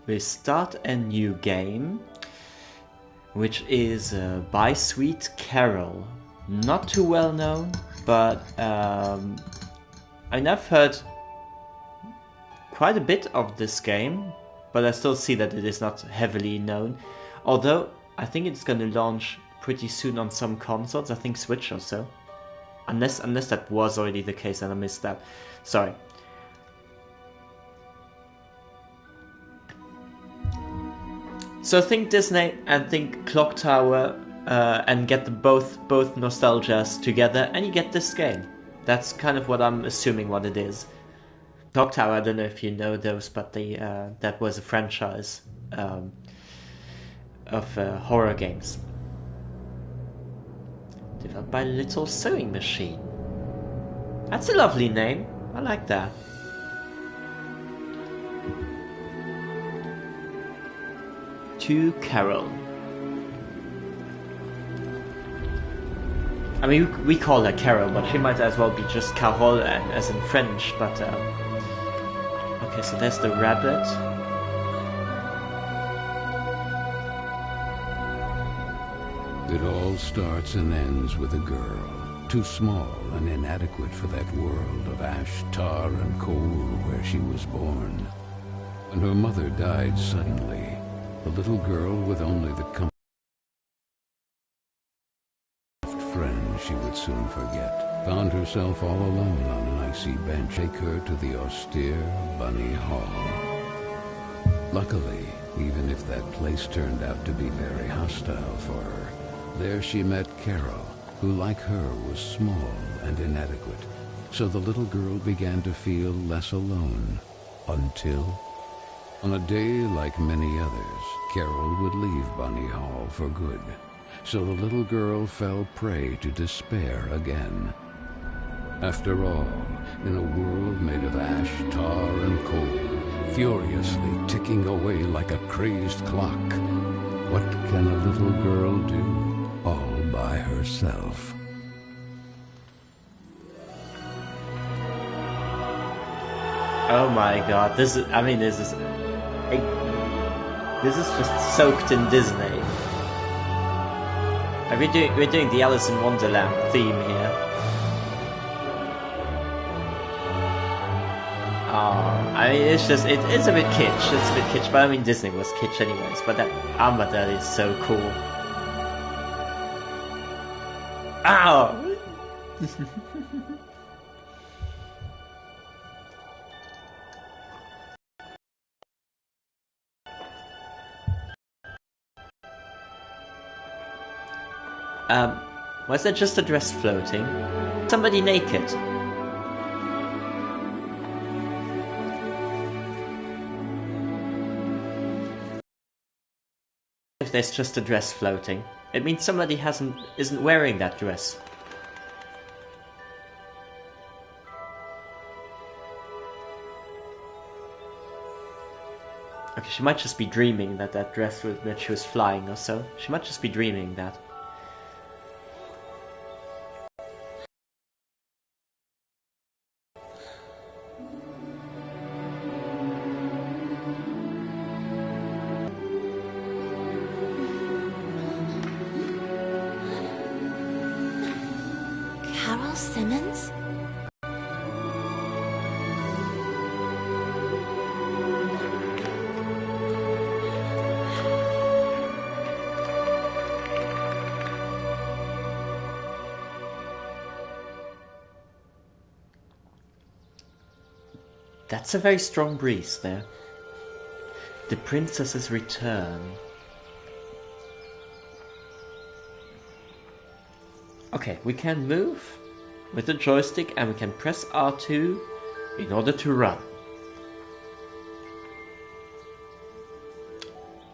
we start a new game, which is by Sweet Carole. Not too well known, but I mean, I've heard quite a bit of this game, but I still see that it is not heavily known. Although I think it's going to launch pretty soon on some consoles, I think Switch or so. Unless that was already the case and I missed that. Sorry. So think Disney and think Clock Tower and get the both nostalgias together and you get this game. That's kind of what I'm assuming what it is. Clock Tower, I don't know if you know those, but they that was a franchise of horror games. Developed by Little Sewing Machine. That's a lovely name. I like that. To Carole. I mean, we call her Carole, but she might as well be just Carole as in French, but okay, so there's the rabbit. It all starts and ends with a girl, too small and inadequate for that world of ash, tar, and coal where she was born. When her mother died suddenly, the little girl with only the friend she would soon forget found herself all alone on an icy bench. Take her to the austere Bunny Hall. Luckily, even if that place turned out to be very hostile for her, there she met Carole, who like her was small and inadequate. So the little girl began to feel less alone, until on a day like many others, Carole would leave Bunny Hall for good. So the little girl fell prey to despair again. After all, in a world made of ash, tar, and coal, furiously ticking away like a crazed clock, what can a little girl do all by herself? Oh my god, this is just soaked in Disney. We're doing the Alice in Wonderland theme here. I mean, it's just, it is a bit kitsch, but I mean, Disney was kitsch anyways, but that Armada is so cool. Ow! Was that just a dress floating? Somebody naked? If there's just a dress floating, it means somebody isn't wearing that dress. Okay, she might just be dreaming that dress that she was flying or so. She might just be dreaming that. Carole Simmons? That's a very strong breeze there. The princess's return. Okay, we can move with the joystick and we can press R2 in order to run.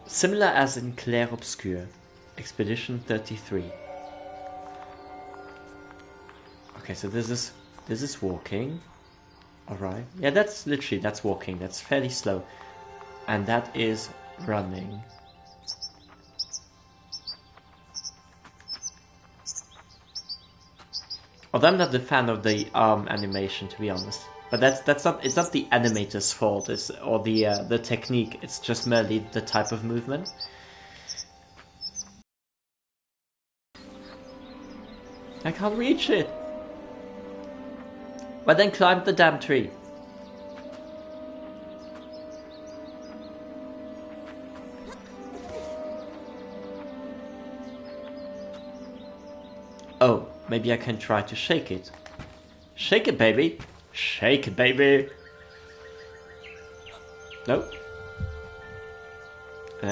Similar as in Clair Obscur, Expedition 33. Okay, so this is walking. Alright. Yeah, that's walking. That's fairly slow. And that is running. Although I'm not a fan of the arm animation, to be honest. But that's not, it's not the animator's fault, or the technique. It's just merely the type of movement. I can't reach it. But then climb the damn tree. Oh, maybe I can try to shake it. Shake it, baby. Shake it, baby. Nope.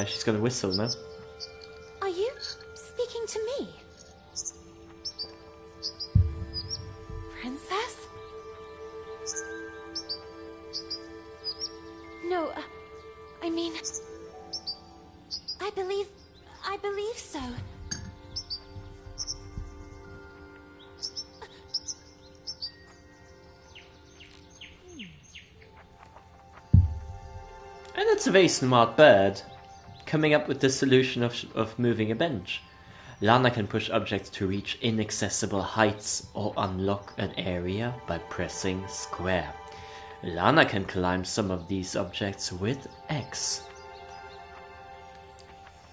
She's gonna whistle, no? Are you speaking to me? Princess? No, I mean... I believe so. And it's a very smart bird, coming up with the solution of moving a bench. Lana can push objects to reach inaccessible heights or unlock an area by pressing square. Lana can climb some of these objects with X.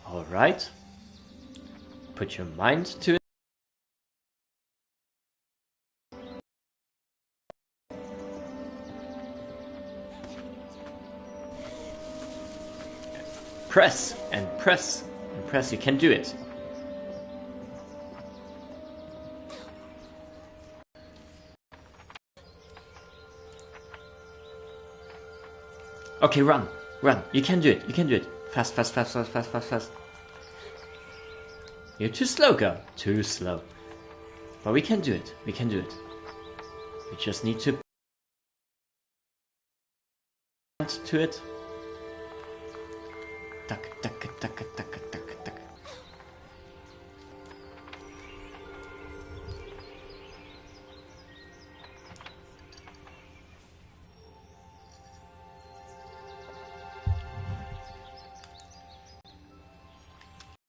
Alright. Put your mind to it. Press and press and press. You can do it. Okay, run. Run. You can do it. You can do it. Fast, fast, fast, fast, fast, fast, fast. You're too slow, girl. Too slow. But we can do it. We can do it. We just need to... to it. Tuck, tuck, tuck, tuck, tuck, tuck.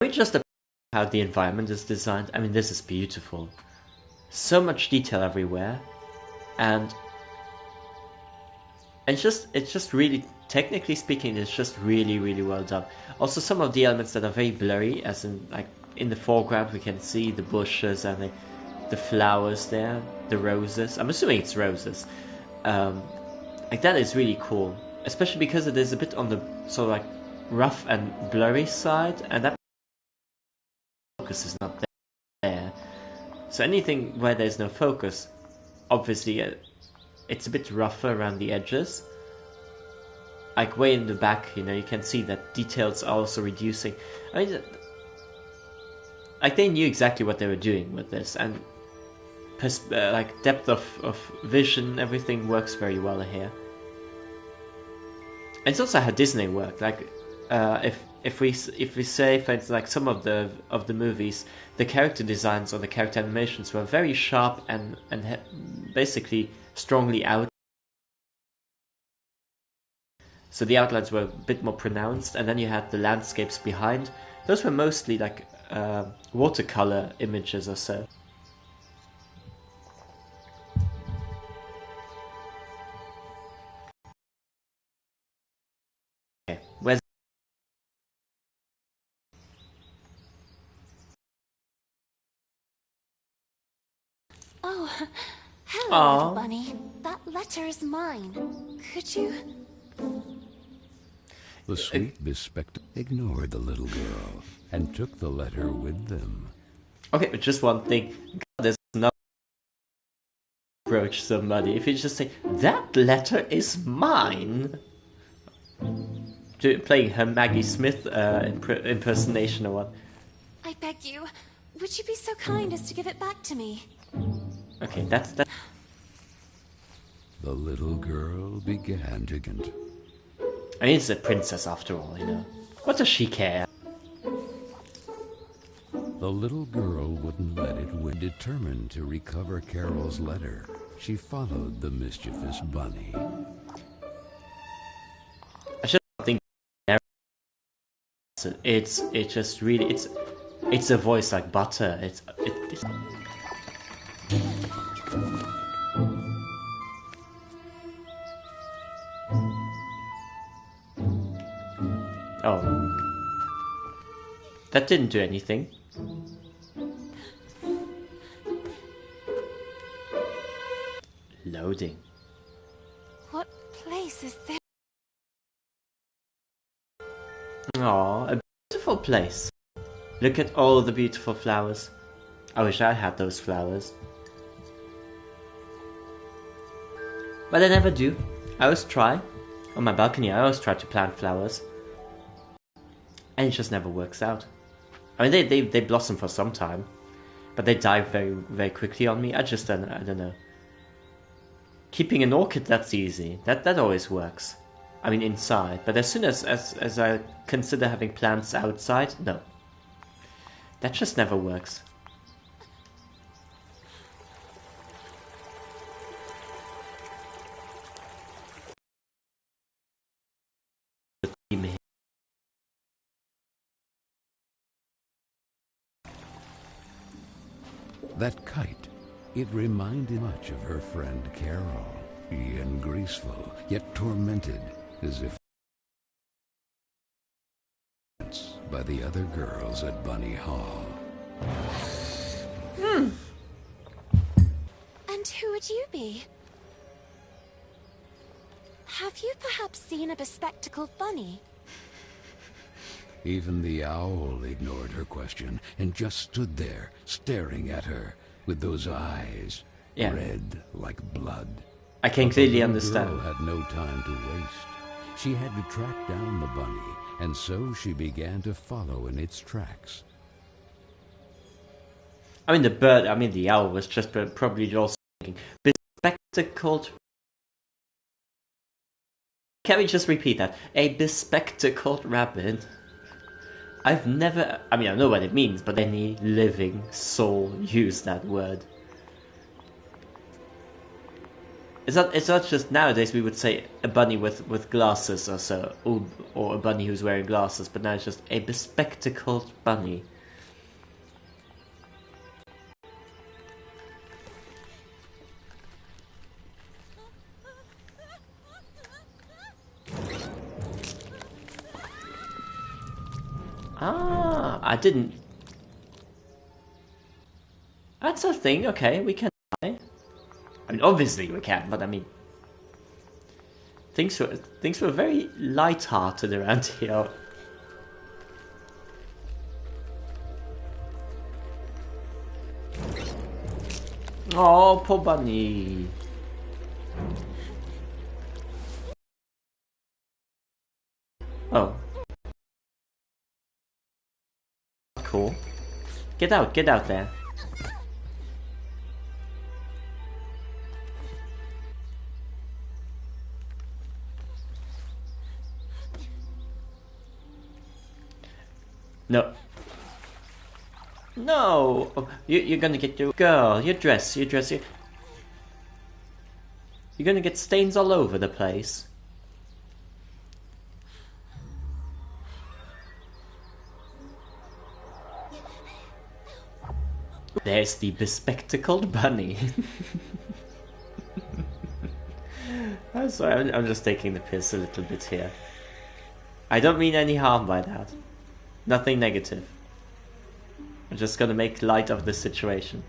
We just about how the environment is designed. I mean, this is beautiful. So much detail everywhere, and it's just really, technically speaking, it's just really, really well done. Also, some of the elements that are very blurry, as in, like, in the foreground we can see the bushes and the flowers there, the roses. I'm assuming it's roses. Like, that is really cool, especially because it is a bit on the sort of like rough and blurry side, and that focus is not there. So anything where there's no focus, obviously it's a bit rougher around the edges. Like way in the back, you know, you can see that details are also reducing. I mean, like they knew exactly what they were doing with this, and like depth of vision, everything works very well here. And it's also how Disney worked. Like if we say, for instance, like some of the movies, the character designs or the character animations were very sharp and basically strongly out. So the outlines were a bit more pronounced, and then you had the landscapes behind. Those were mostly like watercolor images or so. Okay, where's... Oh, hello, Aww. little bunny. That letter is mine. Could you... The sweet bespectacled ignored the little girl and took the letter with them. Okay, but just one thing. God, there's no approach somebody. If you just say, that letter is mine. Playing her Maggie Smith impersonation or what? I beg you, would you be so kind as to give it back to me? Okay, that's that. The little girl began to get. I mean, it's a princess after all, you know. What does she care? The little girl wouldn't let it win. Determined to recover Carole's letter, she followed the mischievous bunny. I just think it's just really it's a voice like butter. It's Oh. That didn't do anything. Loading. What place is this? Aw, a beautiful place. Look at all the beautiful flowers. I wish I had those flowers. But I never do. I always try. On my balcony I always try to plant flowers. And it just never works out. I mean they blossom for some time. But they die very, very quickly on me. I don't know. Keeping an orchid, that's easy. That always works. I mean inside. But as soon as I consider having plants outside, no. That just never works. That kite, it reminded much of her friend Carole. And graceful, yet tormented, as if by the other girls at Bunny Hall. And who would you be? Have you perhaps seen a bespectacled bunny? Even the owl ignored her question and just stood there, staring at her, with those eyes, red like blood. I can clearly The understand. girl had no time to waste. She had to track down the bunny, and so she began to follow in its tracks. I mean the owl was just probably also thinking, bespectacled. Can we just repeat that? A bespectacled rabbit. I've never, I mean I know what it means, but any living soul use that word. It's not just nowadays we would say a bunny with glasses or so, or a bunny who's wearing glasses, but now it's just a bespectacled bunny. Ah, I didn't. That's a thing, okay, we can die. I mean, obviously we can, but I mean, things were very light-hearted around here. Oh, poor bunny. Oh. Cool. Get out there. No. No! Oh, you're gonna get your girl, your dress. You're gonna get stains all over the place. There's the bespectacled bunny. I'm sorry, I'm just taking the piss a little bit here. I don't mean any harm by that. Nothing negative. I'm just gonna make light of the situation.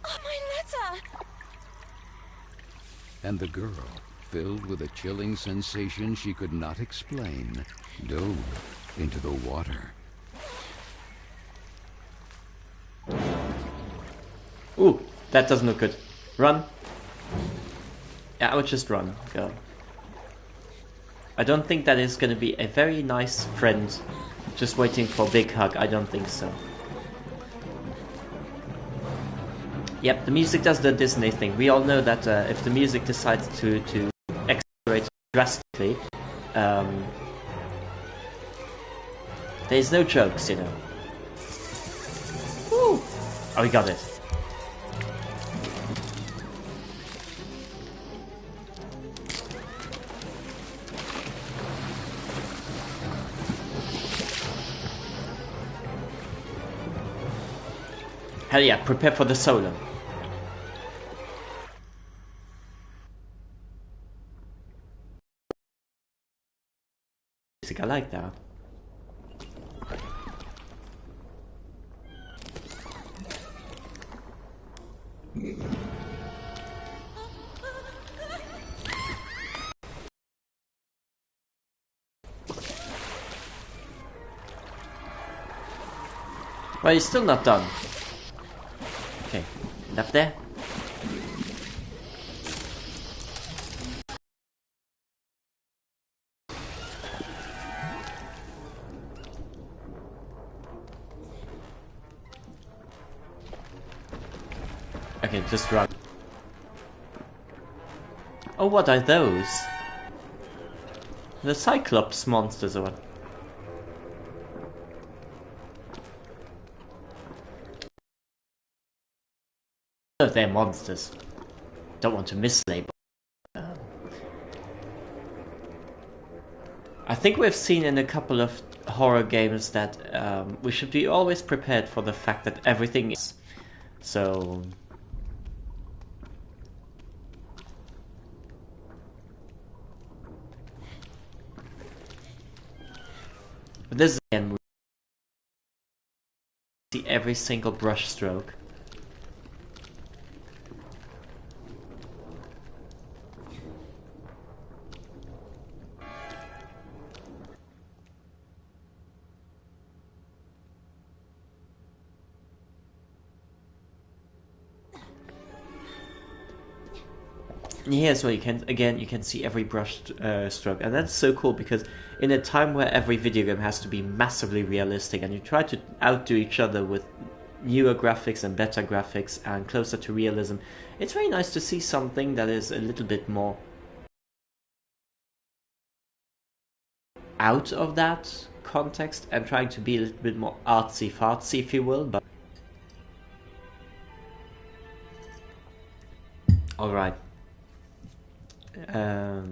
Oh, my letter! And the girl, filled with a chilling sensation she could not explain, dove into the water. Ooh, that doesn't look good. Run. Yeah, I would just run, girl. I don't think that is gonna be a very nice friend just waiting for a big hug. I don't think so. Yep, the music does the Disney thing. We all know that if the music decides to accelerate drastically, there's no jokes, you know. Woo! Oh, we got it. Hell yeah, prepare for the solo. I like that. Well, he's still not done. Okay, up there. Okay, just run. Oh, what are those? The Cyclops monsters or what? Oh, they're monsters. Don't want to mislabel. I think we've seen in a couple of horror games that we should be always prepared for the fact that everything is. So... But this again, we see every single brush stroke. Here's where you can see every brush stroke, and that's so cool because in a time where every video game has to be massively realistic and you try to outdo each other with newer graphics and better graphics and closer to realism, it's very nice to see something that is a little bit more out of that context and trying to be a little bit more artsy-fartsy, if you will. But all right. I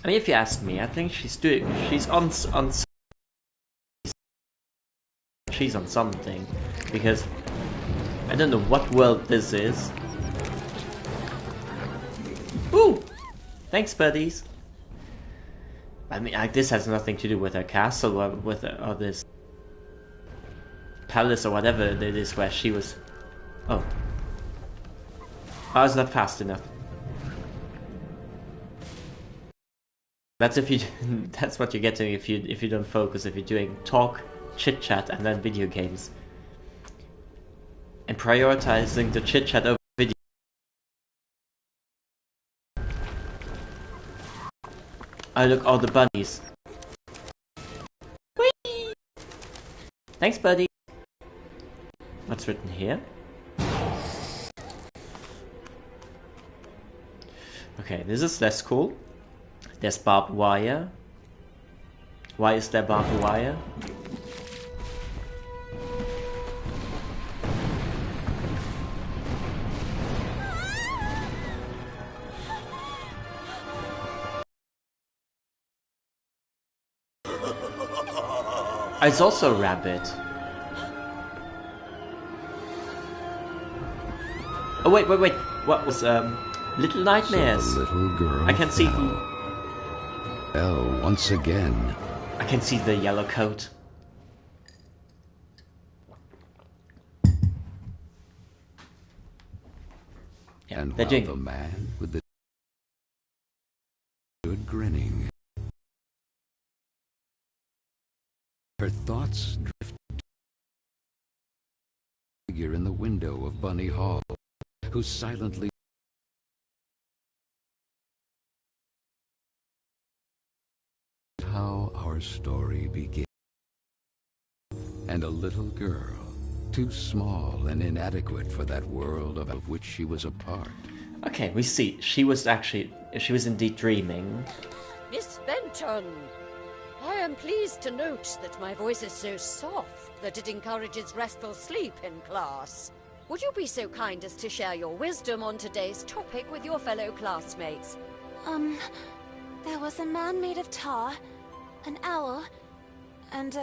mean, if you ask me, I think she's on something, because I don't know what world this is. Ooh! Thanks, buddies! I mean, this has nothing to do with her castle or with this palace or whatever it is where she was. Oh. I was not fast enough. That's if you. That's what you're getting if you don't focus. If you're doing talk, chit chat, and then video games, and prioritizing the chit chat over video. Oh look, all the bunnies. Whee! Thanks, buddy. What's written here? Okay, this is less cool. There's barbed wire. Why is there barbed wire? It's also a rabbit. Oh wait. What was Little Nightmares? So the little girl I can see. Fell once again. I can see the yellow coat. Yeah, And they're while doing. the man with the stood grinning, her thoughts drifted to the figure in the window of Bunny Hall, who silently how our story began. And a little girl, too small and inadequate for that world of which she was a part. Okay, we see. She was indeed dreaming. Miss Benton, I am pleased to note that my voice is so soft that it encourages restful sleep in class. Would you be so kind as to share your wisdom on today's topic with your fellow classmates? There was a man made of tar, An owl and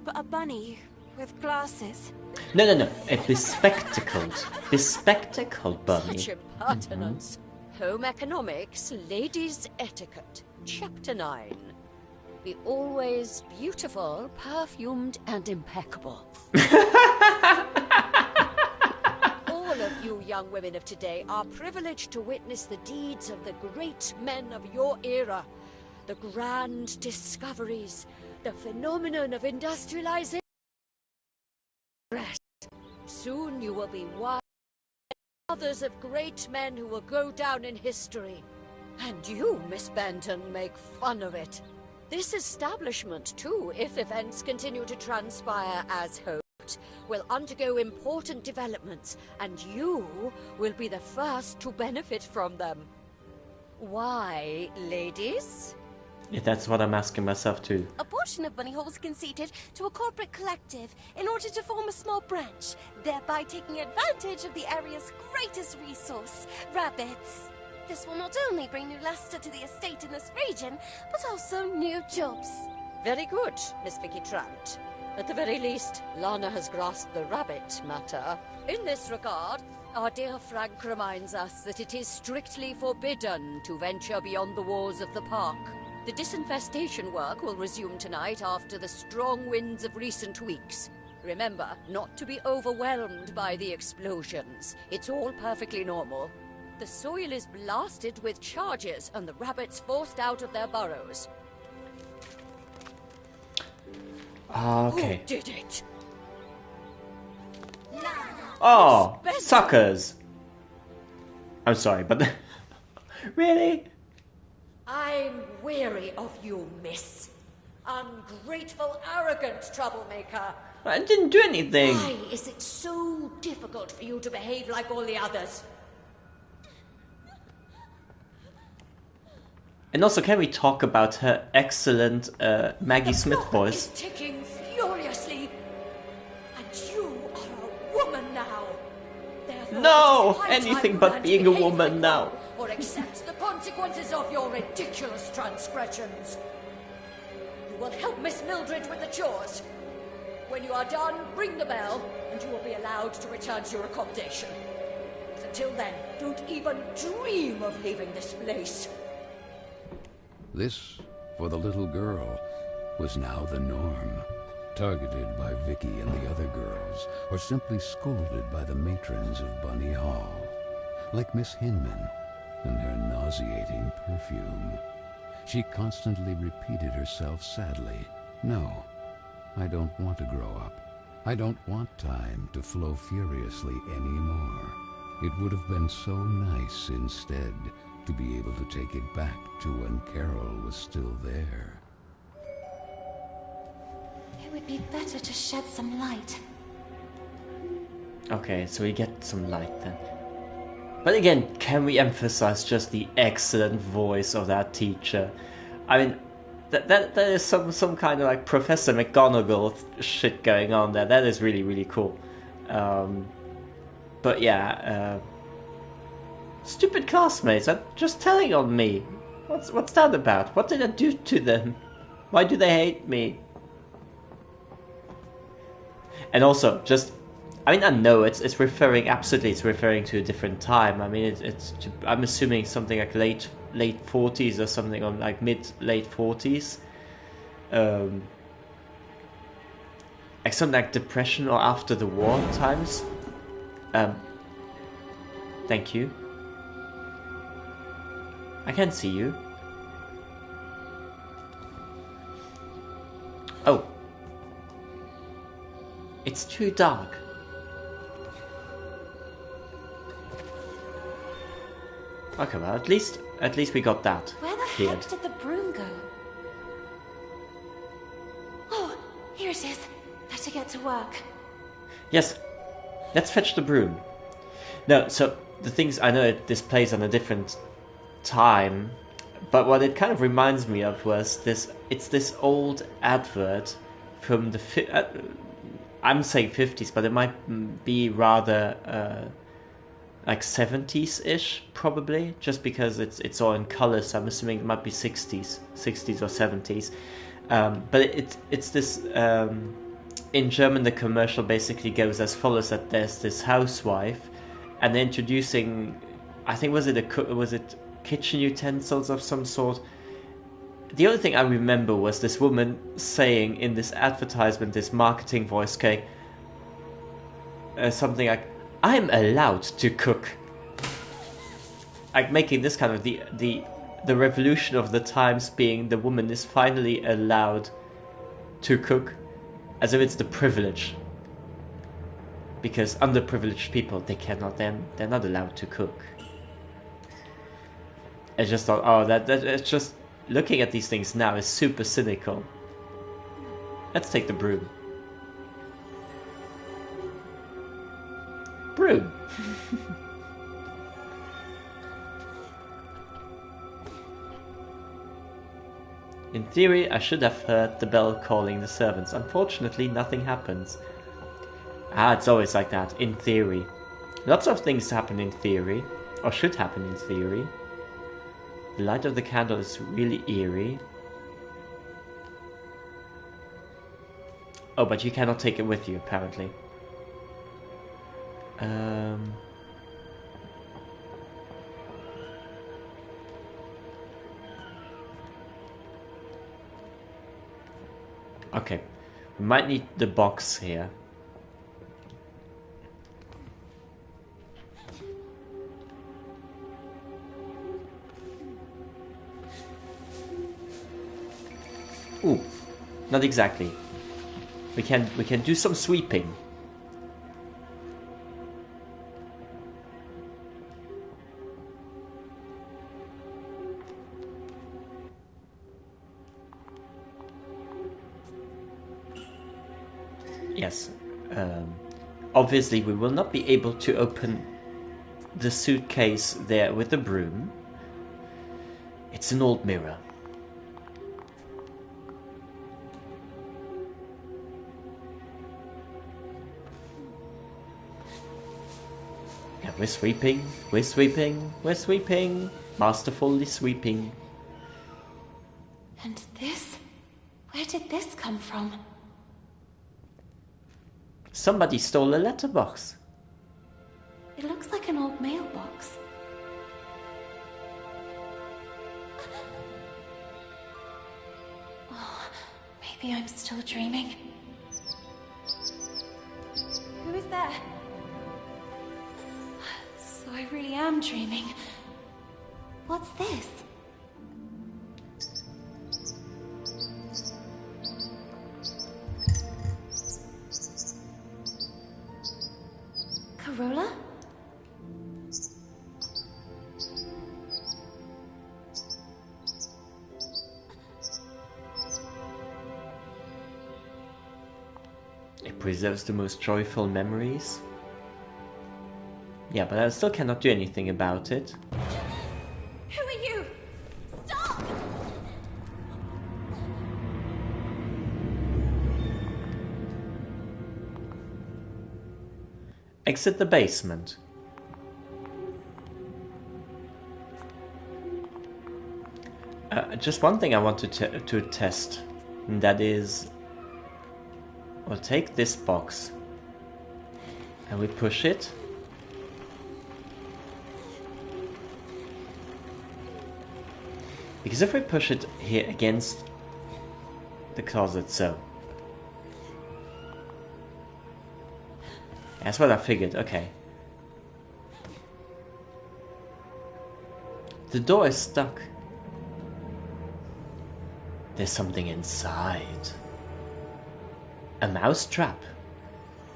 a bunny with glasses. No, no, no. A bespectacled bunny. Such impertinence. Home economics, ladies' etiquette. Chapter 9. Be always beautiful, perfumed, and impeccable. All of you young women of today are privileged to witness the deeds of the great men of your era. The grand discoveries, the phenomenon of industrialization. Soon you will be wise mothers of great men who will go down in history. And you, Miss Benton, make fun of it. This establishment, too, if events continue to transpire as hoped, will undergo important developments, and you will be the first to benefit from them. Why, ladies? Yeah, that's what I'm asking myself too. A portion of Bunny Hall was conceded to a corporate collective in order to form a small branch, thereby taking advantage of the area's greatest resource, rabbits. This will not only bring new luster to the estate in this region, but also new jobs. Very good, Miss Vicky Trant. At the very least, Lana has grasped the rabbit matter. In this regard, our dear Frank reminds us that it is strictly forbidden to venture beyond the walls of the park. The disinfestation work will resume tonight after the strong winds of recent weeks. Remember, not to be overwhelmed by the explosions. It's all perfectly normal. The soil is blasted with charges and the rabbits forced out of their burrows. Okay. Who did it? Oh, suckers! I'm sorry, but really? I'm weary of you, miss. Ungrateful, arrogant troublemaker. I didn't do anything. Why is it so difficult for you to behave like all the others? And also, can we talk about her excellent Maggie Smith The clock voice? is ticking furiously, and you are a woman now. Therefore, No! it is high Anything time but you learn to being a behave woman like now. one, or accept the consequences of your ridiculous transgressions. You will help Miss Mildred with the chores. When you are done, ring the bell, and you will be allowed to return to your accommodation. But until then, don't even dream of leaving this place. This, for the little girl, was now the norm. Targeted by Vicky and the other girls, or simply scolded by the matrons of Bunny Hall. Like Miss Hinman and her nauseating perfume. She constantly repeated herself sadly, "No, I don't want to grow up. I don't want time to flow furiously anymore. It would have been so nice instead to be able to take it back to when Carole was still there." It would be better to shed some light. Okay, so we get some light then. But again, can we emphasize just the excellent voice of that teacher? I mean, that is some kind of like Professor McGonagall shit going on there. That is really, really cool. But yeah, stupid classmates are just telling on me. What's that about? What did I do to them? Why do they hate me? And also, just, I mean, I know it's referring to a different time. I mean, I'm assuming something like late 40s or something, or like late 40s. Like something like Depression or after the war times. Thank you. I can't see you. Oh. It's too dark. Okay, well, at least we got that Where the cleared. heck did the broom go? Oh, here it is. Better get to work. Yes, let's fetch the broom. No, so the things, I know this plays on a different time, but what it kind of reminds me of was this old advert from the I'm saying 50s, but it might be rather like 70s-ish, probably, just because it's all in color, so I'm assuming it might be 60s or 70s. But it's this. In German, the commercial basically goes as follows: that there's this housewife, and introducing, I think was it kitchen utensils of some sort. The only thing I remember was this woman saying in this advertisement, this marketing voice, going something like, "I'm allowed to cook," like making this kind of the revolution of the times, being the woman is finally allowed to cook, as if it's the privilege. Because underprivileged people, they're not allowed to cook. I just thought, oh, that it's just, looking at these things now is super cynical. Let's take the broom. Broom. In theory, I should have heard the bell calling the servants. Unfortunately, nothing happens. It's always like that, in theory. Lots of things happen in theory, or should happen in theory. The light of the candle is really eerie. Oh, but you cannot take it with you, apparently. Okay, we might need the box here. Ooh, not exactly. We can do some sweeping. Yes. Obviously, we will not be able to open the suitcase there with the broom. It's an old mirror. Yeah, we're sweeping, we're sweeping, we're sweeping, masterfully sweeping. And this? Where did this come from? Somebody stole a letterbox. It looks like an old mailbox. Oh, maybe I'm still dreaming. Who is there? So I really am dreaming. What's this? Corolla? It preserves the most joyful memories. Yeah, but I still cannot do anything about it. Who are you? Stop! Exit the basement. Just one thing I wanted to test, and that is, we'll take this box and we push it. Because if we push it here against the closet, so. That's what I figured, okay. The door is stuck. There's something inside. A mouse trap.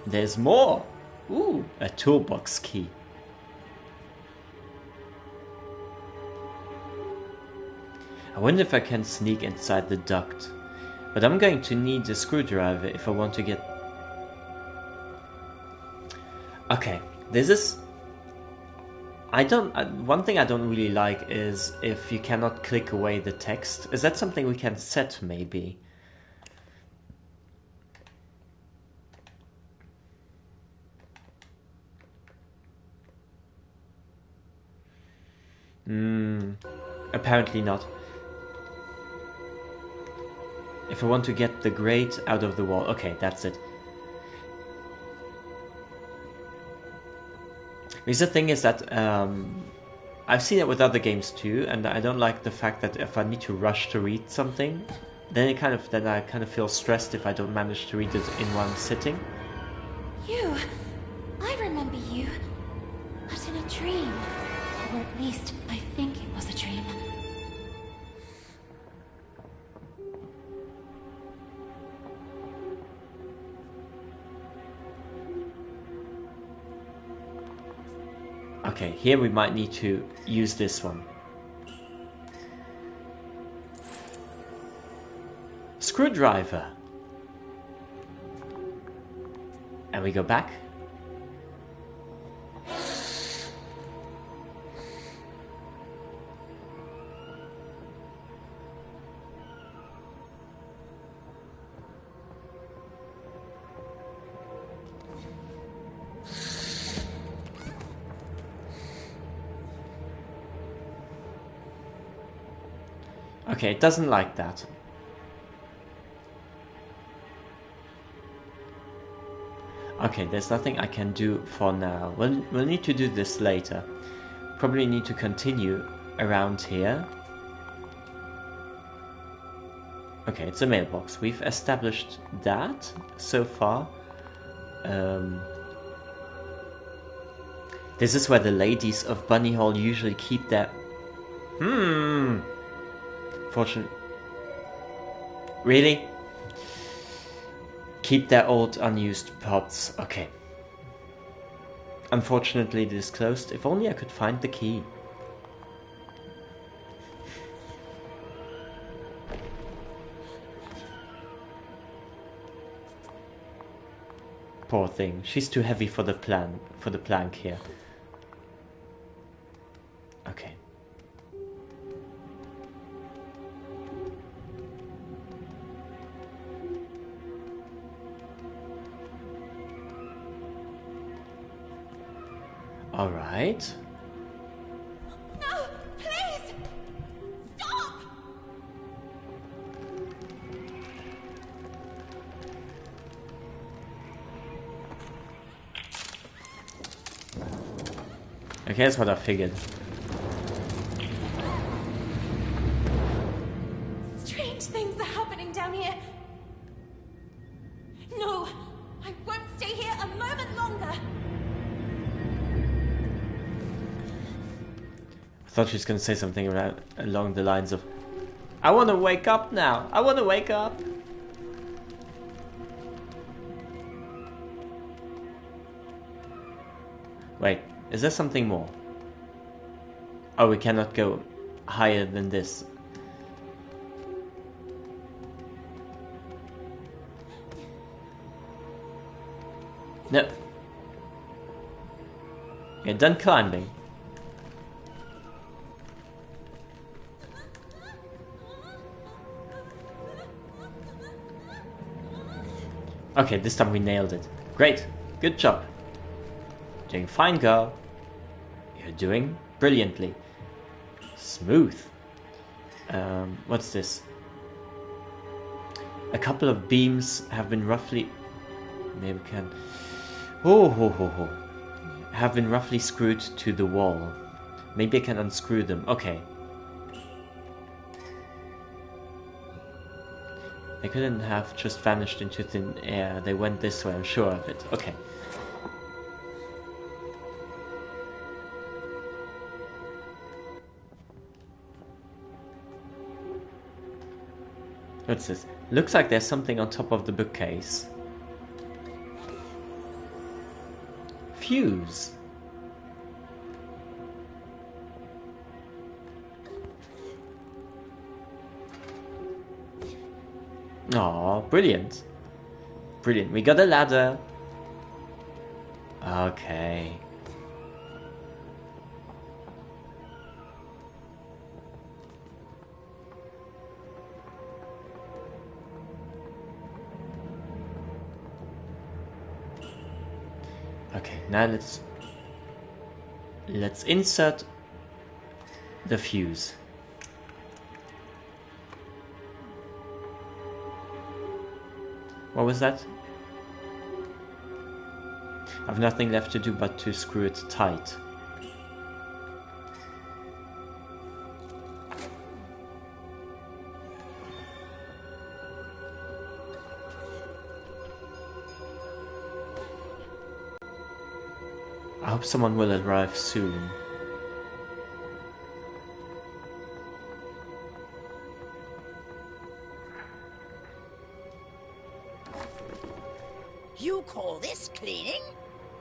There's more. Ooh, a toolbox key. I wonder if I can sneak inside the duct. But I'm going to need a screwdriver if I want to get... Okay, this is... one thing I don't really like is if you cannot click away the text. Is that something we can set, maybe? Apparently not. If I want to get the grate out of the wall. Okay, that's it. Because the thing is that I've seen it with other games too, and I don't like the fact that if I need to rush to read something, then I kind of feel stressed if I don't manage to read it in one sitting. You. I remember you. But in a dream. Or at least, I think it was a dream. Okay, here we might need to use this one. Screwdriver. And we go back. Okay, it doesn't like that. Okay, there's nothing I can do for now. We'll need to do this later. Probably need to continue around here. Okay, it's a mailbox. We've established that so far. This is where the ladies of Bunny Hall usually keep their... Fortunately... Really? Keep their old unused pots. Okay. Unfortunately it is closed. If only I could find the key. Poor thing. She's too heavy for the plank here. Okay. All right. No! Please! Stop! Okay, that's what I figured. Strange things are happening down here. No! I won't stay here a moment longer! I thought she was going to say something along the lines of, I want to wake up now. I want to wake up. Wait, is there something more? Oh, we cannot go higher than this. No. You're done climbing. Okay, this time we nailed it. Great. Good job. Doing fine, girl. You're doing brilliantly. Smooth. What's this? A couple of beams have been roughly... Maybe we can... Have been roughly screwed to the wall. Maybe I can unscrew them. Okay. They couldn't have just vanished into thin air. They went this way, I'm sure of it. Okay. What's this? Looks like there's something on top of the bookcase. Fuse. Oh, brilliant. Brilliant. We got a ladder. Okay. Okay, now let's insert the fuse. What was that? I've nothing left to do but to screw it tight. I hope someone will arrive soon. You call this cleaning?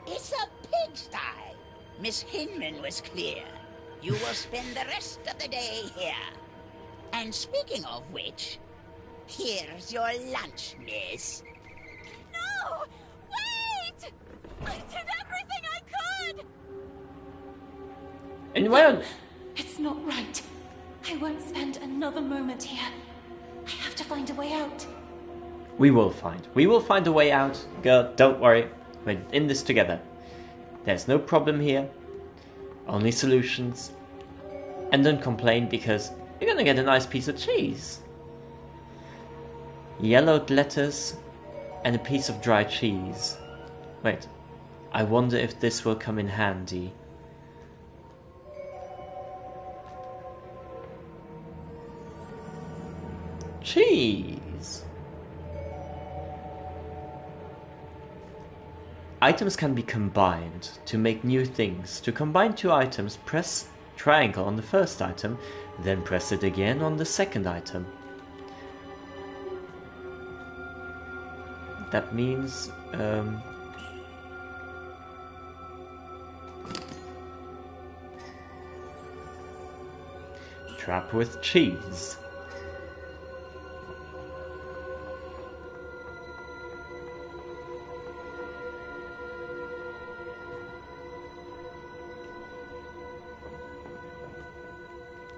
It's a pigsty. Miss Hinman was clear. You will spend the rest of the day here. And speaking of which, here's your lunch, miss. No! Wait! I did everything I could! And well, It's not right. I won't spend another moment here. I have to find a way out. we will find a way out. Girl, don't worry. We're in this together. There's no problem here. Only solutions. And don't complain because you're gonna get a nice piece of cheese. Yellowed lettuce and a piece of dry cheese. Wait, I wonder if this will come in handy. Cheese! Items can be combined to make new things. To combine two items, press triangle on the first item, then press it again on the second item. That means trap with cheese.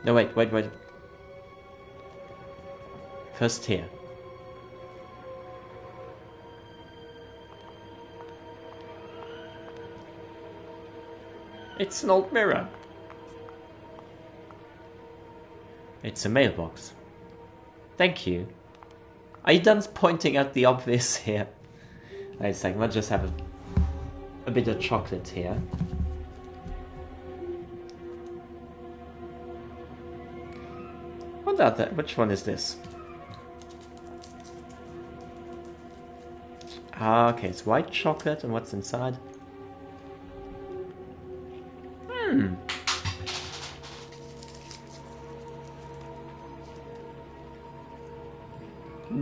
No, wait. First here. It's an old mirror. It's a mailbox. Thank you. Are you done pointing out the obvious here? Wait a second, we'll just have a bit of chocolate here. Which one is this? Ah, okay, it's white chocolate, and what's inside?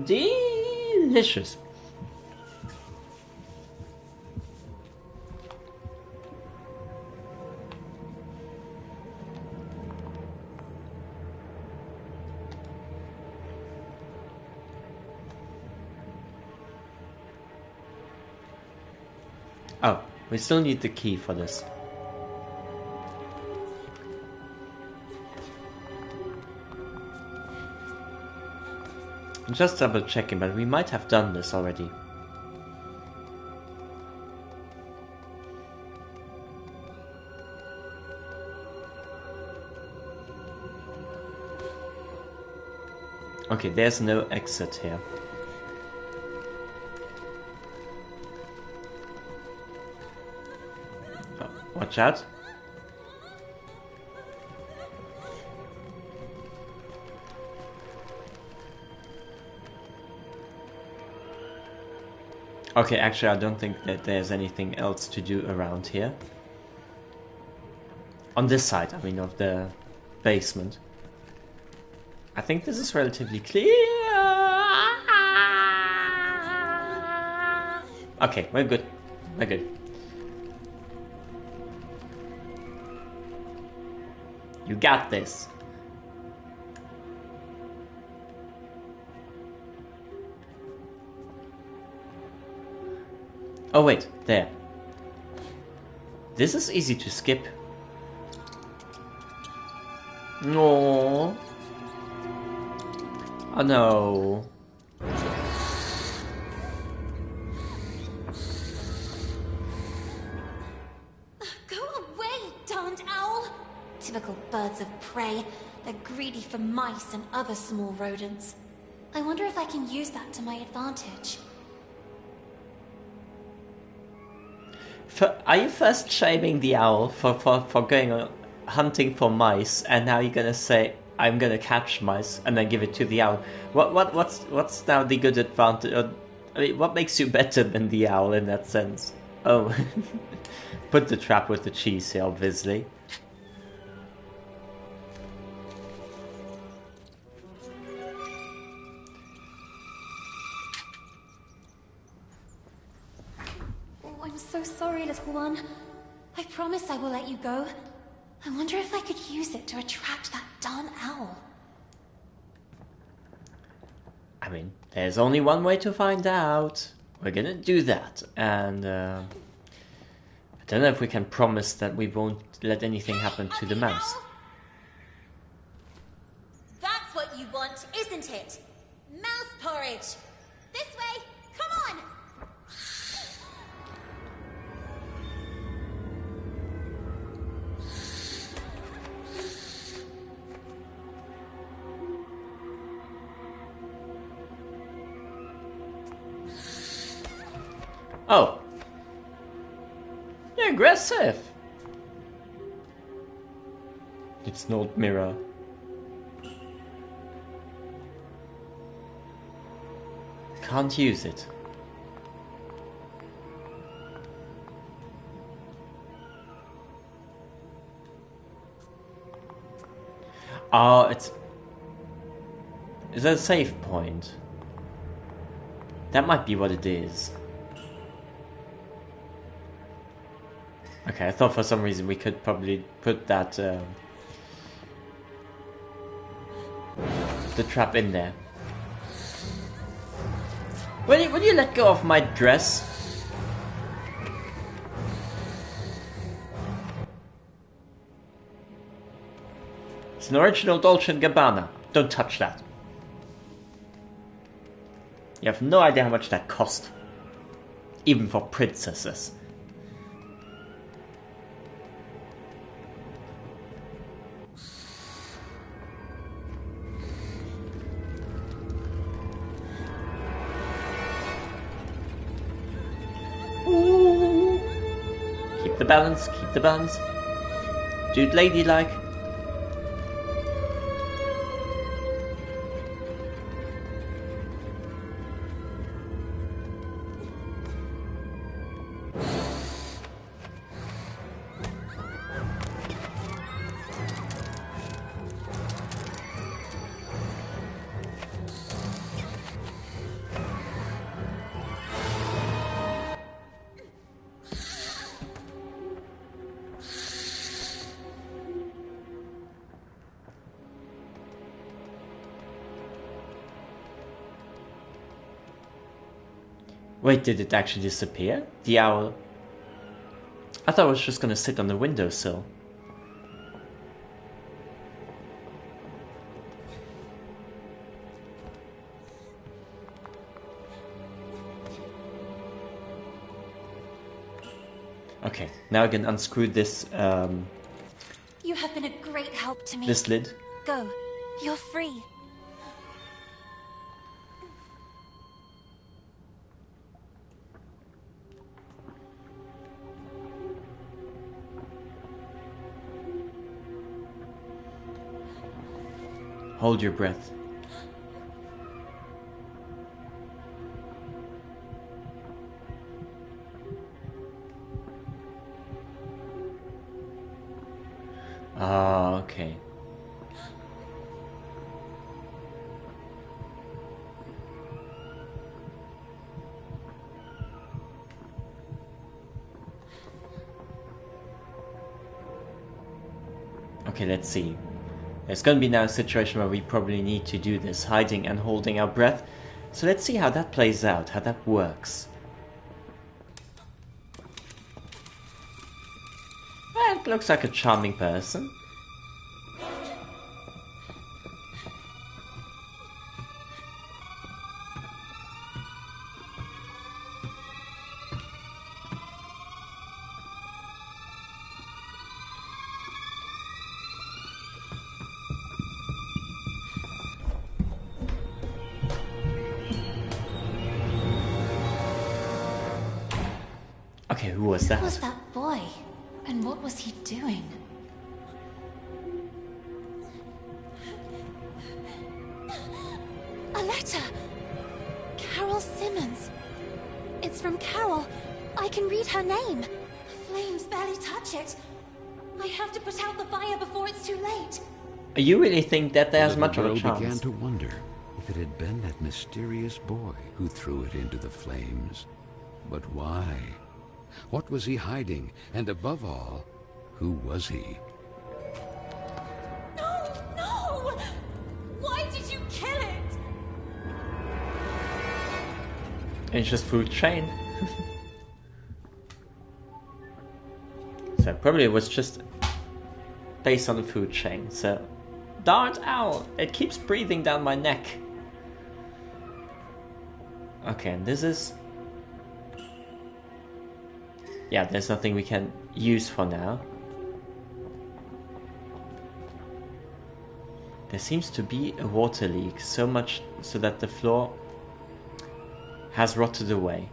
Delicious. Oh, we still need the key for this. I'm just double checking, but we might have done this already. Okay, there's no exit here. Oh, watch out. Okay, actually I don't think that there's anything else to do around here. On this side, I mean, of the basement. I think this is relatively clear. Okay, we're good. We're good. You got this. Oh wait, there. This is easy to skip. No. Oh no. Go away, darned owl! Typical birds of prey. They're greedy for mice and other small rodents. I wonder if I can use that to my advantage. Are you first shaming the owl for going hunting for mice, and now you're gonna say I'm gonna catch mice and then give it to the owl? What's now the good advantage? I mean, what makes you better than the owl in that sense? Oh, put the trap with the cheese here, obviously. Oh, I'm so sorry, little one. I promise I will let you go. I wonder if I could use it to attract that darn owl. I mean, there's only one way to find out. We're gonna do that, and I don't know if we can promise that we won't let anything happen to the mouse. That's what you want, isn't it? Mouse porridge! This way! Come on! Oh. You're aggressive. It's an old mirror. Can't use it. Oh, it's... Is that a save point? That might be what it is. Okay, I thought for some reason we could probably put that the trap in there. Will you let go of my dress? It's an original Dolce & Gabbana. Don't touch that. You have no idea how much that cost. Even for princesses. Keep the balance. Dude, ladylike. Wait, did it actually disappear? The owl? I thought it was just gonna sit on the windowsill. Okay, now I can unscrew this, You have been a great help to me. this lid. Go. You're free. Hold your breath. Ah, okay. Okay, let's see. There's going to be now a situation where we probably need to do this, hiding and holding our breath. So let's see how that plays out, how that works. Well, it looks like a charming person. Okay, Okay, who was that? Who was that boy? And what was he doing? A letter! Carole Simmons. It's from Carole. I can read her name. The flames barely touch it. I have to put out the fire before it's too late. You really think that there's The much of a girl chance? began to wonder if it had been that mysterious boy who threw it into the flames. But why? What was he hiding? And above all, who was he? No! No! Why did you kill it? It's just food chain. So probably it was just based on the food chain. So, darned owl! It keeps breathing down my neck. Okay, and this is... Yeah, there's nothing we can use for now. There seems to be a water leak, so much so that the floor has rotted away.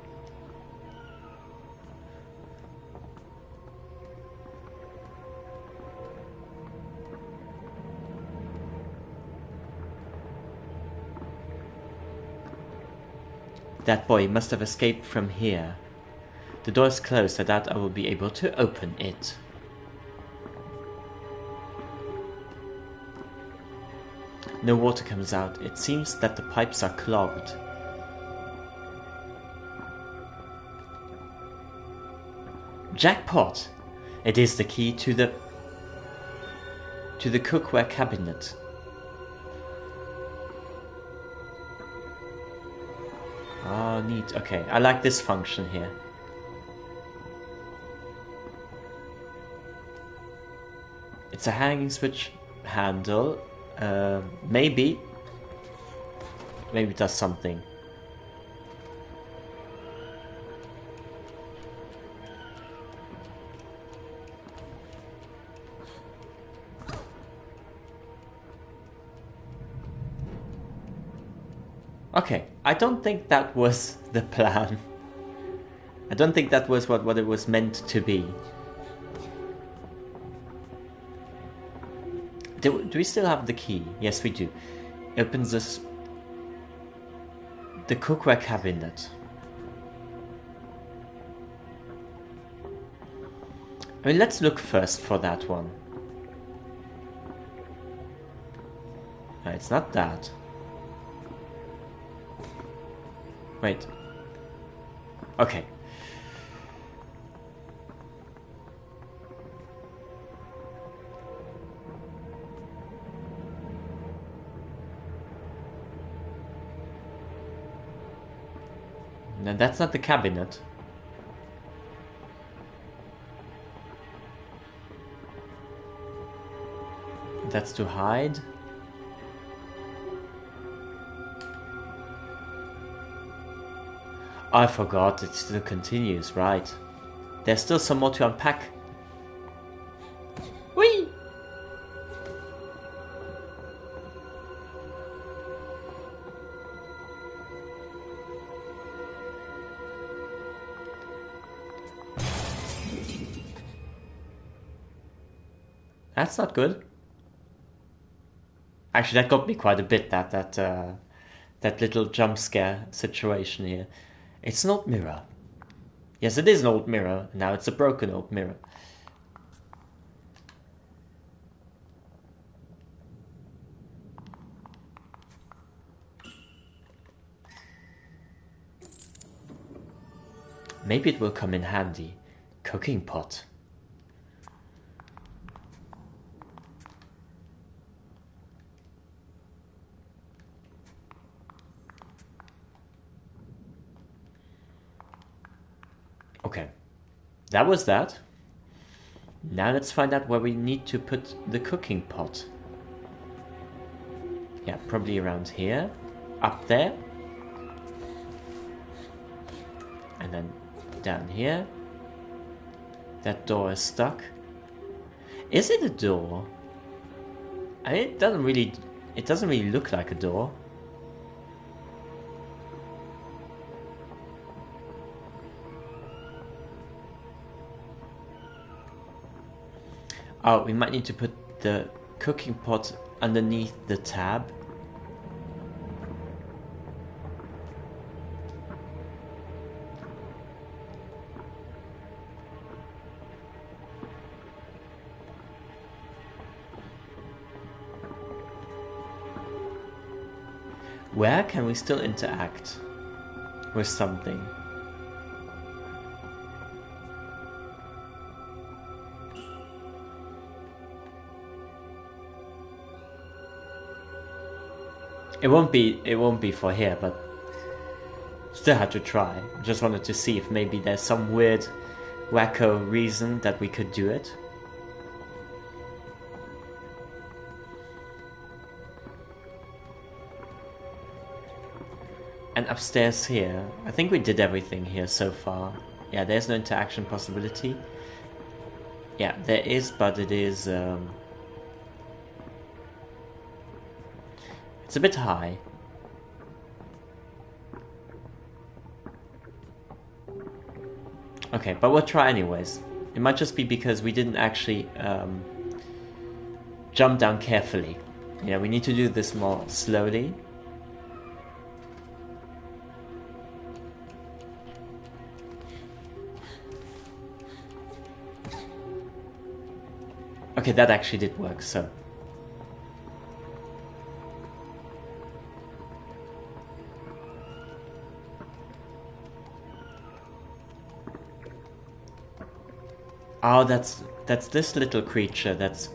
That boy must have escaped from here. The door is closed, I doubt I will be able to open it. No water comes out. It seems that the pipes are clogged. Jackpot! It is the key to the cookware cabinet. Oh, neat. Okay, I like this function here. It's a hanging switch handle. Maybe it does something. Okay, I don't think that was the plan. I don't think that was what it was meant to be. Do we still have the key? Yes, we do. Opens this... the cookware cabinet. I mean, let's look first for that one. No, it's not that. Wait. Okay. No, that's not the cabinet. That's to hide. I forgot, it still continues, right. There's still some more to unpack. Whee! That's not good. Actually, that got me quite a bit, that little jump scare situation here. It's an old mirror. Yes, it is an old mirror. Now it's a broken old mirror. Maybe it will come in handy. Cooking pot. Okay, that was that. Now let's find out where we need to put the cooking pot. Yeah, probably around here. Up there. And then down here. That door is stuck. Is it a door? I mean, it doesn't really look like a door. Oh, we might need to put the cooking pot underneath the tab. Where can we still interact with something? It won't be for here, but still had to try. Just wanted to see if maybe there's some weird wacko reason that we could do it. And upstairs here, I think we did everything here so far. Yeah, there's no interaction possibility. Yeah, there is, but it is... it's a bit high. Okay, but we'll try anyways. It might just be because we didn't actually jump down carefully. Yeah, we need to do this more slowly. Okay, that actually did work, so... Oh, that's this little creature, that's...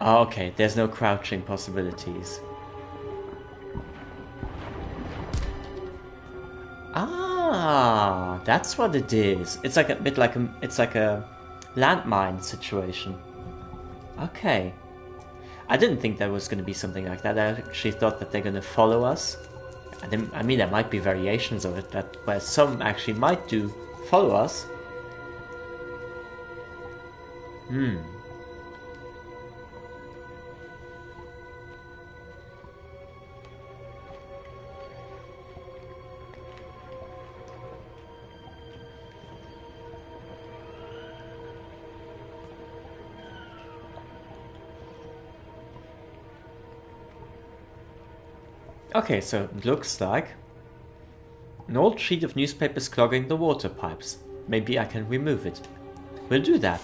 Oh, okay, there's no crouching possibilities. Ah, that's what it is. It's like a bit like it's like a landmine situation. Okay. I didn't think there was going to be something like that. I actually thought that they're going to follow us. I mean, there might be variations of it, that where some actually might do follow us. Okay, so it looks like an old sheet of newspapers clogging the water pipes. Maybe I can remove it. We'll do that.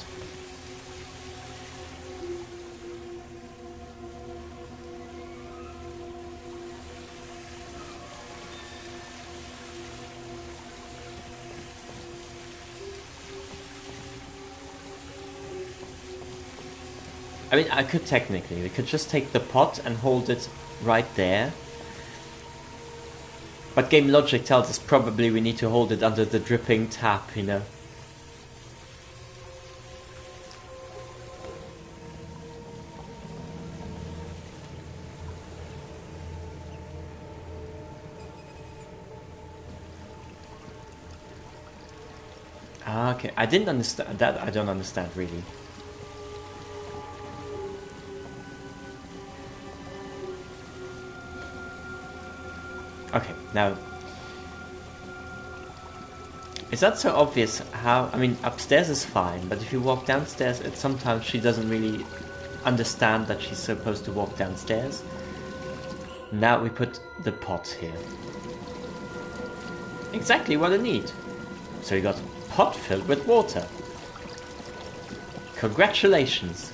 I mean, I could technically, we could just take the pot and hold it right there. But game logic tells us probably we need to hold it under the dripping tap, you know. Ah, okay, I didn't understand that. I don't understand really. Okay, now, is that so obvious how, I mean, upstairs is fine, but if you walk downstairs, sometimes she doesn't really understand that she's supposed to walk downstairs. Now we put the pot here. Exactly what I need. So you got a pot filled with water. Congratulations.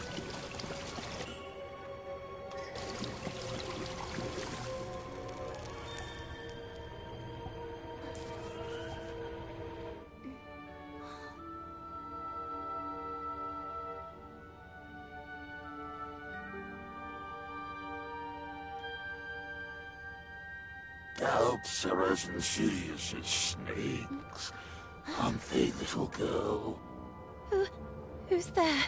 Doubts are as insidious as snakes, aren't they, little girl? Who's there?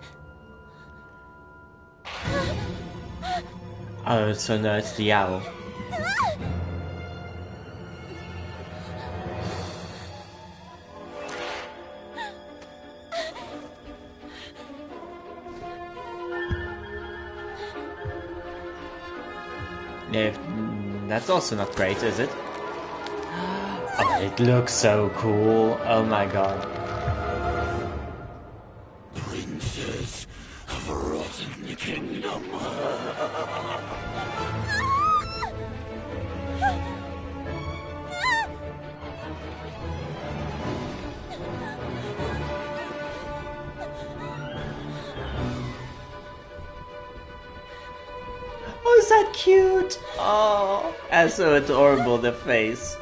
Oh, so no, it's the owl. That's also not great, is it? Oh, it looks so cool. Oh my god. Princess of a rotten kingdom. Oh, is that cute? Oh, and so adorable, the face.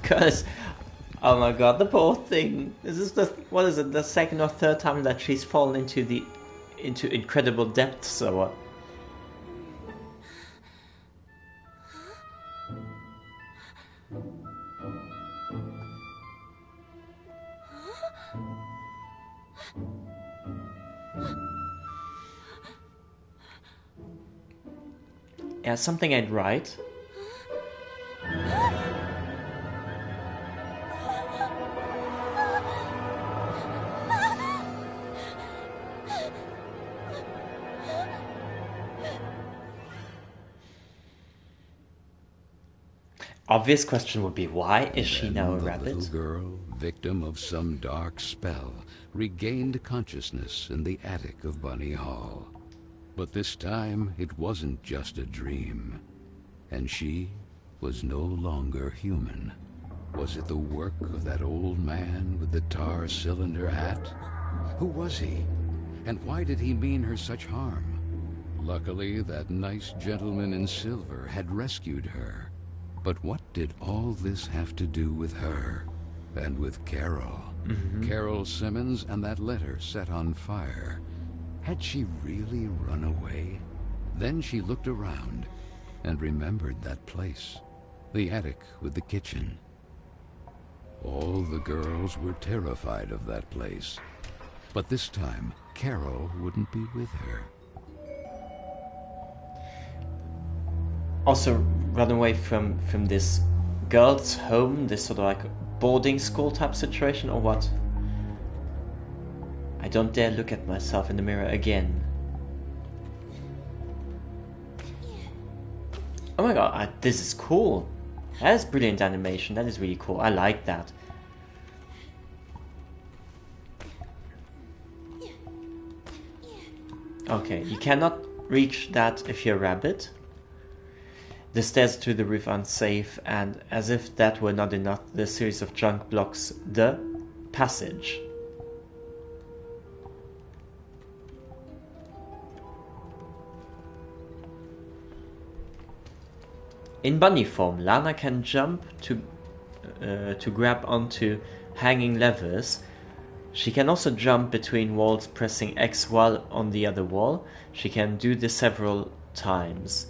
Because, oh my god, the poor thing. This is what is it, the second or third time that she's fallen into incredible depths or what? Yeah, something ain't right. Obvious question would be, why is she now a rabbit? The little girl, victim of some dark spell, regained consciousness in the attic of Bunny Hall. But this time, it wasn't just a dream. And she was no longer human. Was it the work of that old man with the tar cylinder hat? Who was he? And why did he mean her such harm? Luckily, that nice gentleman in silver had rescued her. But what did all this have to do with her? And with Carole? Carole Simmons and that letter set on fire. Had she really run away? Then she looked around and remembered that place. The attic with the kitchen. All the girls were terrified of that place. But this time, Carole wouldn't be with her. Also run away from this girl's home, this sort of like boarding school type situation, or what? I don't dare look at myself in the mirror again. Oh my god, this is cool. That is brilliant animation, that is really cool, I like that. Okay, you cannot reach that if you're a rabbit. The stairs to the roof unsafe, and as if that were not enough, the series of junk blocks the passage. In bunny form, Lana can jump to grab onto hanging levers. She can also jump between walls pressing X while on the other wall. She can do this several times.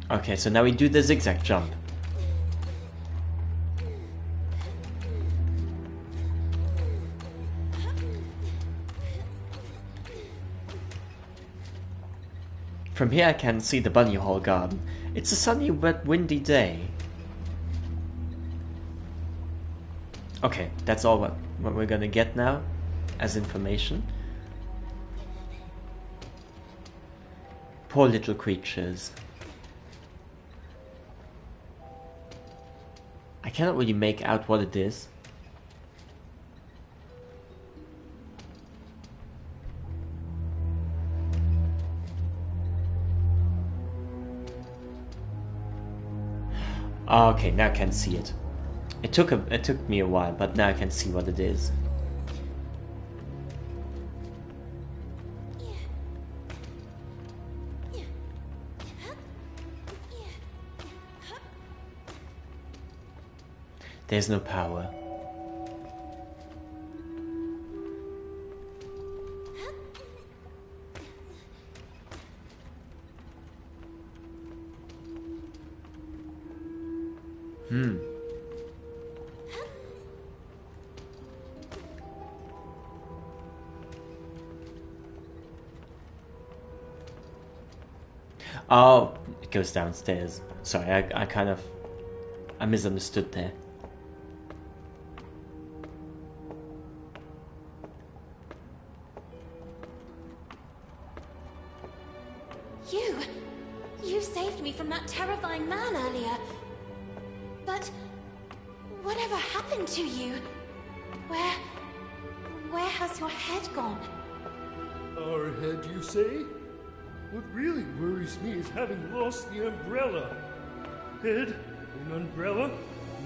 Okay, so now we do the zigzag jump. From here I can see the bunny hall garden. It's a sunny, wet, windy day. Okay, that's all what we're gonna get now as information. Poor little creatures. I cannot really make out what it is. Okay, now I can see it. It took me a while, but now I can see what it is. There's no power. Oh, it goes downstairs. Sorry, I misunderstood there. You saved me from that terrifying man earlier. But whatever happened to you? Where has your head gone? Our head, you say? What really worries me is having lost the umbrella. Head and umbrella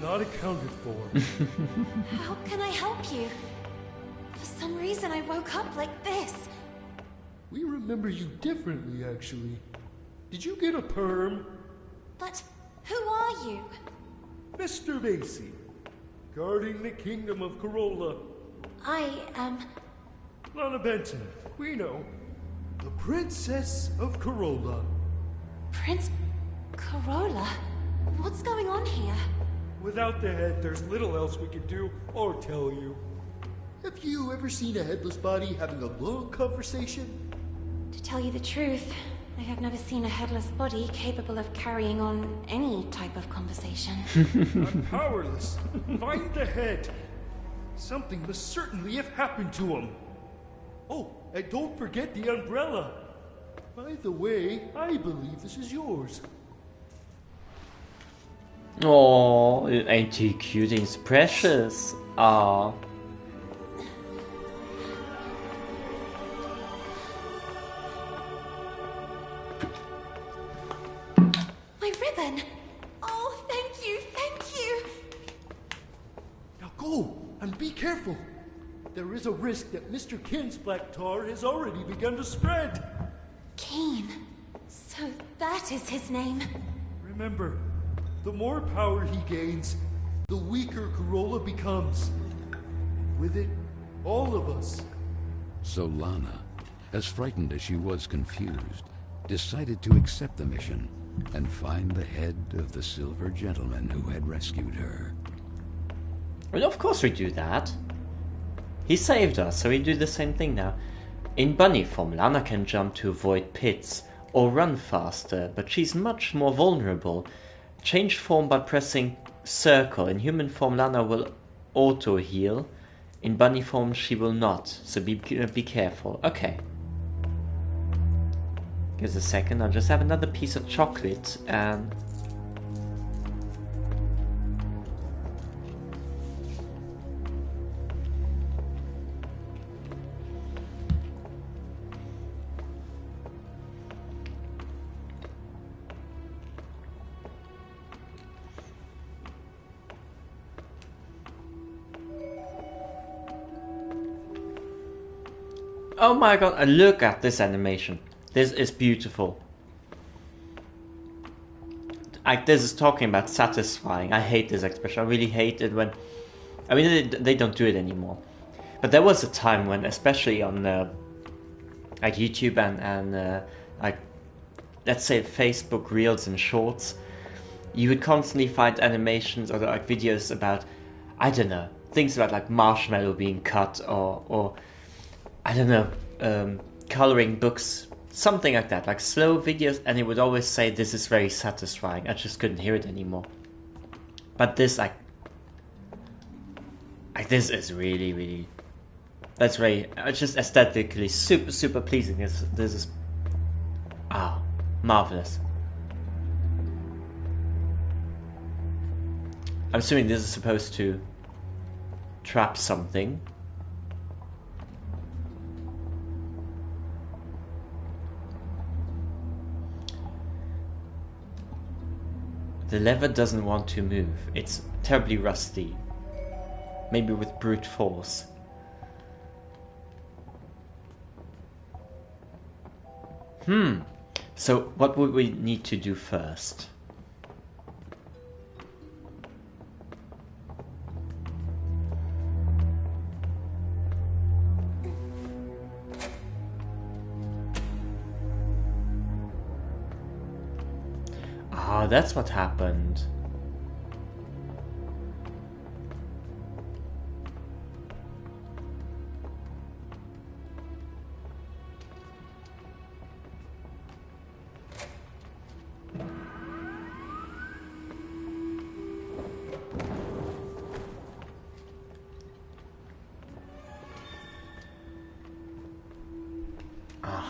not accounted for. How can I help you? For some reason I woke up like this. We remember you differently, actually. Did you get a perm? But who are you? Mr. Macy, guarding the kingdom of Corolla. I am... Lana Benton, we know. The Princess of Corolla. Prince Corolla? What's going on here? Without the head, there's little else we can do or tell you. Have you ever seen a headless body having a long conversation? To tell you the truth, I have never seen a headless body capable of carrying on any type of conversation. I'm powerless. Find the head. Something must certainly have happened to him. Oh, and don't forget the umbrella. By the way, I believe this is yours. Oh, ain't he cute? He's precious. Ah. My ribbon! Oh, thank you, thank you! Now go, and be careful. There is a risk that Mr. Kin's black tar has already begun to spread. Keen. So that is his name. Remember, the more power he gains, the weaker Corolla becomes. With it, all of us. So Lana, as frightened as she was confused, decided to accept the mission and find the head of the silver gentleman who had rescued her. Well, of course we do that. He saved us, so we do the same thing now. In bunny form, Lana can jump to avoid pits or run faster, but she's much more vulnerable. Change form by pressing circle. In human form, Lana will auto-heal. In bunny form, she will not, so be careful. Okay. Give us a second, I'll just have another piece of chocolate and... Oh my god, look at this animation. This is beautiful. This is talking about satisfying. I hate this expression. I really hate it when... I mean, they don't do it anymore. But there was a time when, especially on like YouTube and like, let's say Facebook Reels and Shorts, you would constantly find animations or like videos about, I don't know, things about like marshmallow being cut or I don't know, coloring books, something like that, like slow videos, and it would always say this is very satisfying. I just couldn't hear it anymore. But this, like this is really, that's very, it's just aesthetically super pleasing. This is, marvelous. I'm assuming this is supposed to trap something. The lever doesn't want to move. It's terribly rusty. Maybe with brute force. So what would we need to do first? That's what happened.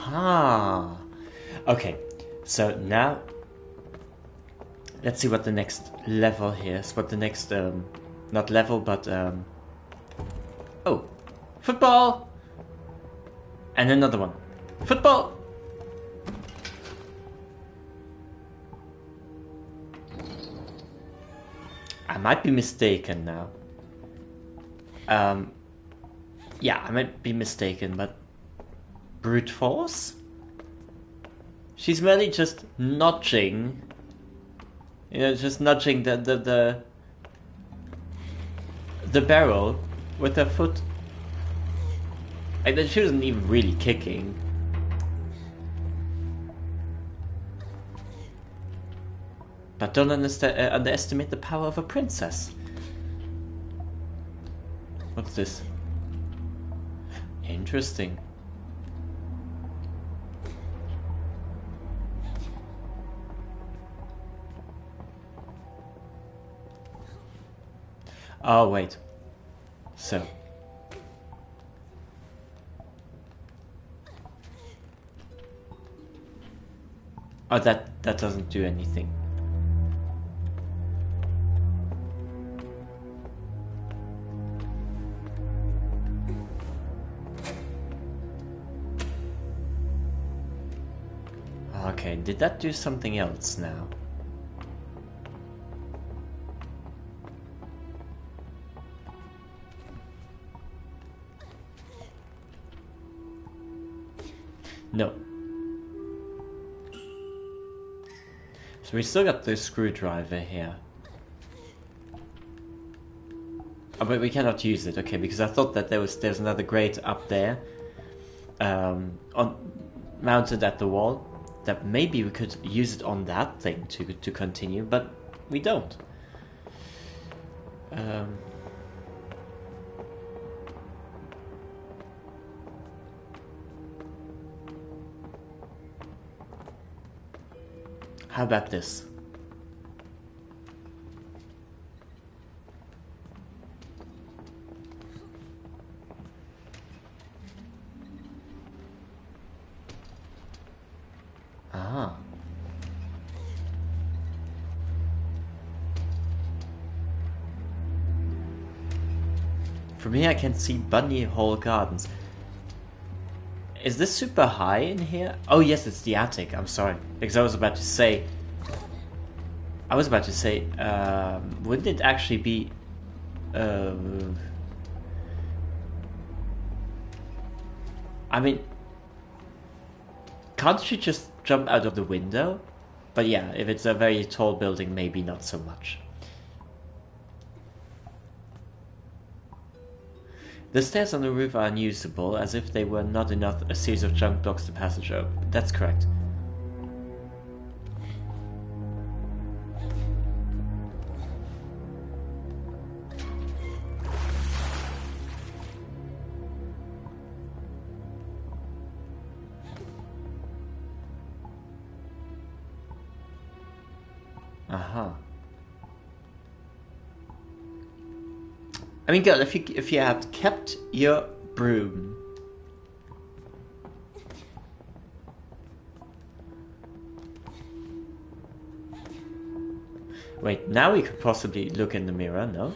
Aha! Okay, so now let's see what the next level here is. What the next, not level, but, oh, football! And another one. Football! I might be mistaken now. Yeah, I might be mistaken, but brute force? She's merely just nudging, you know, just nudging the barrel with her foot. Like, she wasn't even really kicking. But don't underestimate the power of a princess. What's this? Interesting. Oh, wait. So. Oh, that doesn't do anything. Okay, did that do something else now? No. So we still got the screwdriver here. Oh, but we cannot use it. Okay, because I thought that there's another grate up there, mounted at the wall, that maybe we could use it on that thing to continue, but we don't. How about this? Ah. From here I can see Bunny Hole Gardens. Is this super high in here? Oh yes, it's the attic. I'm sorry. Because I was about to say... wouldn't it actually be... I mean... Can't she just jump out of the window? But yeah, if it's a very tall building, maybe not so much. The stairs on the roof are unusable, as if they were not enough a series of junk blocks to passage over. That's correct. Aha. I mean, girl, if you had kept your broom. Wait, now we could possibly look in the mirror, no?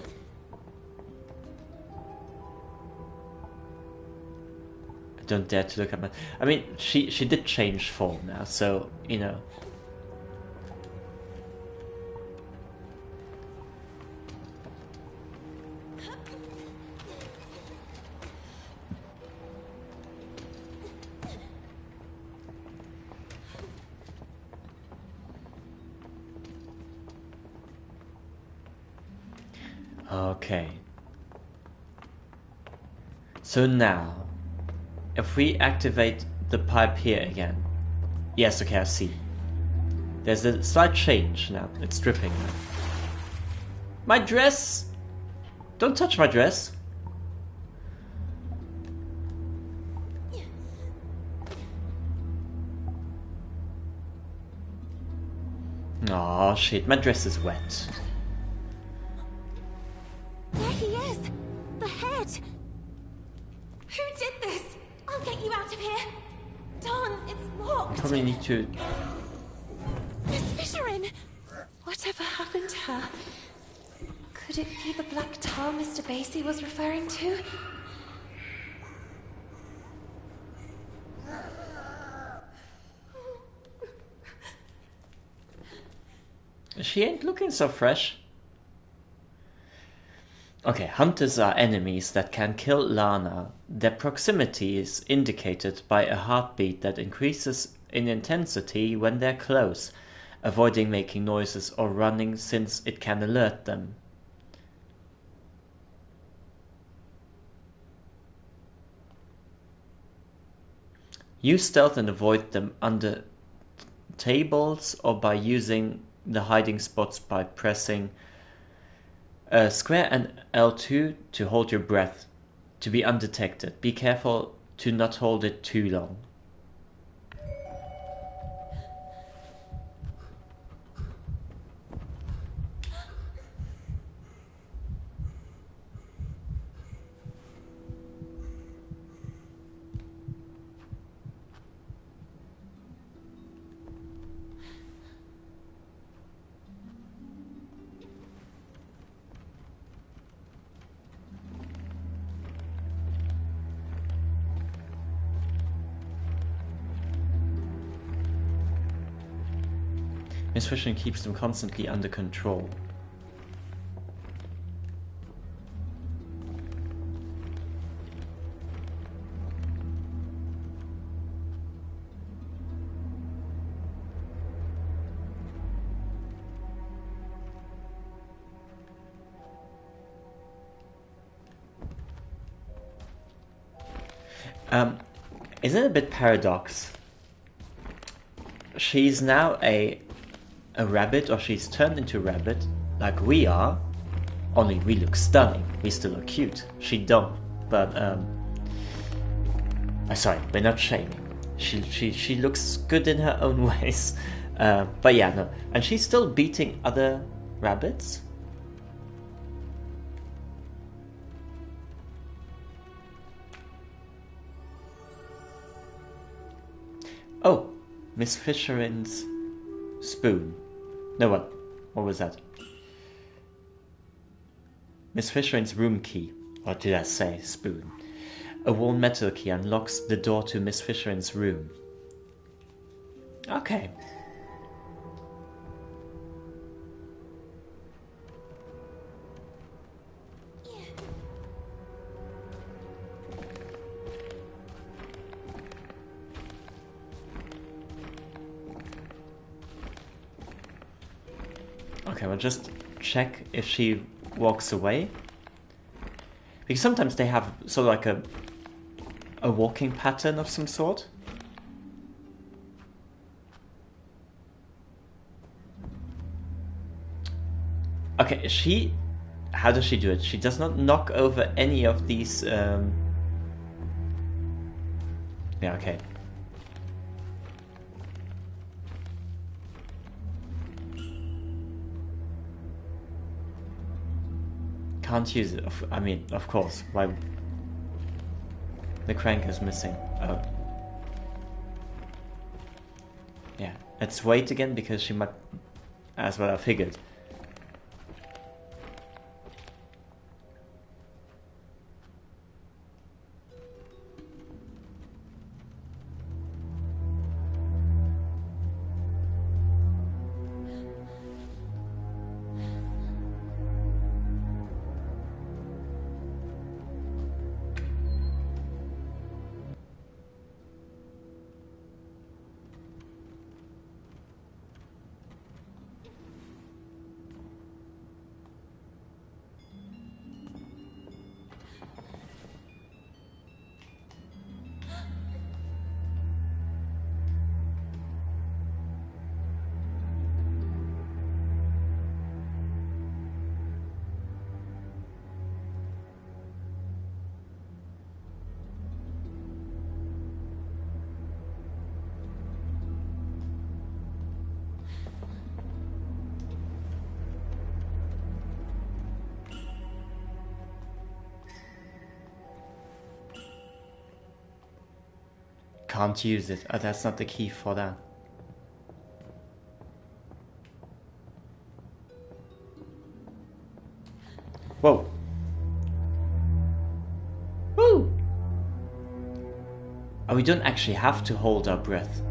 I don't dare to look at my... I mean, she did change form now, so, you know... Okay. So now, if we activate the pipe here again. Yes, okay, I see. There's a slight change now. It's dripping now. My dress! Don't touch my dress. Aw, shit, my dress is wet. There he is! The head! Who did this? I'll get you out of here! done? It's locked. Probably need to... Miss Fisherin! Whatever happened to her? Could it be the black tar Mr. Basie was referring to? She ain't looking so fresh. Okay, hunters are enemies that can kill Lana. Their proximity is indicated by a heartbeat that increases in intensity when they're close, avoiding making noises or running since it can alert them. Use stealth and avoid them under tables or by using the hiding spots by pressing square and L2 to hold your breath to be undetected. Be careful to not hold it too long. Miss Fisherin keeps them constantly under control. Isn't it a bit paradox? She's now a rabbit, or she's turned into a rabbit, like we are, only we look stunning, we still look cute. She don't, but sorry, we're not shaming. She looks good in her own ways, but yeah, no, and she's still beating other rabbits. Oh, Miss Fisherin's spoon. No, what was that? Miss Fisherin's room key. What did I say? Spoon. A worn metal key unlocks the door to Miss Fisherin's room. Okay. Okay, we'll just check if she walks away. Because sometimes they have sort of like a walking pattern of some sort. Okay, how does she do it? She does not knock over any of these, yeah, okay. Can't use it. I mean, of course. Why? The crank is missing. Oh. Yeah. Let's wait again because she might. As well, I figured. can't use it. That's not the key for that. Whoa. Woo! Oh, we don't actually have to hold our breath.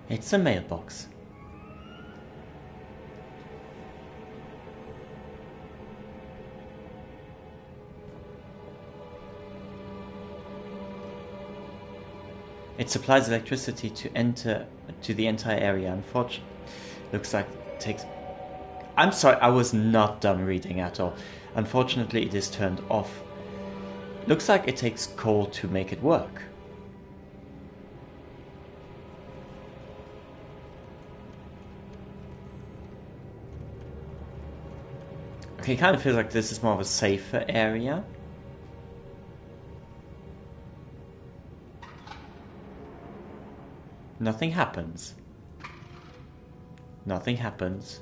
It's a mailbox. It supplies electricity to the entire area. Unfortunately, looks like it takes... I'm sorry, I was not done reading at all. Unfortunately, it is turned off. Looks like it takes coal to make it work. Okay, it kind of feels like this is more of a safer area. Nothing happens. Nothing happens.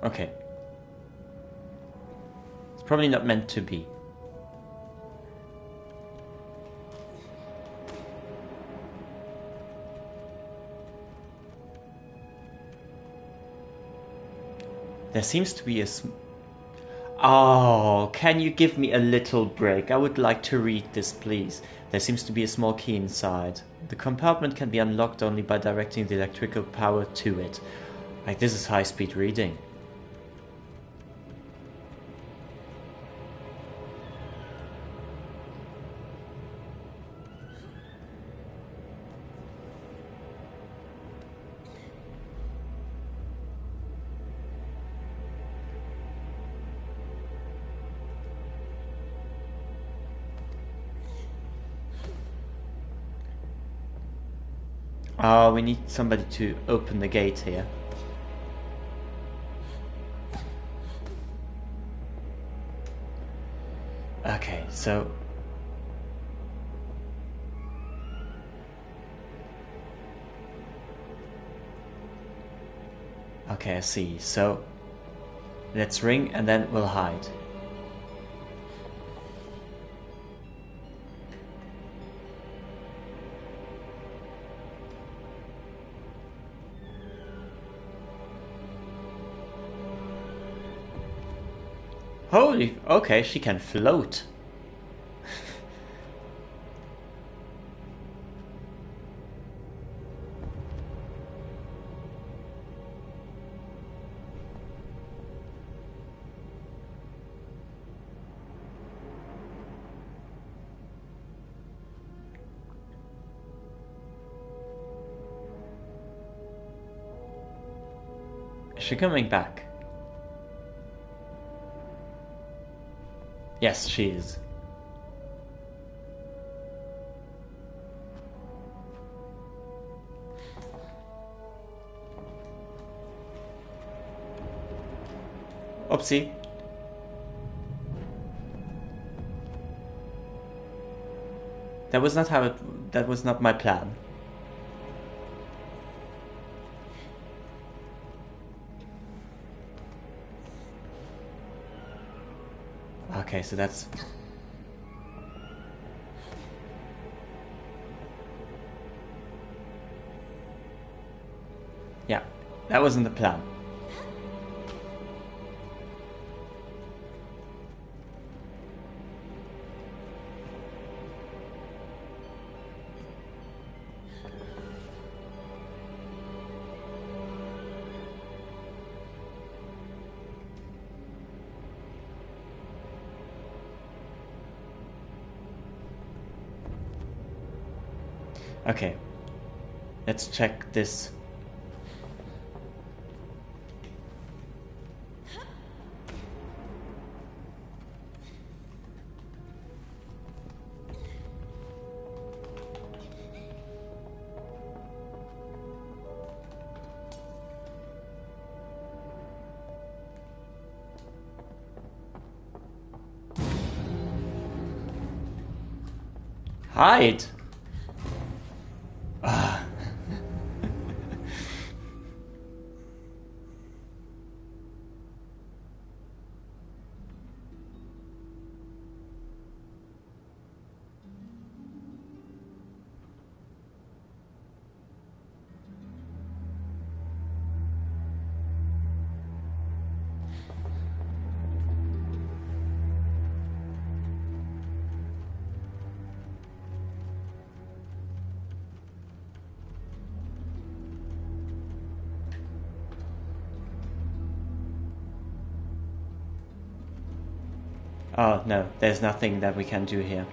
Okay. It's probably not meant to be. There seems to be a Oh, can you give me a little break? I would like to read this, please. There seems to be a small key inside. The compartment can be unlocked only by directing the electrical power to it. Like, this is high-speed reading. Oh, we need somebody to open the gate here. Okay, so... Okay, I see. So, let's ring and then we'll hide. Holy, okay, she can float. Is she coming back? Yes, she is. Oopsie. That was not how it... That was not my plan. Okay, so that's... Yeah, that wasn't the plan. Okay. Let's check this. Hide! Ah. Oh no, there's nothing that we can do here.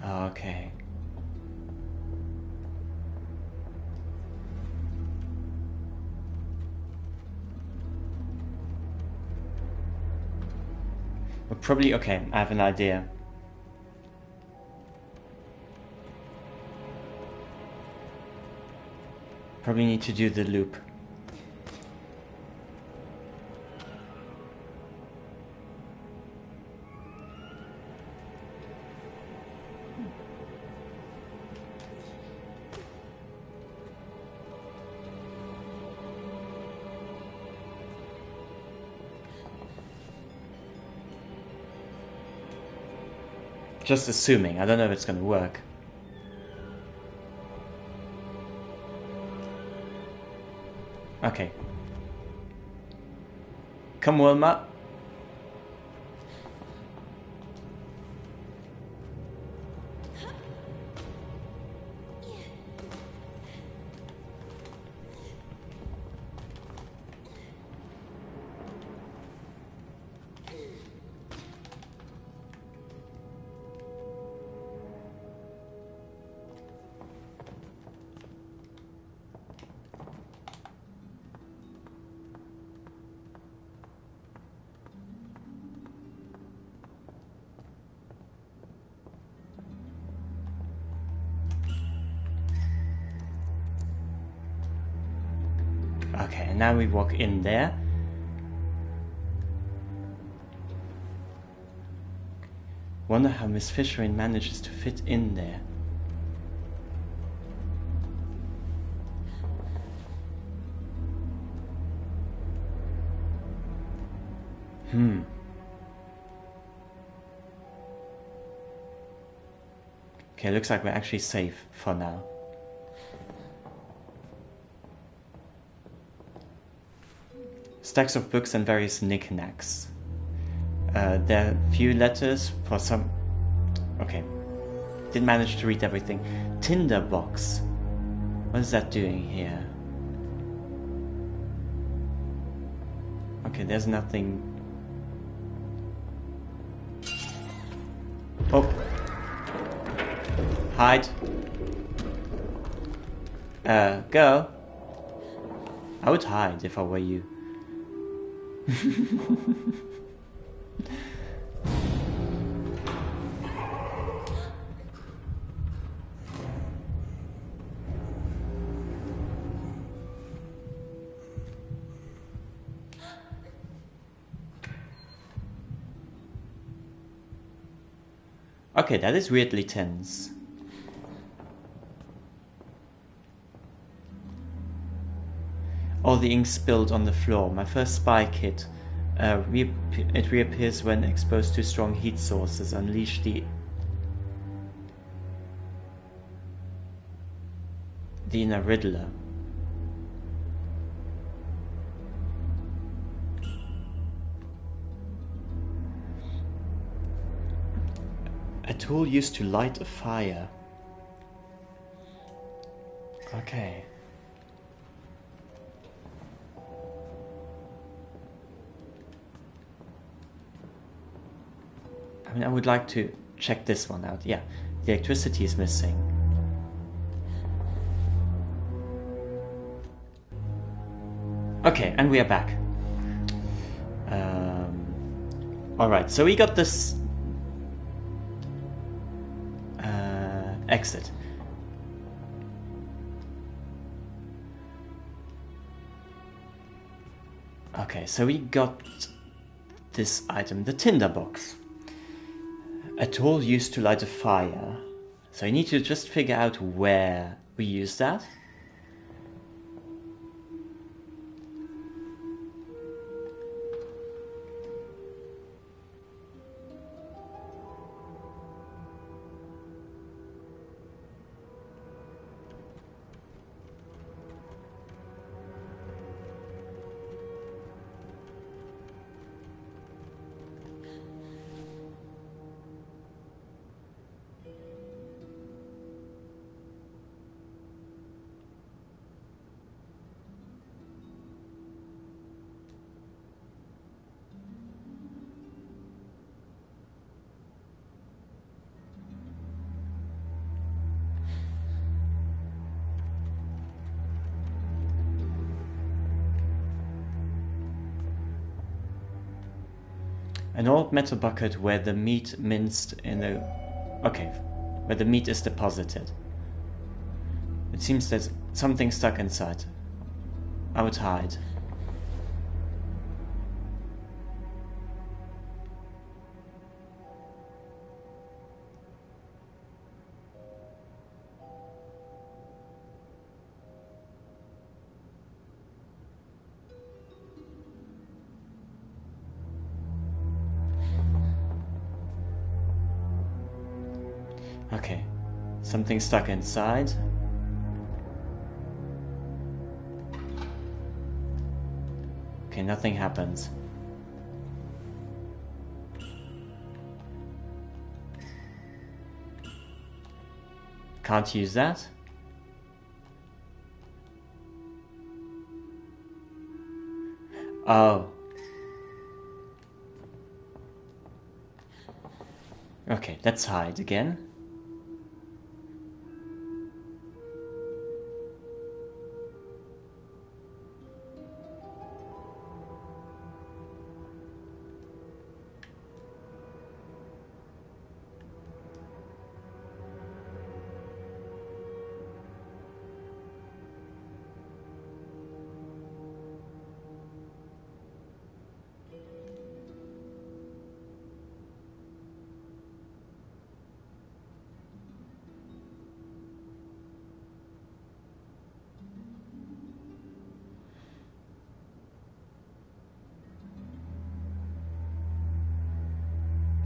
Okay. Well, probably, okay, I have an idea. Probably need to do the loop. Just assuming. I don't know if it's gonna work. Okay. Come, Wilma. Okay, and now we walk in there. Wonder how Miss Fisherin manages to fit in there. Okay, looks like we're actually safe for now. Stacks of books and various knickknacks. There are few letters for some... Okay. Didn't manage to read everything. Tinder box. What is that doing here? Okay, there's nothing... Oh! Hide. Go. I would hide if I were you. Okay, that is weirdly tense. All the ink spilled on the floor. My first spy kit. It reappears when exposed to strong heat sources. Unleash the... the inner Riddler. A tool used to light a fire. Okay. I mean, I would like to check this one out. Yeah, the electricity is missing. Okay, and we are back. Alright, so we got this exit. Okay, so we got this item, the tinderbox. A tool used to light a fire. So I need to just figure out where we use that. An old metal bucket where the meat minced in the... Okay, where the meat is deposited. It seems there's something stuck inside. I would hide. Okay, something stuck inside. Okay, nothing happens. Can't use that. Oh. Okay, let's hide again.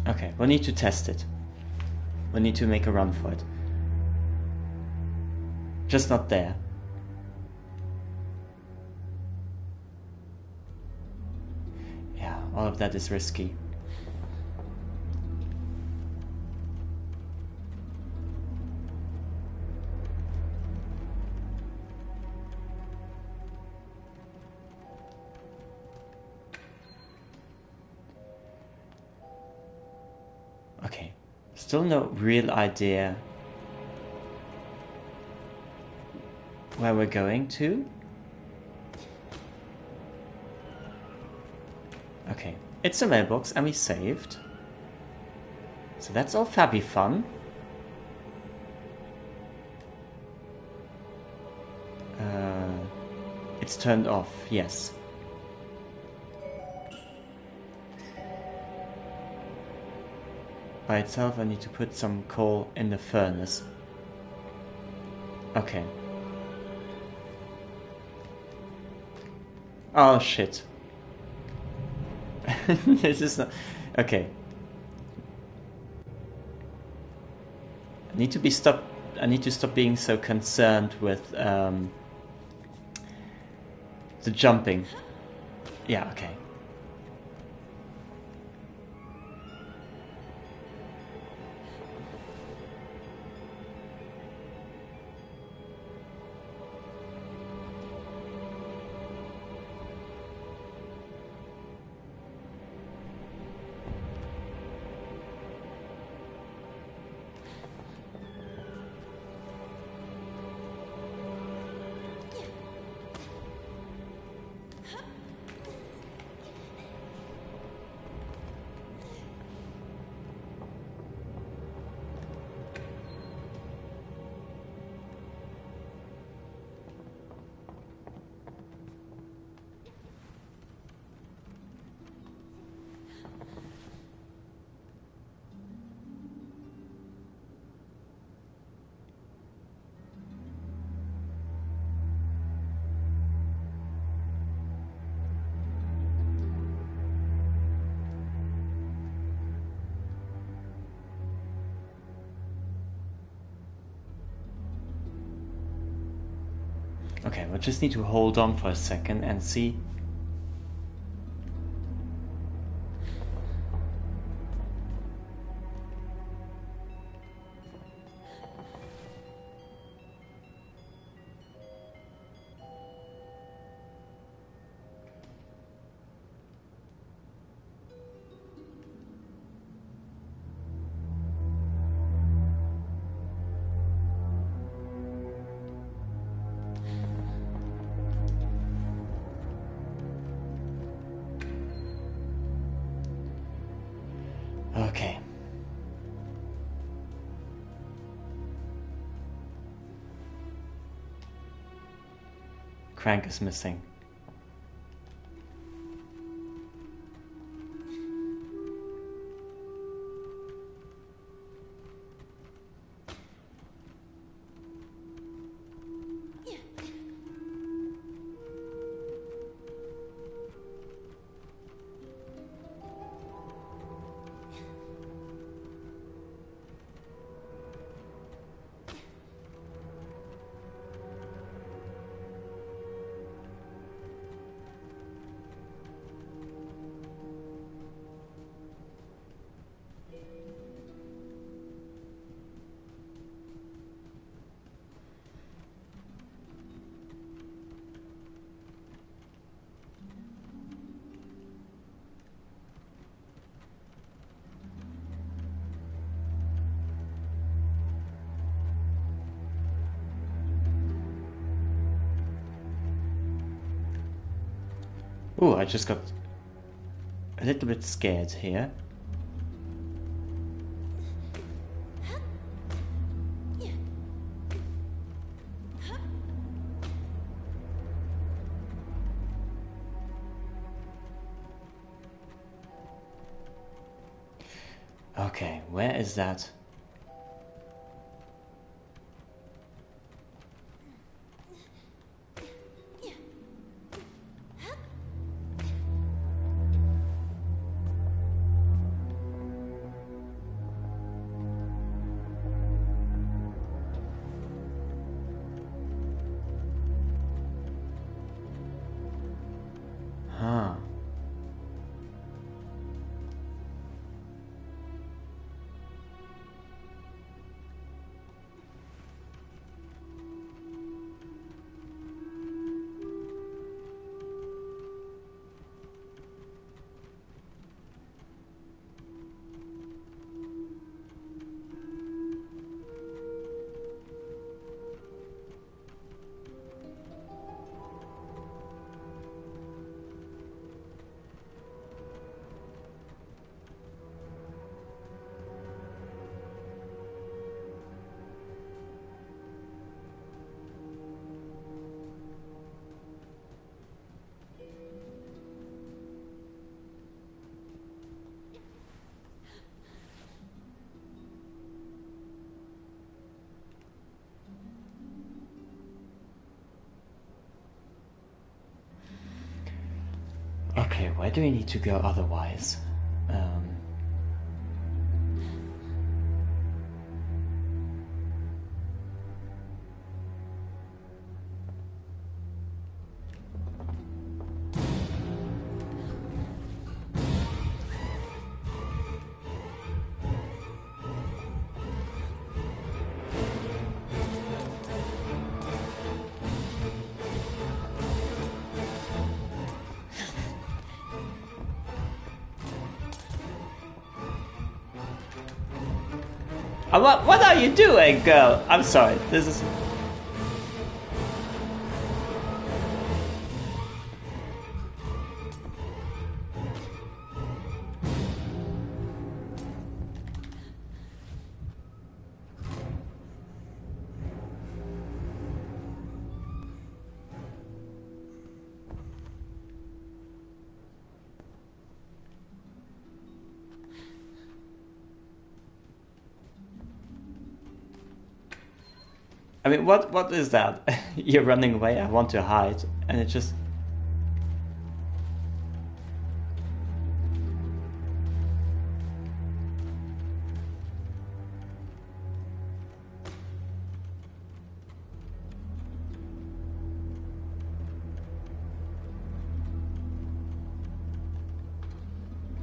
Okay, we'll need to test it. We'll need to make a run for it. Just not there. Yeah, all of that is risky. Okay, still no real idea where we're going to. Okay, it's a mailbox and we saved. So that's all fabby fun. It's turned off, yes. By itself, I need to put some coal in the furnace. Okay. Oh shit. This is not... Okay. I need to be I need to stop being so concerned with the jumping. Yeah, okay. Okay, we'll just need to hold on for a second and see. Okay. Crank is missing. Oh, I just got a little bit scared here. Okay, where is that? Huh. Okay, where do we need to go otherwise? What are you doing, girl? I'm sorry. This is... I mean, what is that? You're running away, I want to hide, and it just...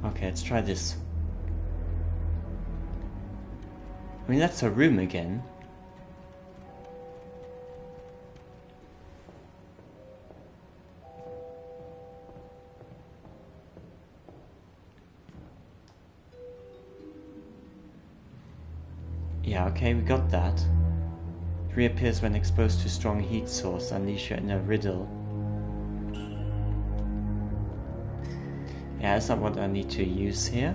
Okay, let's try this. I mean, that's a room again. Yeah, okay, we got that. It reappears when exposed to strong heat source. Unleash your inner riddle. Yeah, that's not what I need to use here.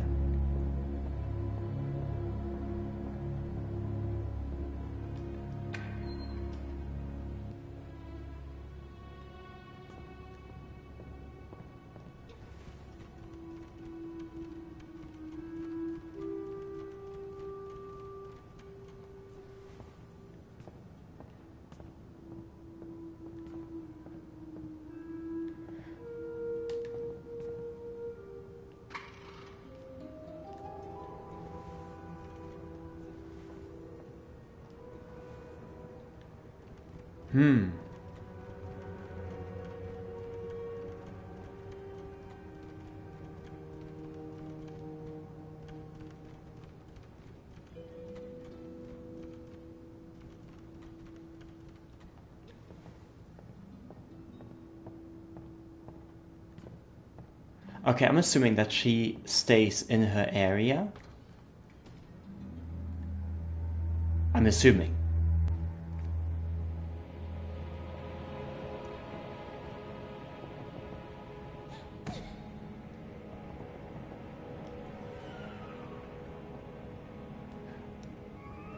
Okay, I'm assuming that she stays in her area. I'm assuming.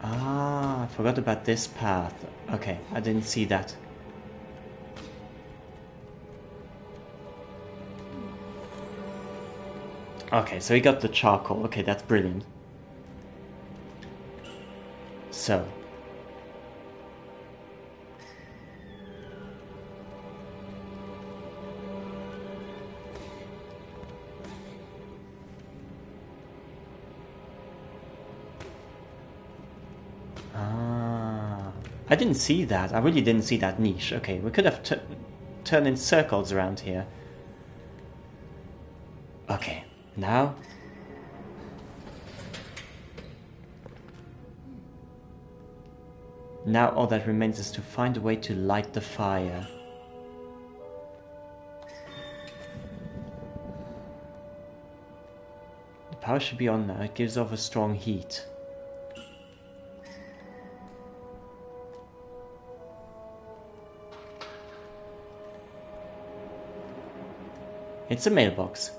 Ah, I forgot about this path. Okay, I didn't see that. Okay, so we got the charcoal. Okay, that's brilliant. So. Ah, I didn't see that. I really didn't see that niche. Okay, we could have turned in circles around here. Okay. Now, all that remains is to find a way to light the fire. The power should be on now. It gives off a strong heat. It's a mailbox.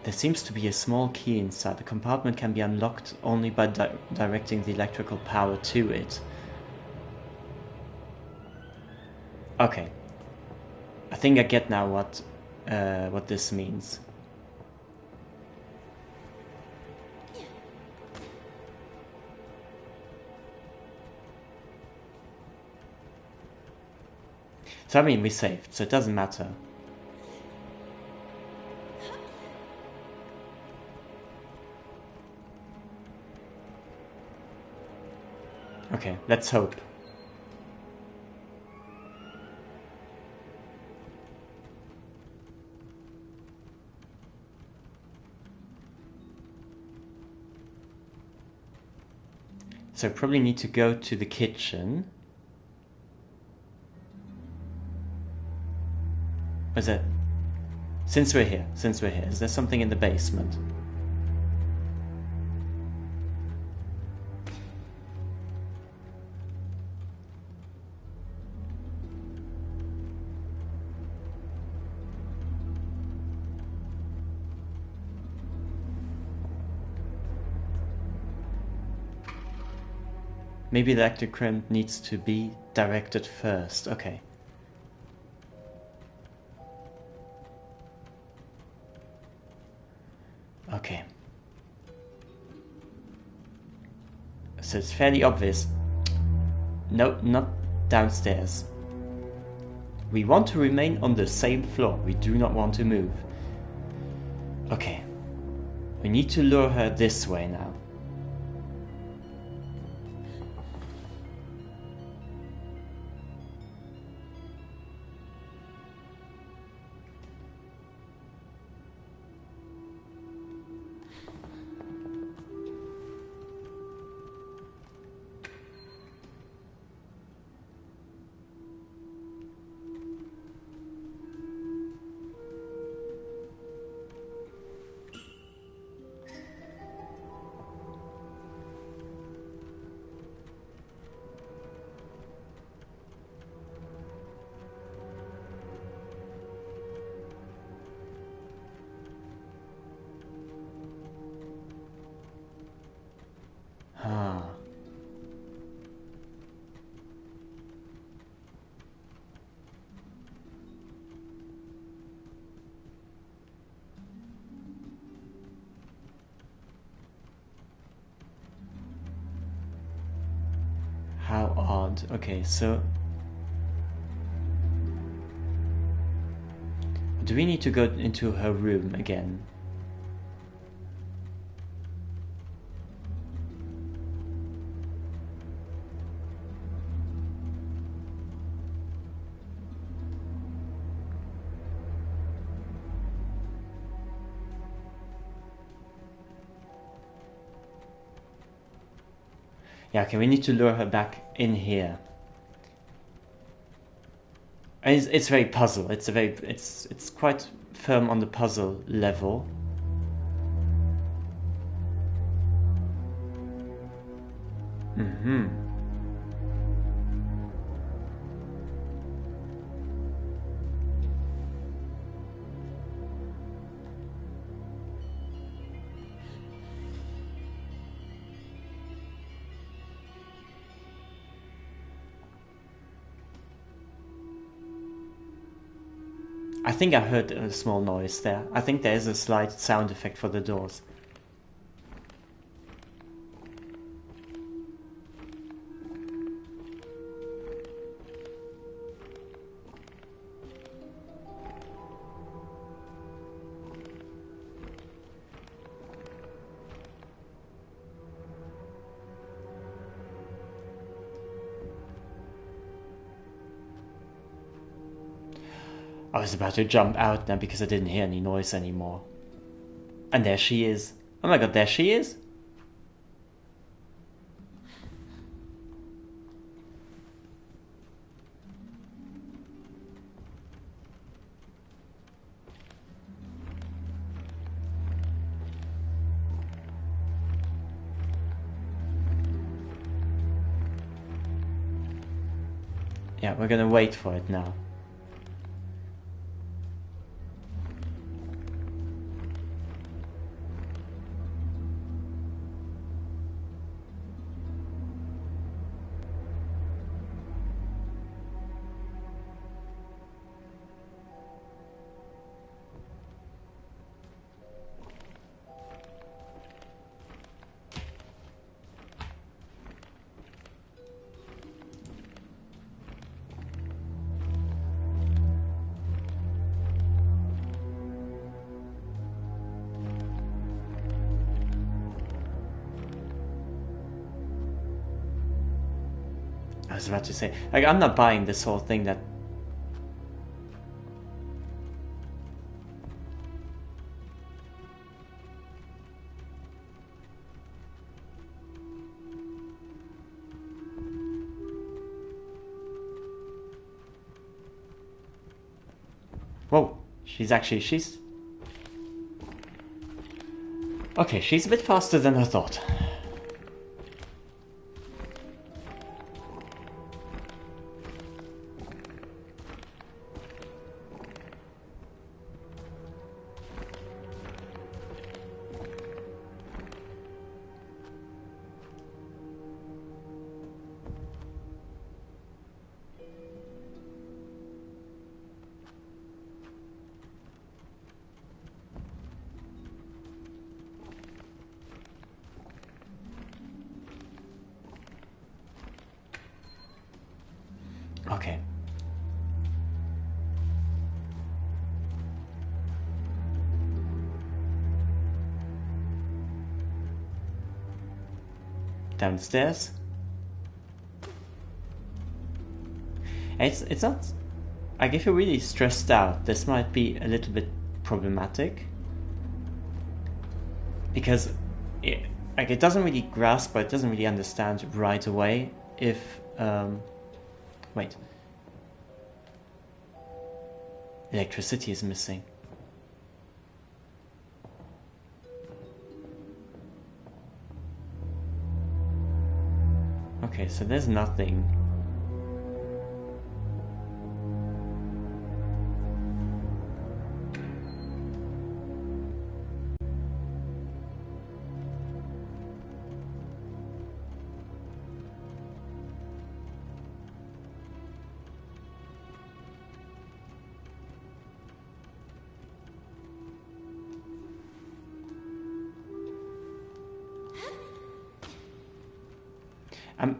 There seems to be a small key inside. The compartment can be unlocked only by directing the electrical power to it. Okay. I think I get now what this means. So I mean, we saved, so it doesn't matter. Okay, let's hope. So I probably need to go to the kitchen. Is it? Since we're here, is there something in the basement? Maybe the ectochrome needs to be directed first. Okay. Okay. So it's fairly obvious. No, not downstairs. We want to remain on the same floor. We do not want to move. Okay. We need to lure her this way now. How odd. Okay, so do we need to go into her room again? Yeah, okay, we need to lure her back in here. And it's very puzzle. It's quite firm on the puzzle level. I think I heard a small noise there. I think there is a slight sound effect for the doors. I was about to jump out now because I didn't hear any noise anymore. And there she is. Oh my god, there she is. Yeah, we're gonna wait for it now. I was about to say, like, I'm not buying this whole thing that... She's okay, she's a bit faster than I thought. Okay. Downstairs. It's not. Like, if you're really stressed out, this might be a little bit problematic because it doesn't really grasp, or it doesn't really understand right away if wait. Electricity is missing. Okay, so there's nothing.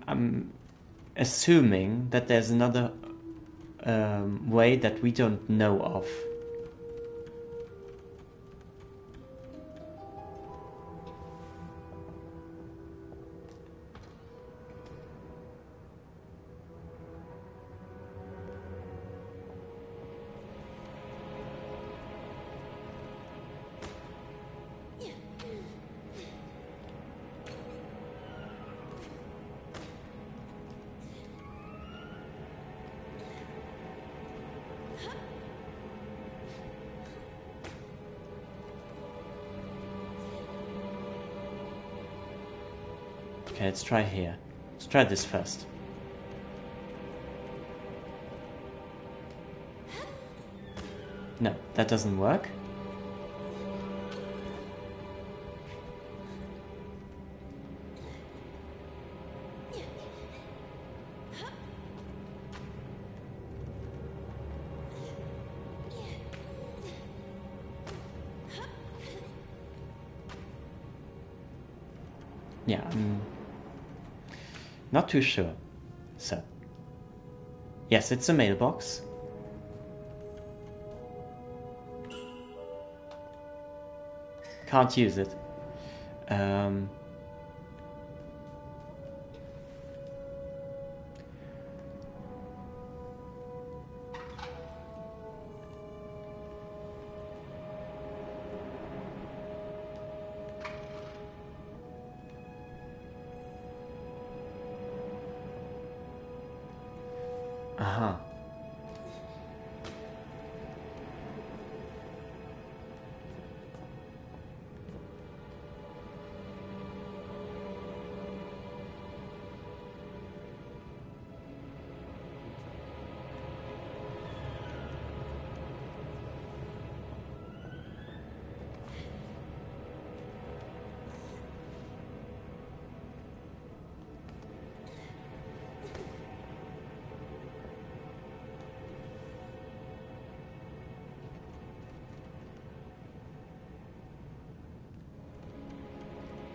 I'm assuming that there's another way that we don't know of. Okay, let's try here. Let's try this first. No, that doesn't work. Yeah, I'm not too sure. So, yes, it's a mailbox. Can't use it. Aha.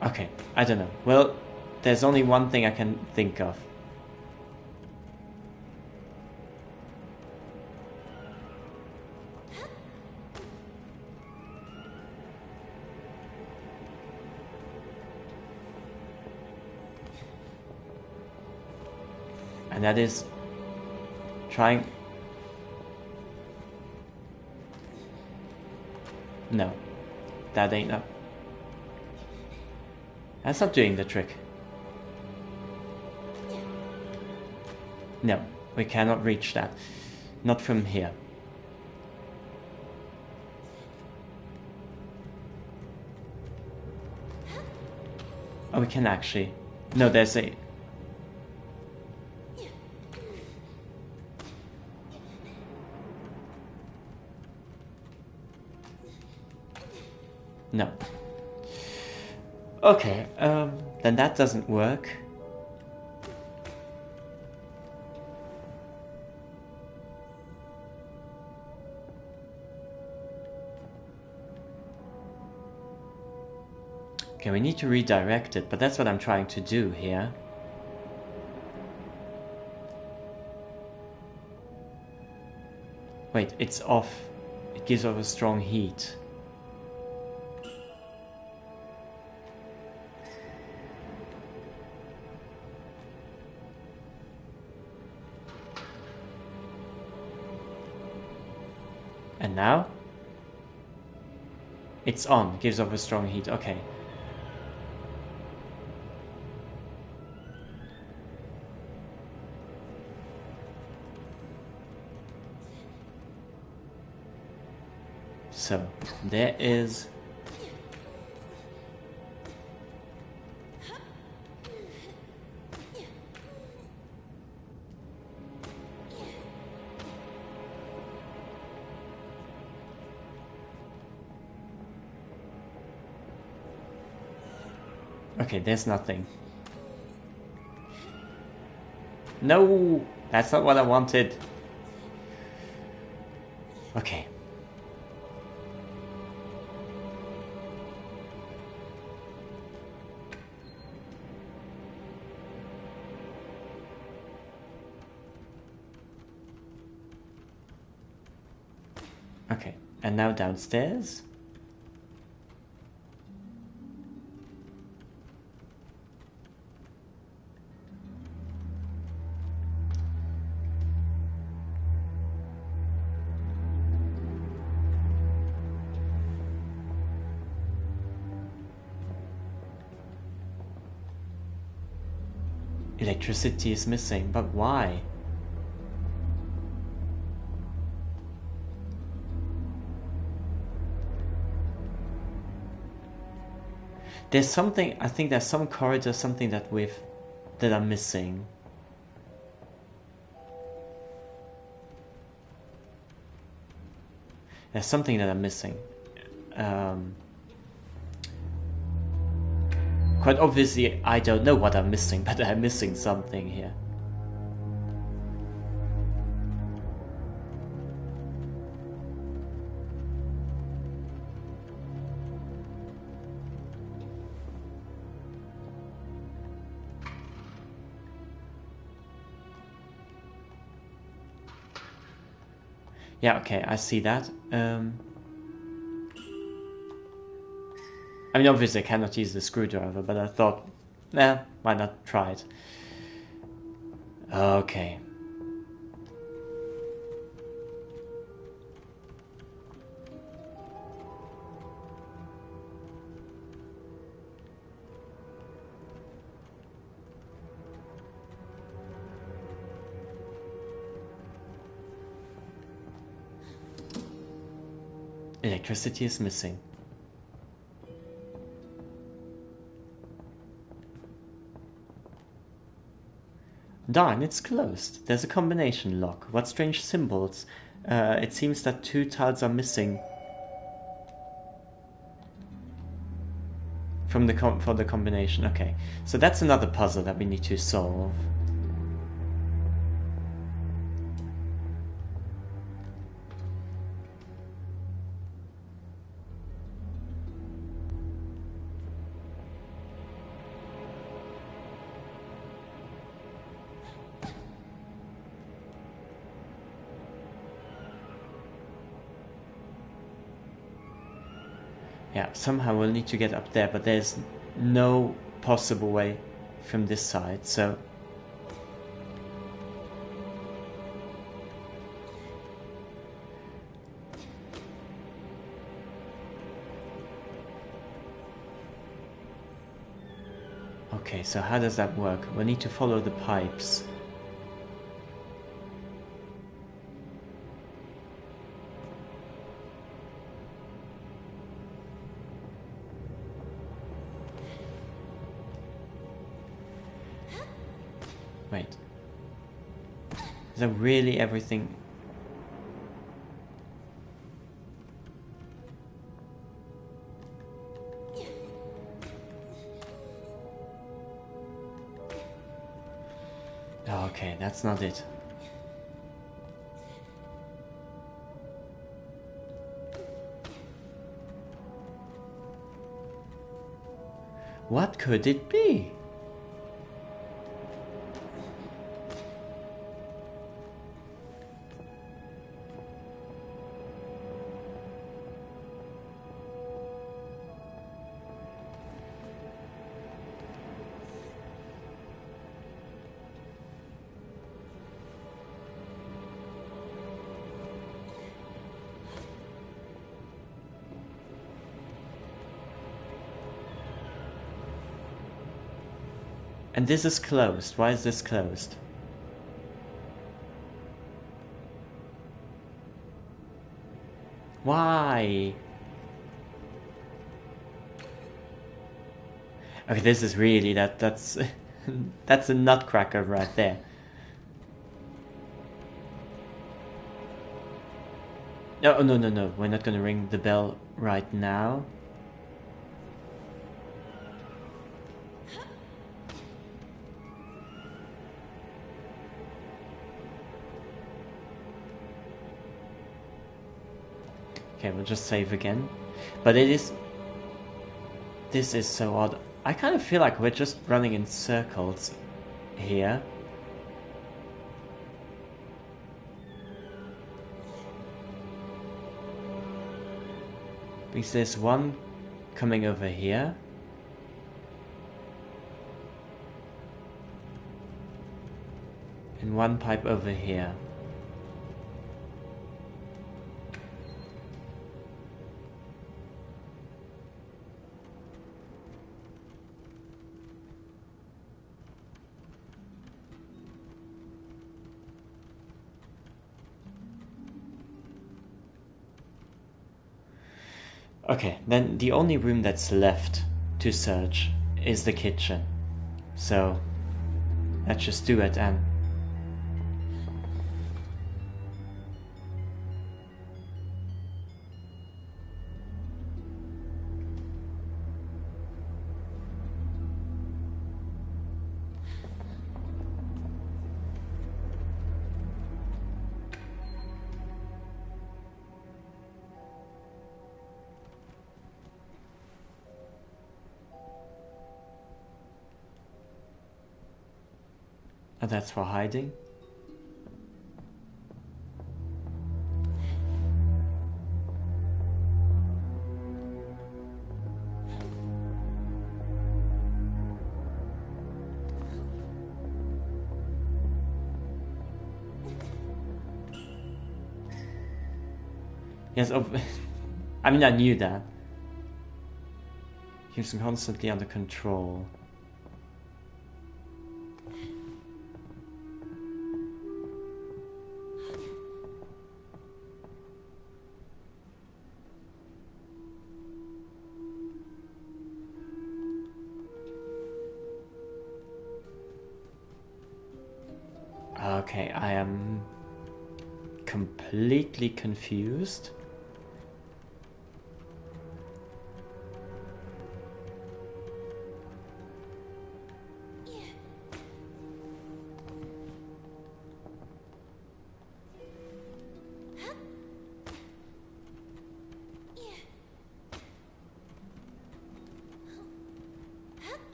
Okay, I don't know. Well, there's only one thing I can think of. And that is trying... No, that ain't up. That's not doing the trick. No, we cannot reach that. Not from here. Oh, we can actually. No, there's a... No. Okay, then that doesn't work. Okay, we need to redirect it, but that's what I'm trying to do here. Wait, it's off. It gives off a strong heat. And now? It's on, gives off a strong heat, okay. So, there is... Okay, there's nothing. No! That's not what I wanted. Okay. Okay, and now downstairs. Electricity is missing, but why? There's something, I think there's some corridor, something that I'm missing. There's something that I'm missing. Quite obviously, I don't know what I'm missing, but I'm missing something here. Yeah, okay, I see that. I mean, obviously I cannot use the screwdriver, but I thought, why not try it? Okay. Electricity is missing. Darn, it's closed. There's a combination lock. What strange symbols? It seems that 2 tiles are missing from for the combination. Okay, so that's another puzzle that we need to solve. Yeah, somehow we'll need to get up there, but there's no possible way from this side, so... Okay, so how does that work? We'll need to follow the pipes. Wait. Is that really everything? Oh, okay, that's not it. What could it be? And this is closed. Why is this closed? Why? Okay, this is really that's that's a nutcracker right there. No, no, no, no. We're not gonna ring the bell right now. Okay, we'll just save again. But it is... This is so odd. I kind of feel like we're just running in circles here. Because there's one coming over here. And one pipe over here. Okay, then the only room that's left to search is the kitchen. So, let's just do it, and... Oh, that's for hiding? Yes, I mean, I knew that. Keeps him constantly under control. Okay, I am completely confused.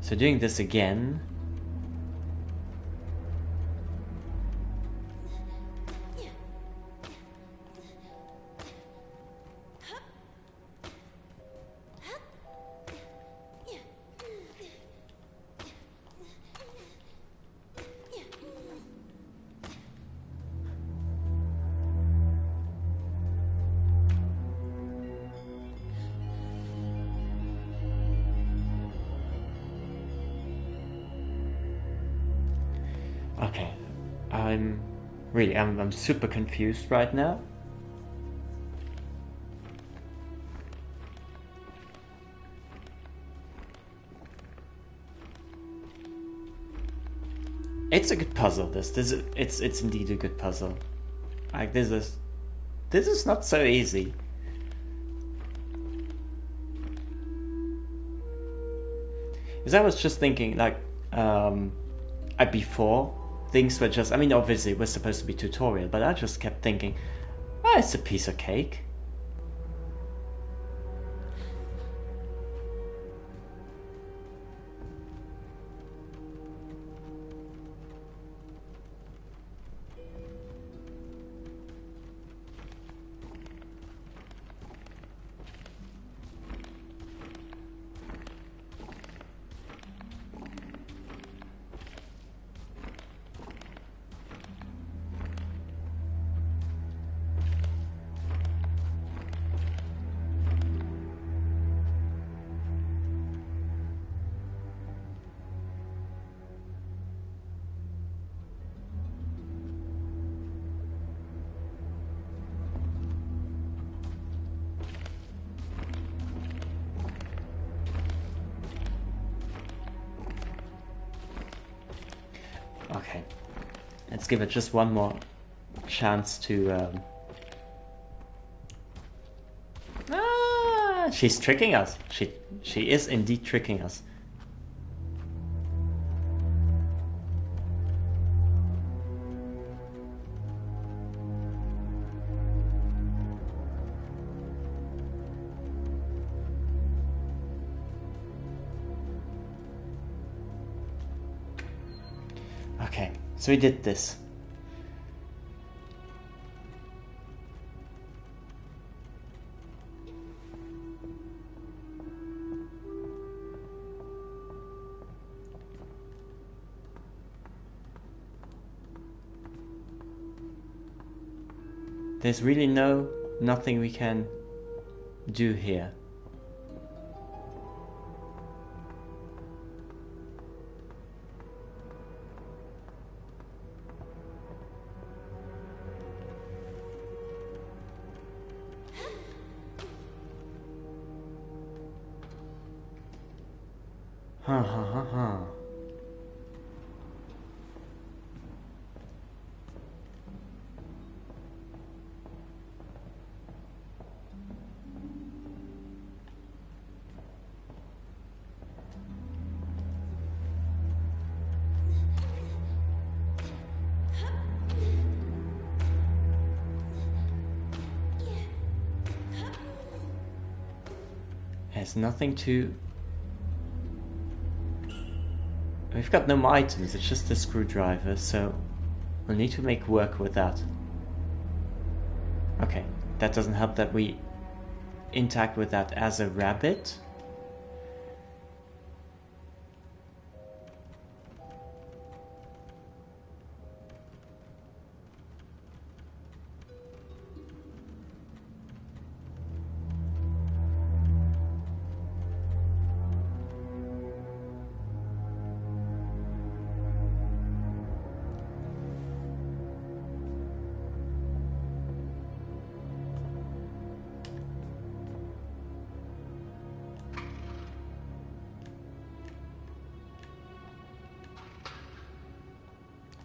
So doing this again. Okay. I'm super confused right now. It's a good puzzle. It's indeed a good puzzle. Like this is not so easy. Because I was just thinking, like, before things were just. I mean, obviously it was supposed to be tutorial, but I just kept thinking, oh, it's a piece of cake. Okay, let's give it just one more chance to. She's tricking us. She is indeed tricking us. Okay, so we did this. There's really nothing we can do here. Huh. There's nothing to... We've got no items, it's just a screwdriver, so we'll need to make work with that. Okay, that doesn't help that we interact with that as a rabbit.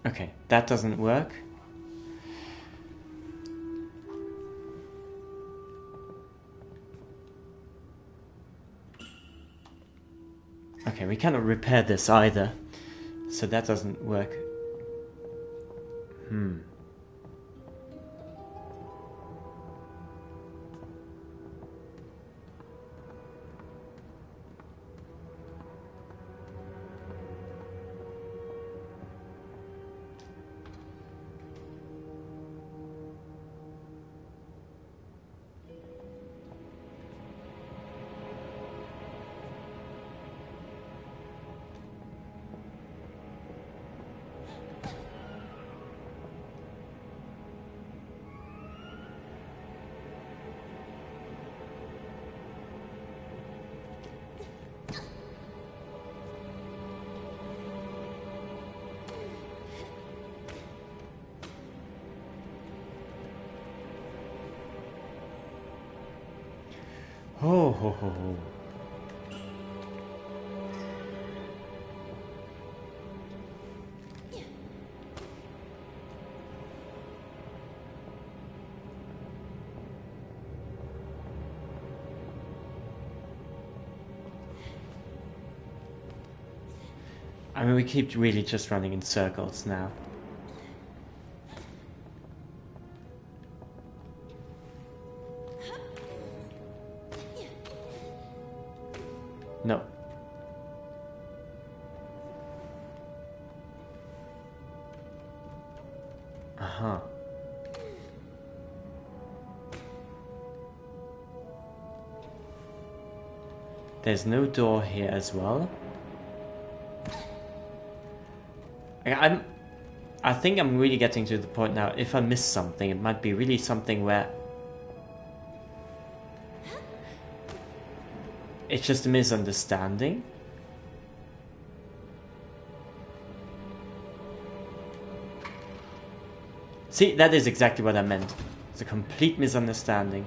Okay, that doesn't work. Okay, we cannot repair this either, so that doesn't work. Ho ho ho ho. I mean, we keep really just running in circles now. No. Uh-huh. There's no door here as well. I think I'm really getting to the point now, if I miss something, it might be really something where it's just a misunderstanding. See, that is exactly what I meant. It's a complete misunderstanding.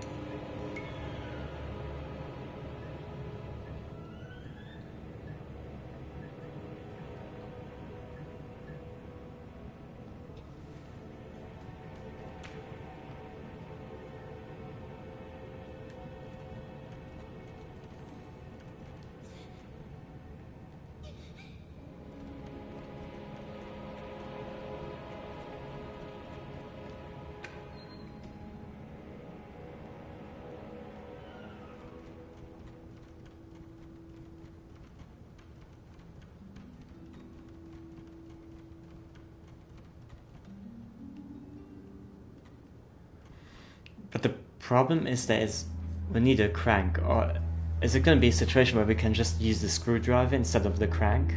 But the problem is we need a crank, or is it going to be a situation where we can just use the screwdriver instead of the crank?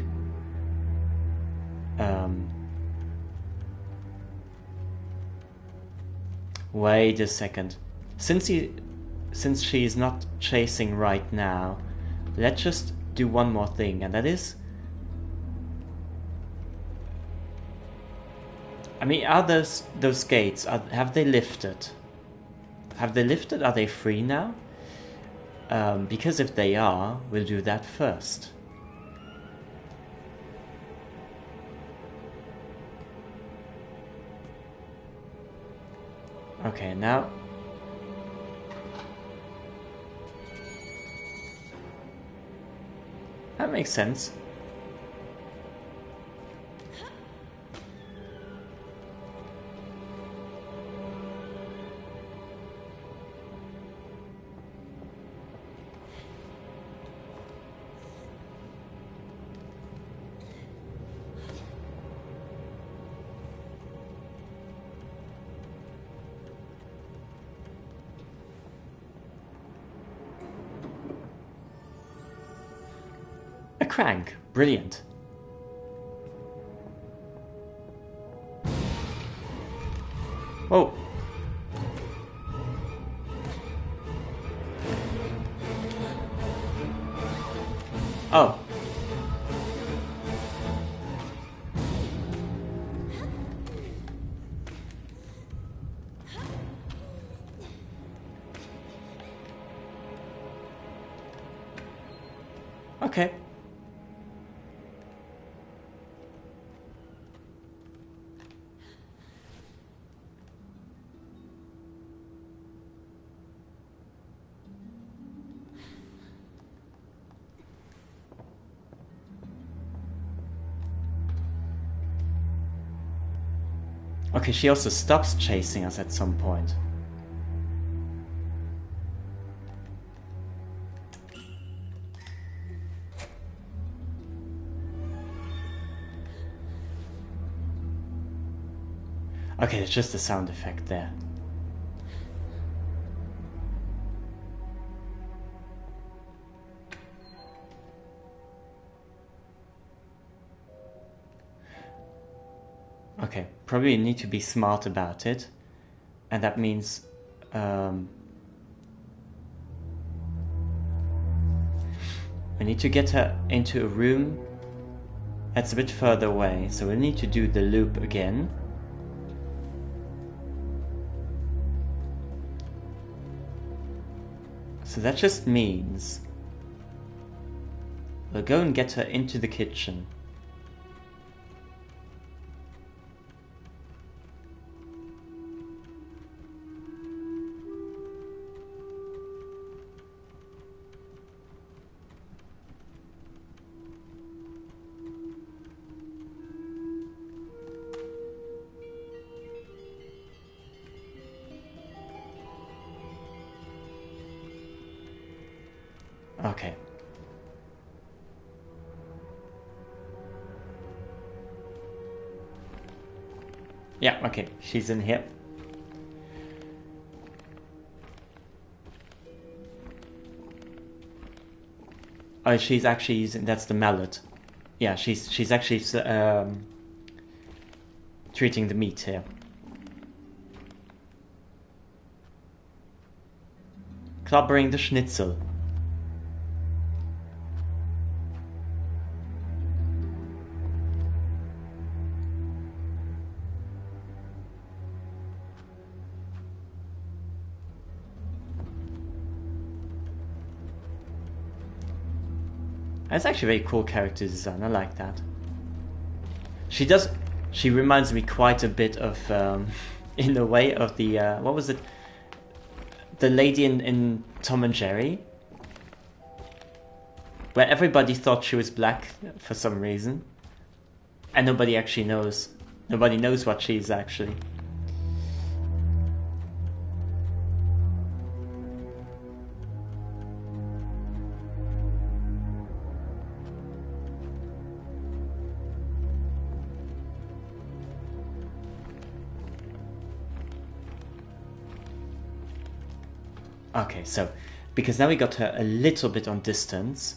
Wait a second. Since she is not chasing right now, let's just do one more thing, and that is, I mean, are those gates, have they lifted? Have they lifted? Are they free now? Because if they are, we'll do that first. Okay, now... that makes sense. Crank. Brilliant. Oh. Oh. Okay. Okay, she also stops chasing us at some point. Okay, it's just a sound effect there. Okay, probably need to be smart about it, and that means we need to get her into a room that's a bit further away, so we need to do the loop again. So that just means we'll go and get her into the kitchen. Okay. Yeah, okay, she's in here. Oh, she's actually using, that's the mallet. Yeah, she's actually treating the meat here. Clobbering the schnitzel. That's actually very cool character design. I like that. She reminds me quite a bit of, in a way, of the what was it? The lady in Tom and Jerry, where everybody thought she was black for some reason, and nobody actually knows. Nobody knows what she is actually. Okay, so, because now we got her a little bit on distance.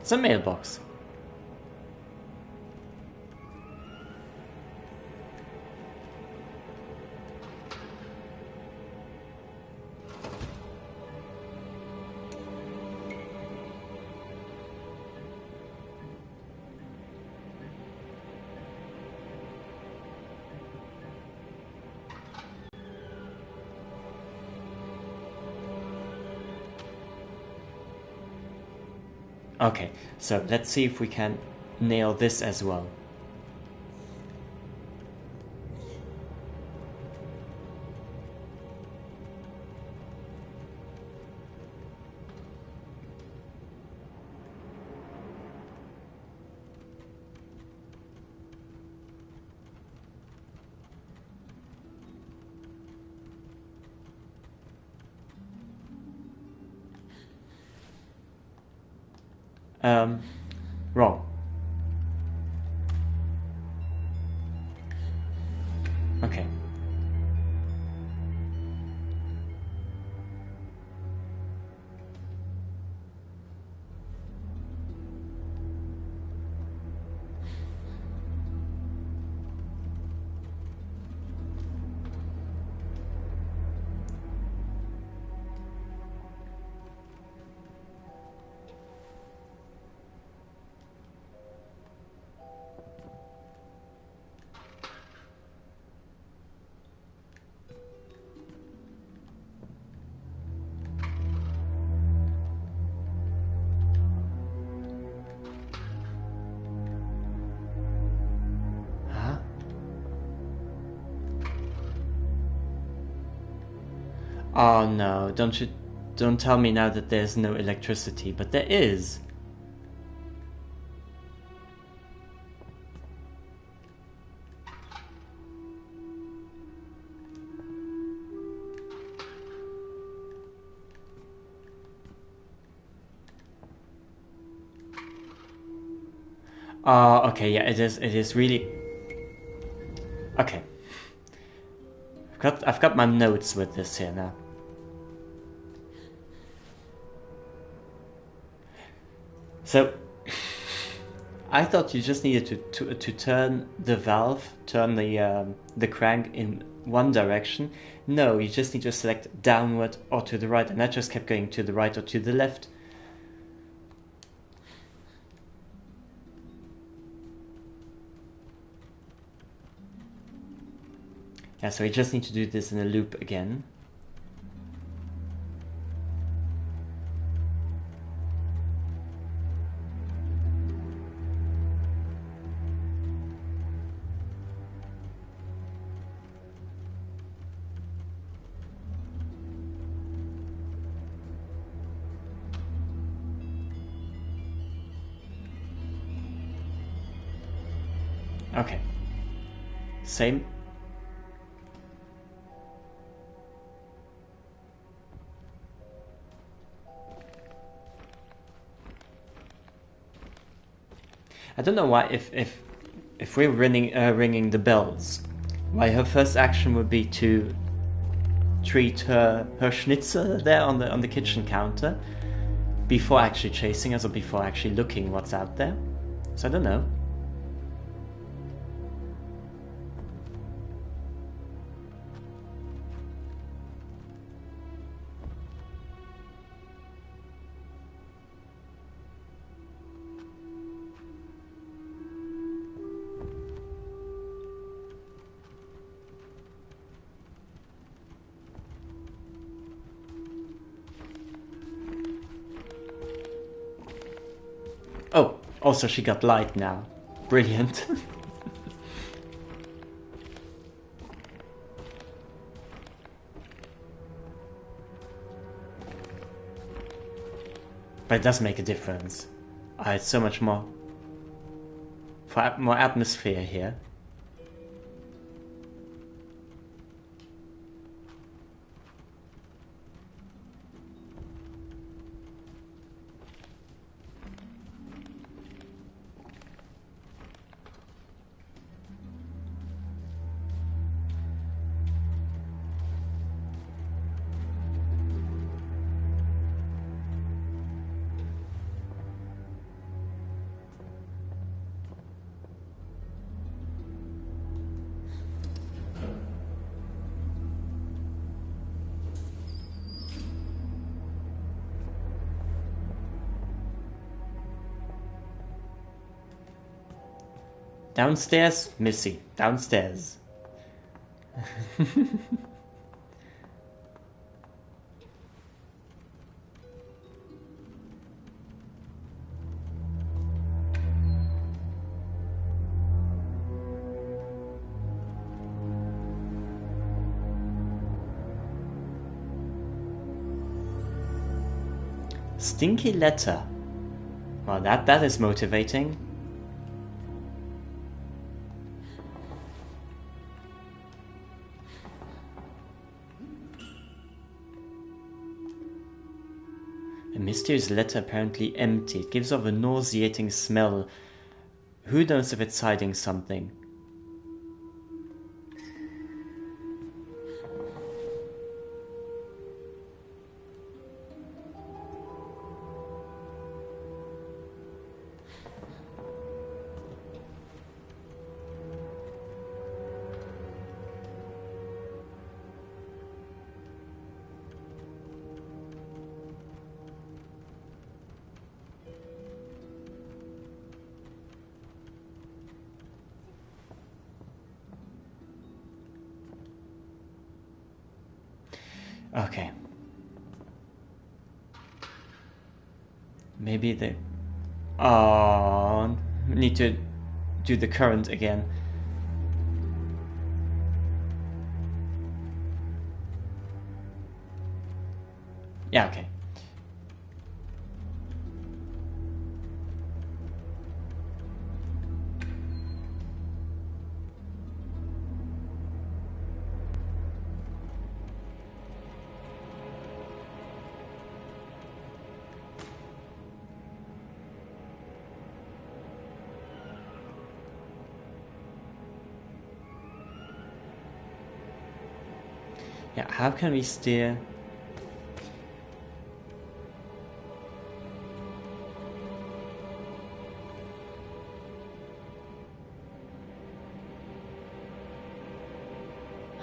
It's a mailbox. Okay, so let's see if we can nail this as well. Wrong. Okay. Oh no, don't tell me now that there's no electricity, but there is. Oh, okay, yeah, it is really okay. I've got my notes with this here now. So I thought you just needed to turn the valve, turn the crank in one direction. No, you just need to select downward or to the right, and that just kept going to the right or to the left. Yeah, so we just need to do this in a loop again. Okay. Same. I don't know why if we're ringing the bells, why her first action would be to treat her schnitzel there on the kitchen counter before actually chasing us or before actually looking what's out there. So I don't know. Oh, also she got light now. Brilliant. But it does make a difference. It's so much more atmosphere here. Downstairs, Missy. Downstairs. Stinky letter. Well, that is motivating. A mysterious letter apparently empty. It gives off a nauseating smell. Who knows if it's hiding something? Okay. Maybe they... Oh, need to do the current again. Yeah, okay. Yeah, how can we steer?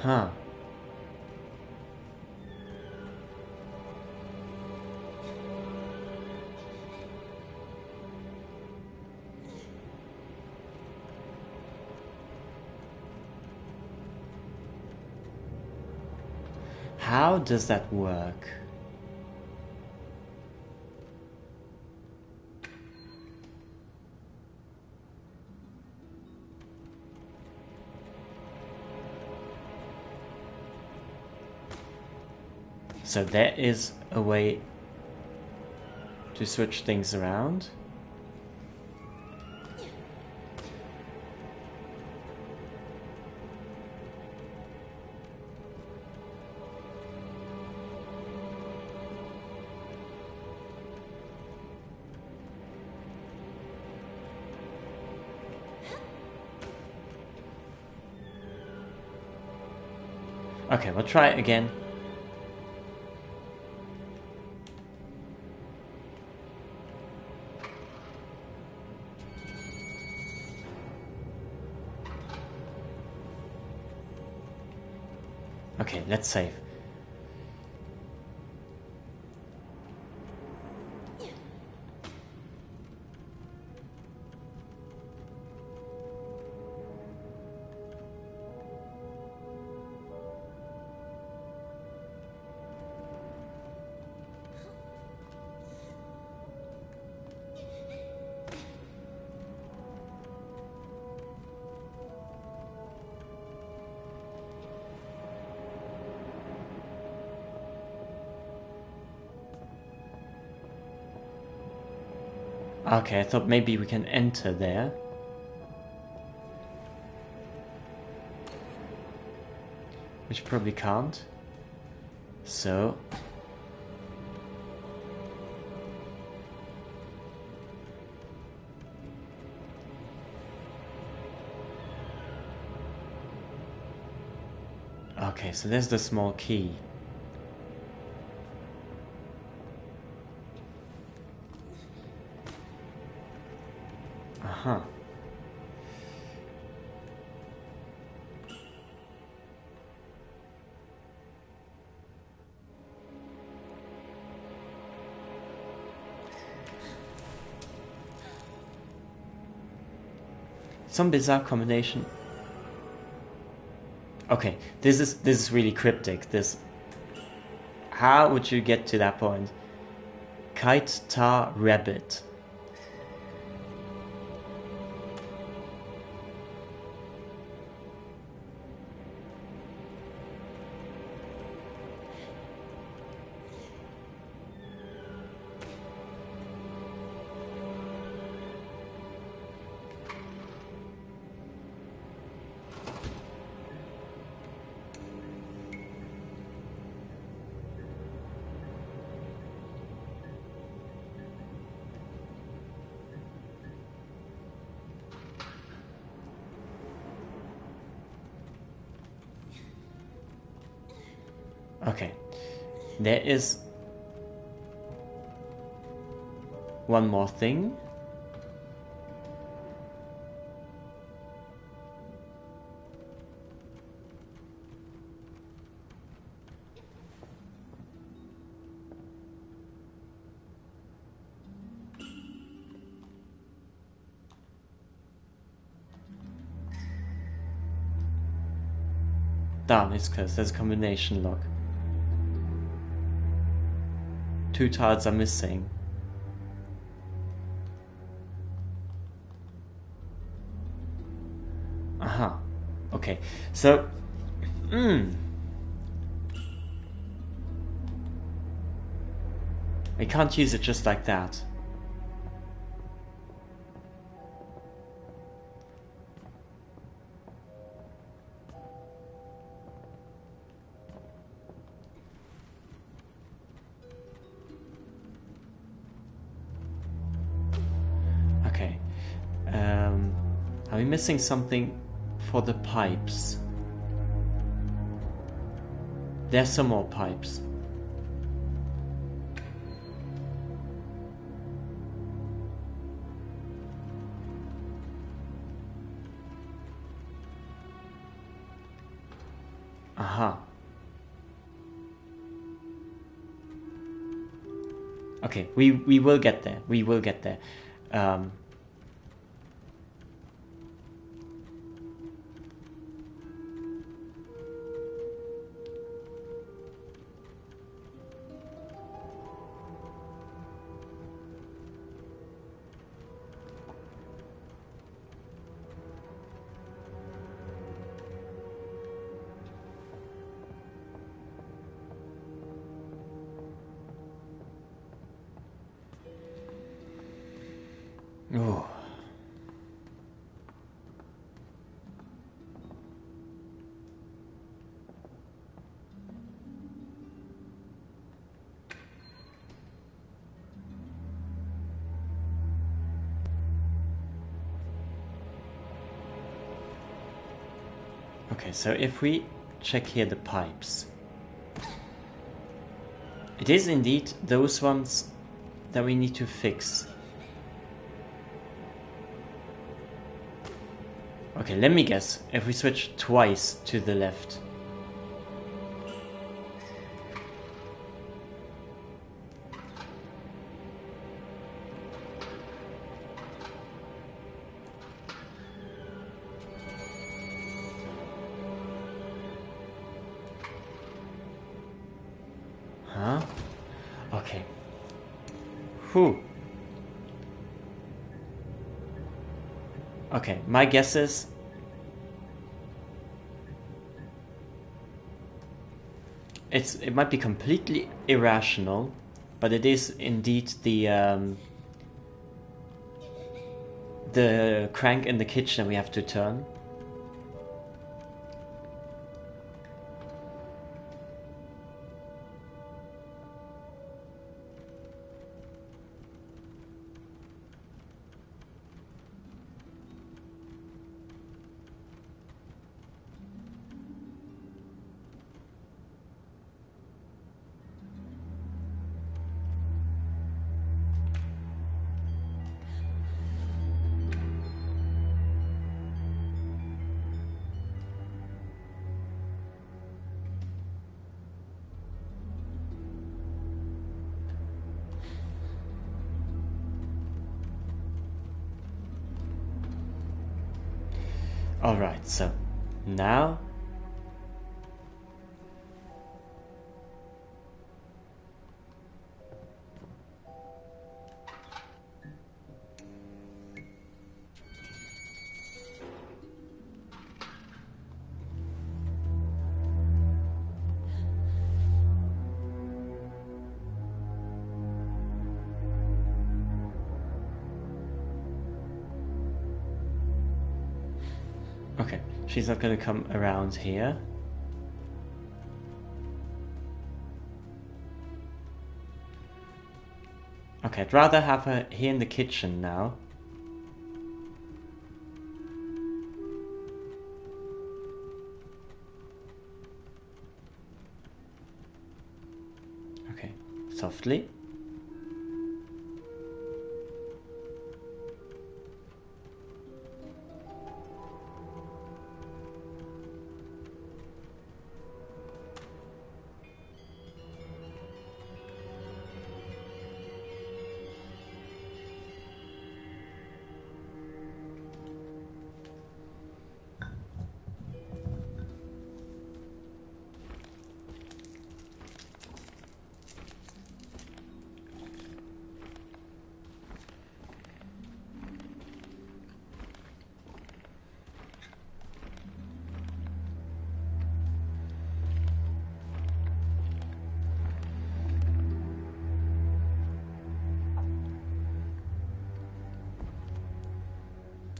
Huh. How does that work? So there is a way to switch things around. Okay, we'll try it again. Okay, let's save. Okay, I thought maybe we can enter there. Which probably can't. So... Okay, so there's the small key. Uh-huh. Some bizarre combination. Okay, this is really cryptic. This, how would you get to that point? Kite tar rabbit. Okay, there is one more thing. Damn, it's close. There's a combination lock. 2 tiles are missing. Aha. Okay. So, I can't use it just like that. Okay. Are we missing something for the pipes? There's some more pipes. Aha. Okay, we will get there. We will get there. Oh. Okay, so if we check here the pipes, it is indeed those ones that we need to fix. Okay, let me guess. If we switch twice to the left. Huh? Okay. Whew. Okay, my guess is it might be completely irrational, but it is indeed the crank in the kitchen we have to turn. Alright, so now okay, she's not gonna come around here. Okay, I'd rather have her here in the kitchen now. Okay, softly.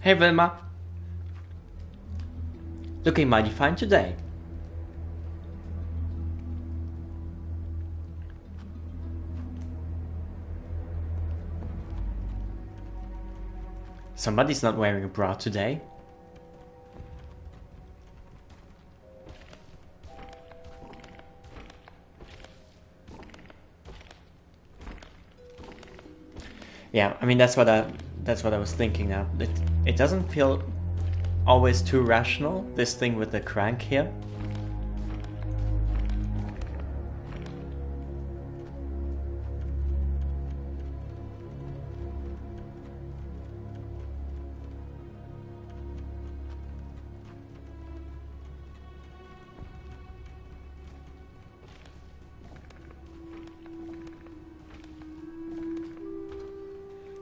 Hey Velma, looking mighty fine today. Somebody's not wearing a bra today. Yeah, I mean that's what I was thinking now. It doesn't feel always too rational, this thing with the crank here.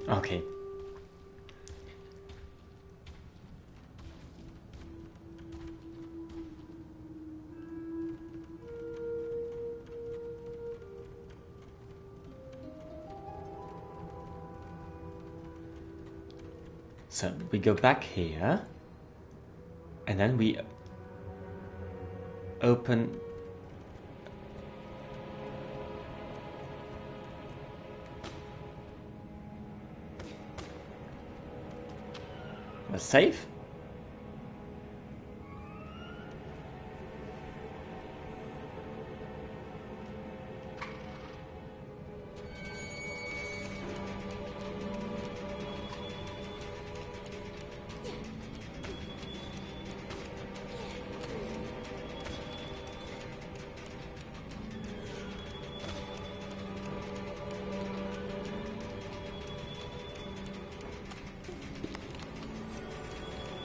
Okay. So we go back here, and then we open a safe.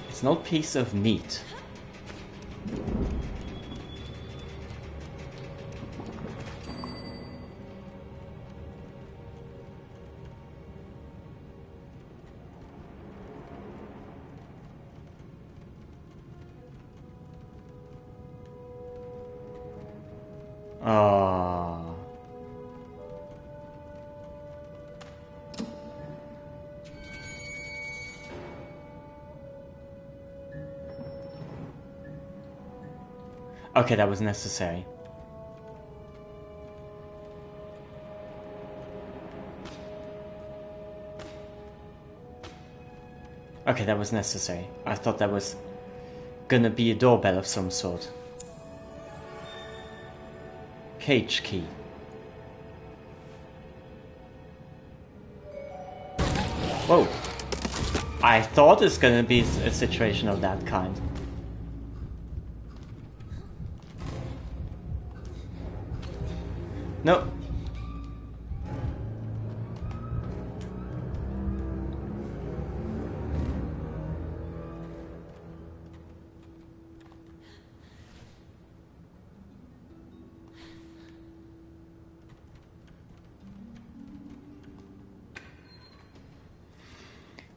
It's no piece of meat. Ah. Okay, that was necessary. Okay, that was necessary. I thought that was gonna be a doorbell of some sort. Cage key. Whoa. I thought it's gonna be a situation of that kind. No.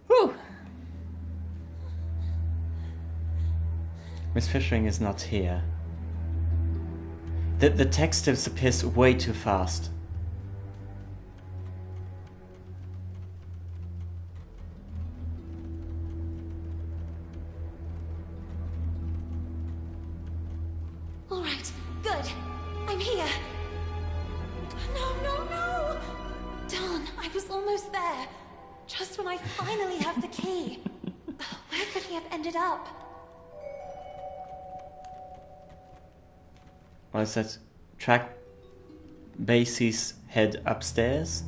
Whew. Miss Fisherin is not here. The text disappears way too fast. All right, good. I'm here. No, no, no! Darn, I was almost there. Just when I finally have the key. Where could he have ended up? What is that? Track Basie's head upstairs?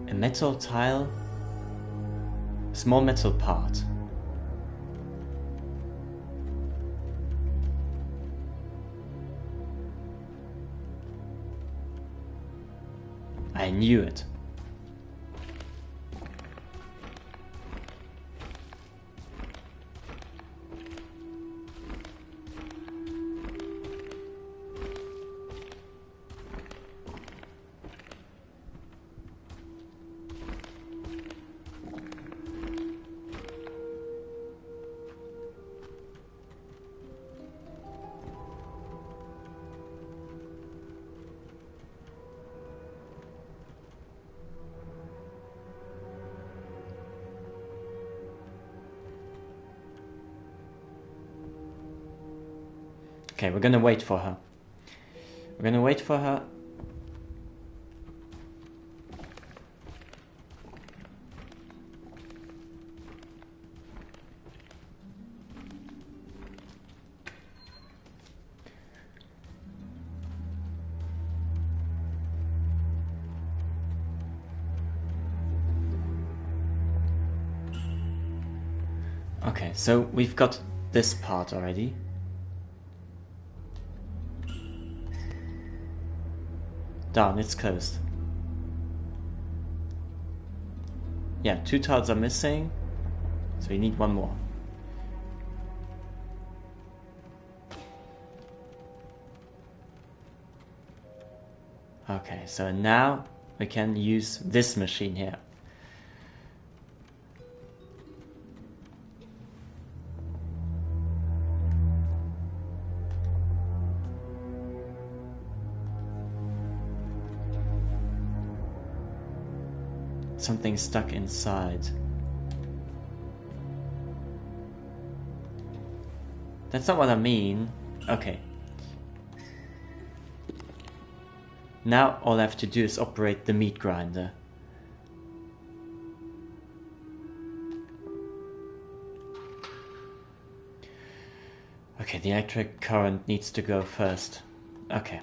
A metal tile? A small metal part. I knew it. Okay, we're gonna wait for her. We're gonna wait for her. Okay, so we've got this part already. Darn, it's closed. Yeah, 2 tiles are missing, so we need 1 more. Okay, so now we can use this machine here. Something stuck inside. That's not what I mean. Okay. Now all I have to do is operate the meat grinder. Okay, the electric current needs to go first. Okay.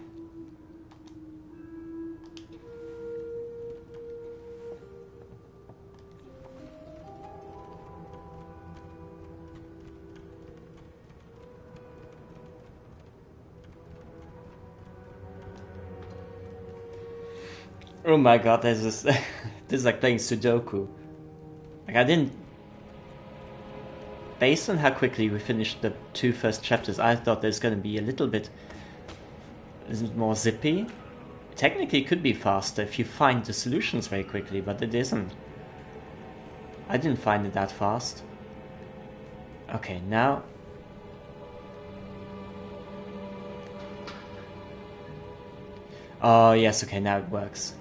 Oh my god, this is this is like playing Sudoku. Like I didn't. Based on how quickly we finished the 2 first chapters, I thought there's gonna be a little bit more zippy. Technically, it could be faster if you find the solutions very quickly, but it isn't. I didn't find it that fast. Okay, now. Oh yes, okay, now it works.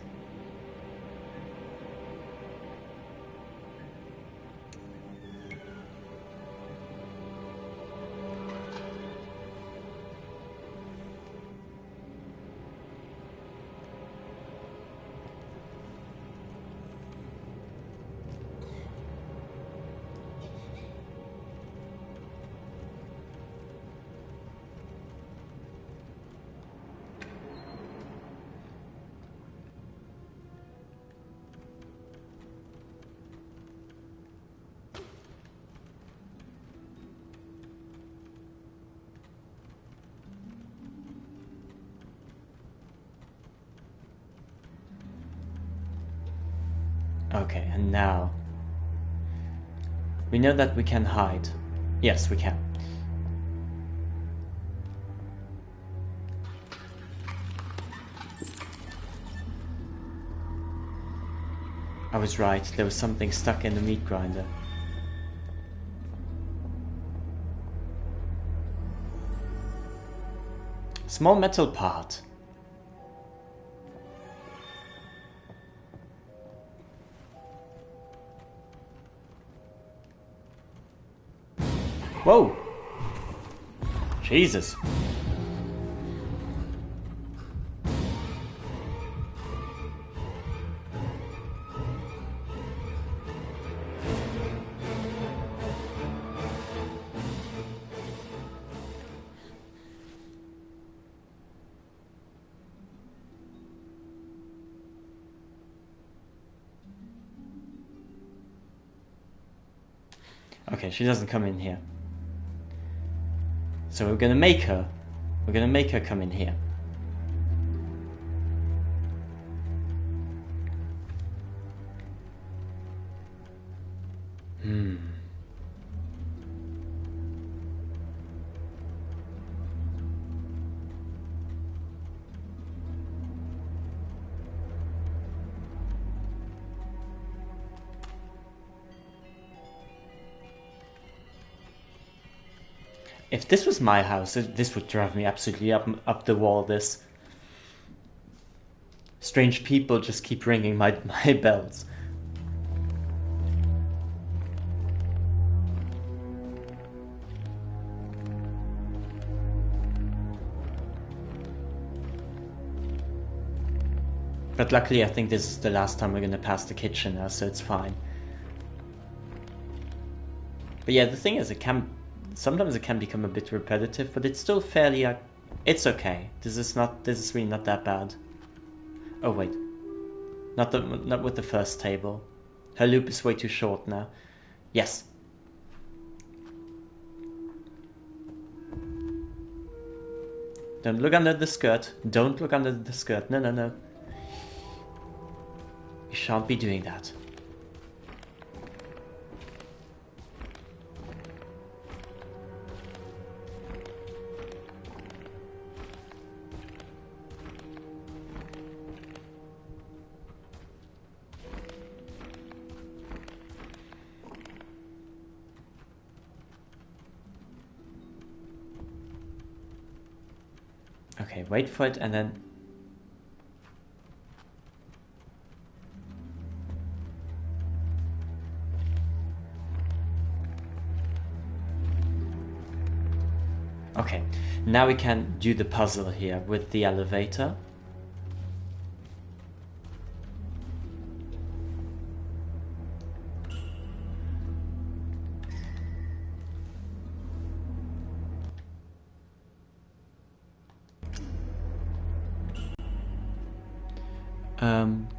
Okay, and now we know that we can hide. Yes, we can. I was right, there was something stuck in the meat grinder. Small metal part. Whoa! Jesus! Okay, she doesn't come in here. So we're gonna make her come in here. If this was my house, this would drive me absolutely up the wall, this. Strange people just keep ringing my bells. But luckily I think this is the last time we're gonna pass the kitchen now, so it's fine. But yeah, the thing is, sometimes it can become a bit repetitive, but it's still fairly, it's okay. This is really not that bad. Oh wait, not with the first table. Her loop is way too short now. Yes. Don't look under the skirt. Don't look under the skirt. No, no, no. You shan't be doing that. Okay, wait for it and then... Okay, now we can do the puzzle here with the elevator.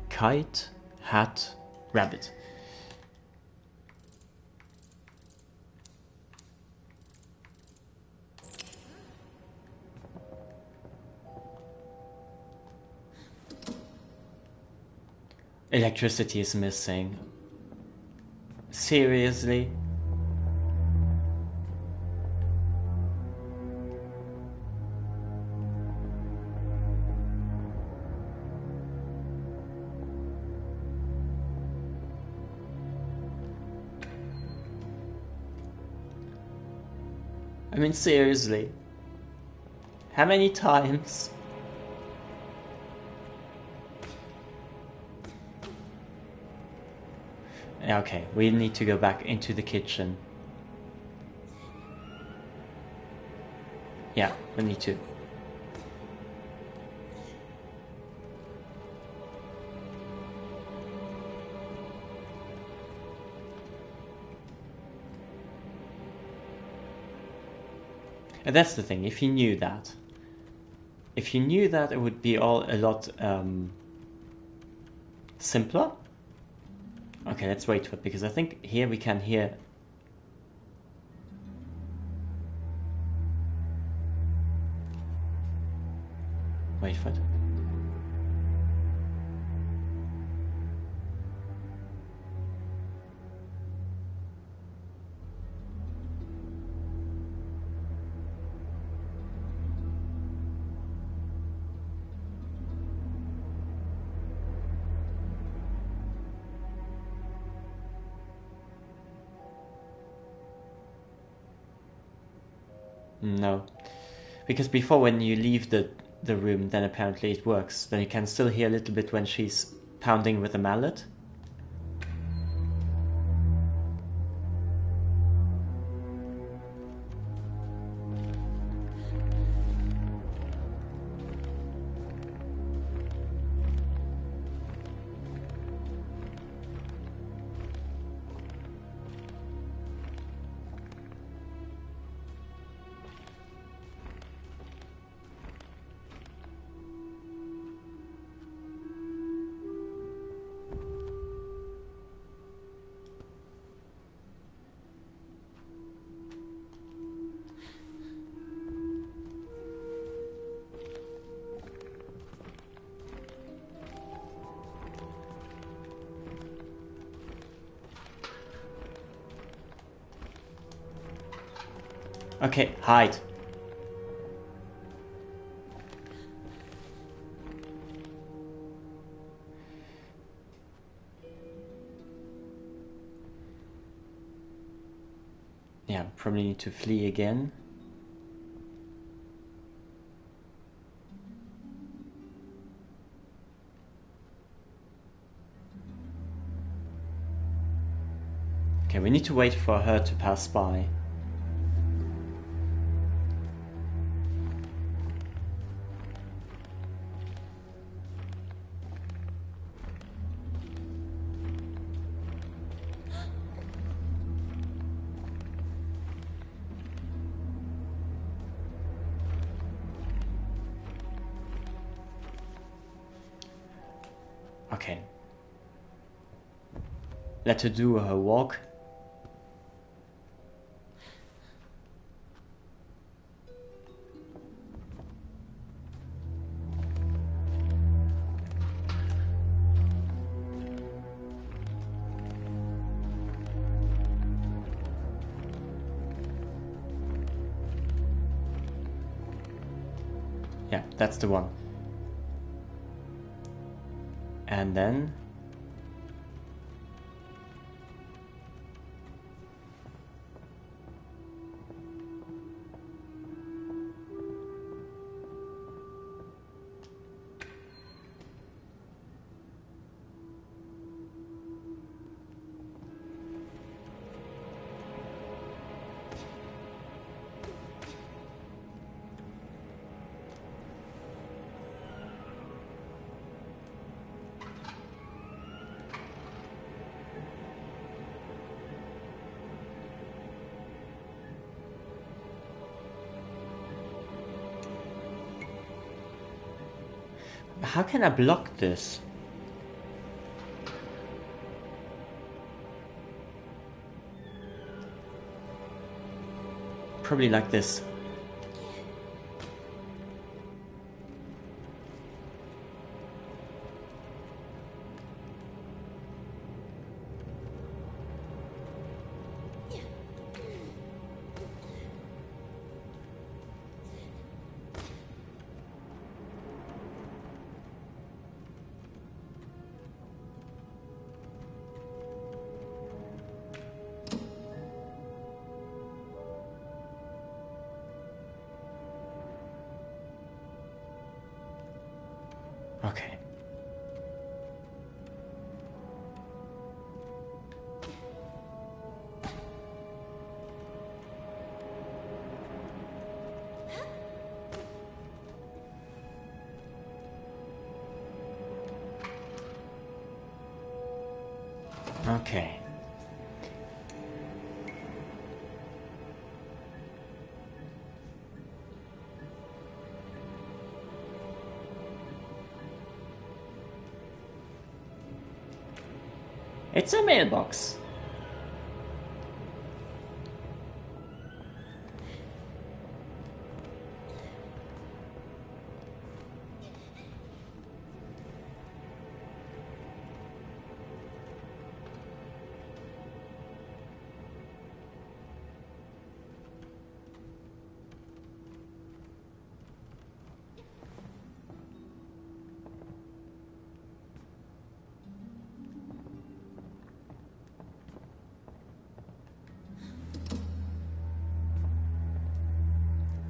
Kite, hat, rabbit. Electricity is missing. Seriously? I mean, seriously. How many times? Okay, we need to go back into the kitchen. Yeah, we need to. And that's the thing, if you knew that, it would be all a lot simpler. Okay, let's wait for it, because I think here we can hear... Wait for it. No, because before, when you leave the room, then apparently it works. Then you can still hear a little bit when she's pounding with a mallet. Okay, hide. Yeah, probably need to flee again. Okay, we need to wait for her to pass by. Okay. Let her do her walk. Yeah, that's the one. And then... How can I block this? Probably like this. Okay. Okay. It's a mailbox.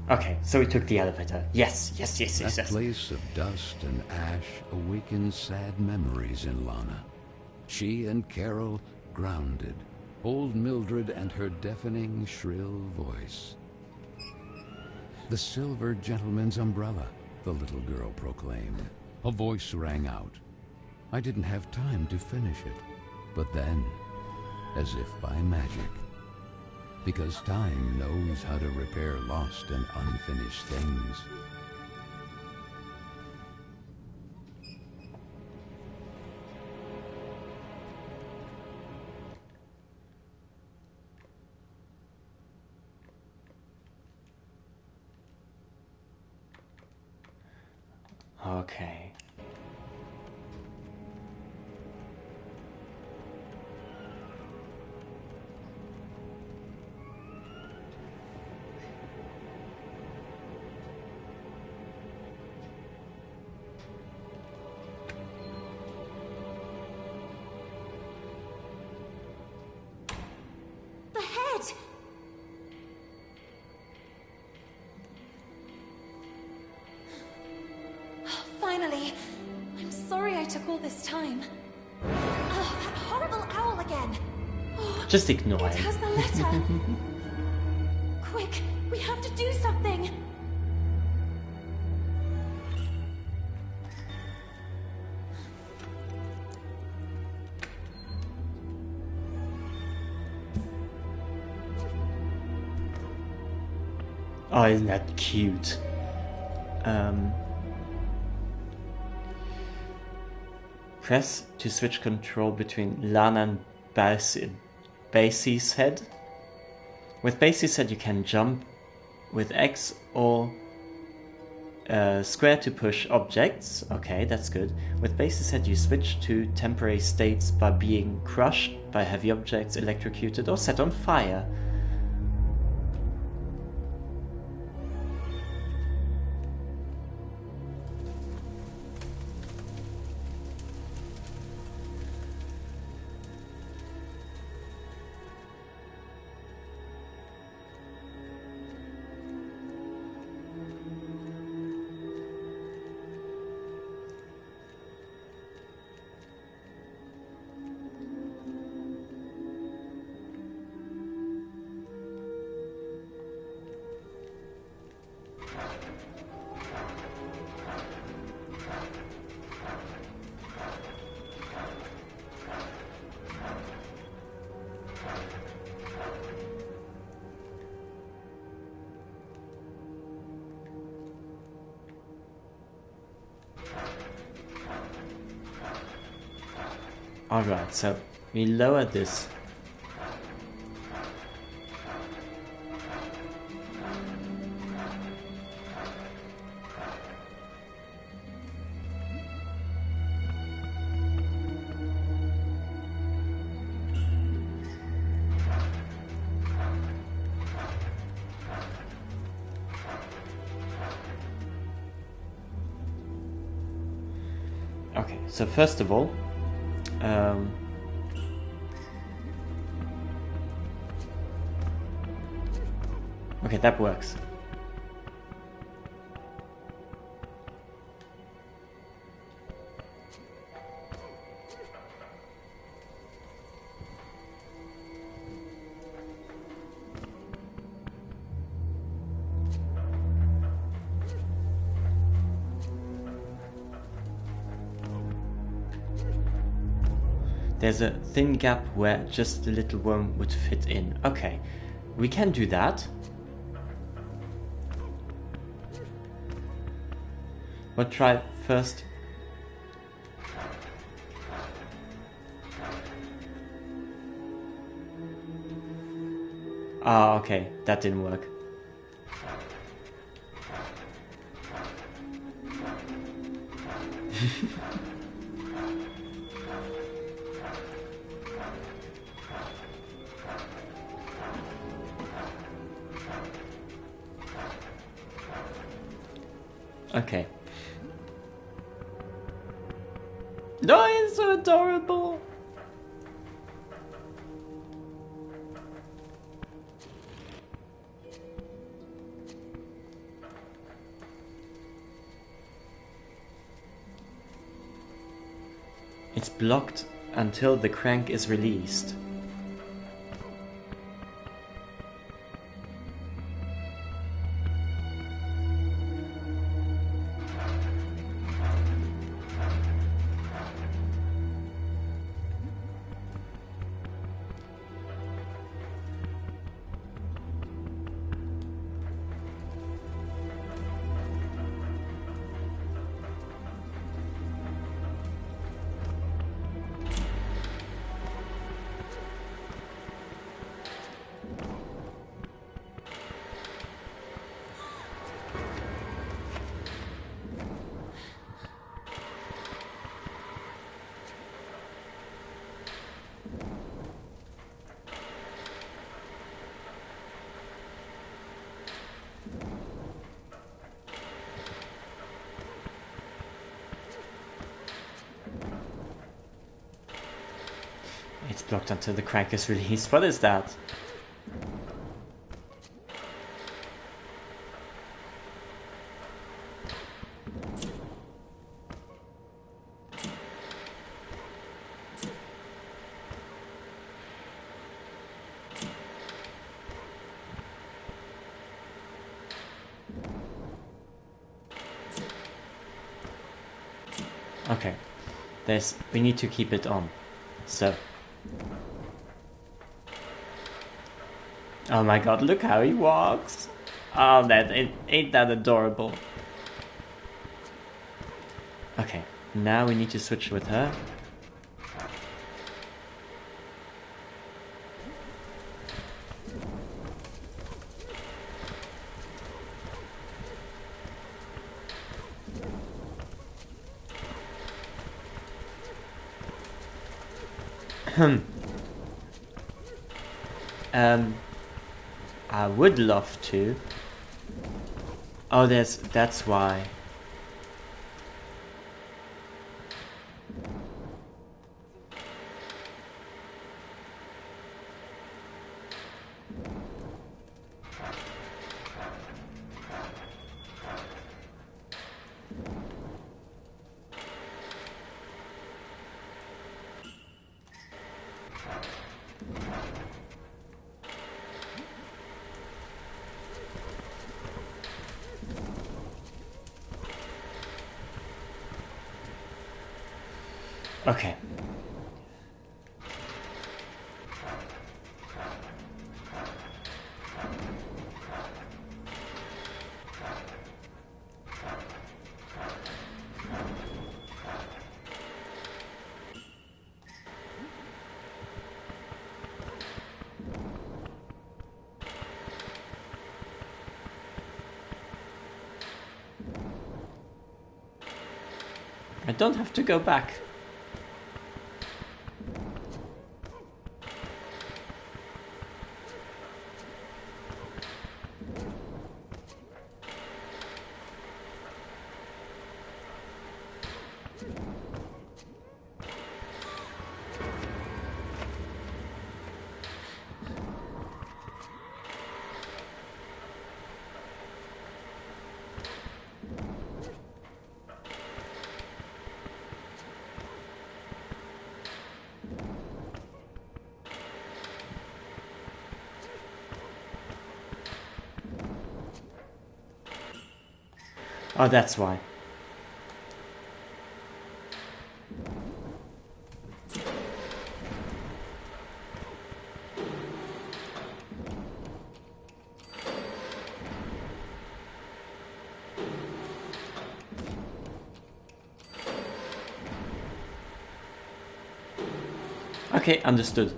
Okay, so we took the elevator. Yes. That place of dust and ash awakens sad memories in Lana. She and Carole grounded. Old Mildred and her deafening, shrill voice. The silver gentleman's umbrella, the little girl proclaimed. A voice rang out. I didn't have time to finish it. But then, as if by magic, because time knows how to repair lost and unfinished things. Okay. The head! Finally! I'm sorry I took all this time. Oh, that horrible owl again! Oh, Just ignore it it. has the letter! Quick, we have to do something! Oh, isn't that cute? Press to switch control between Lana and Basie's head. With Basie's head you can jump with X or square to push objects. Okay, that's good. With Basie's head you switch to temporary states by being crushed by heavy objects, electrocuted or set on fire. Alright, so we lower this. Okay, so first of all, okay, that works. There's a thin gap where just the little worm would fit in. Okay, we can do that. What try first? Ah, okay, that didn't work. Okay. No, it's so adorable. It's blocked until the crank is released. It's blocked until the crank is released. What is that? Okay, we need to keep it on. So. Oh my god, look how he walks. Oh, ain't that adorable. Okay, now we need to switch with her. I would love to. Oh, that's why. Okay. I don't have to go back. Oh, that's why. Okay, understood.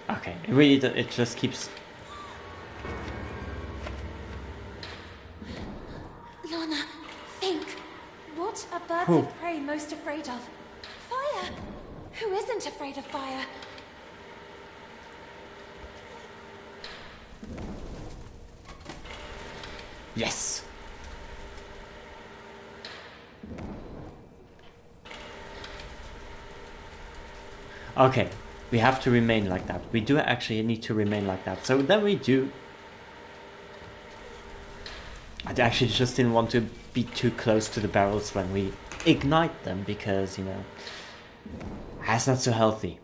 Okay, it just keeps... Lana, think. What are birds Who? of prey most afraid of? Fire! Who isn't afraid of fire? Yes! Okay, we have to remain like that. We do actually need to remain like that. So then we do... I actually just didn't want to be too close to the barrels when we ignite them because, you know, that's not so healthy.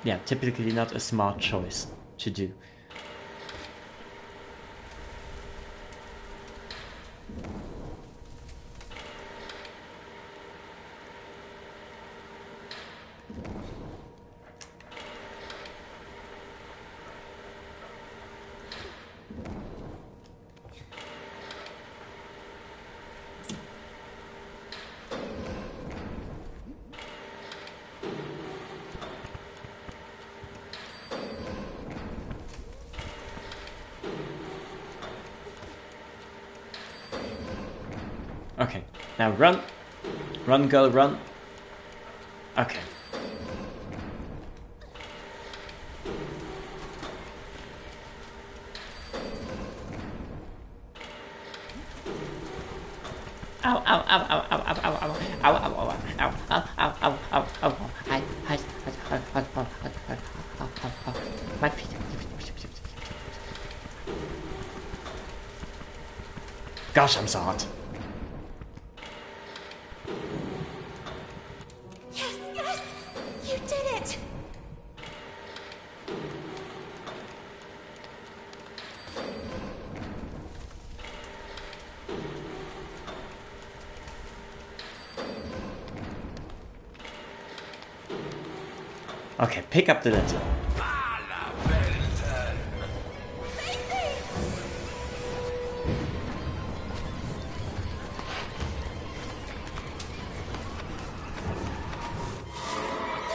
Yeah, typically not a smart choice to do. Okay, now run. Run, girl, run. Okay. Ow, ow, ow, ow, ow, ow, ow, ow, ow, ow, ow, ow, ow, ow, ow, ow, ow, ow, hi, hi, my feet. Gosh, I'm so hot. Yes, yes! You did it! Okay, pick up the letter. Lana Benton.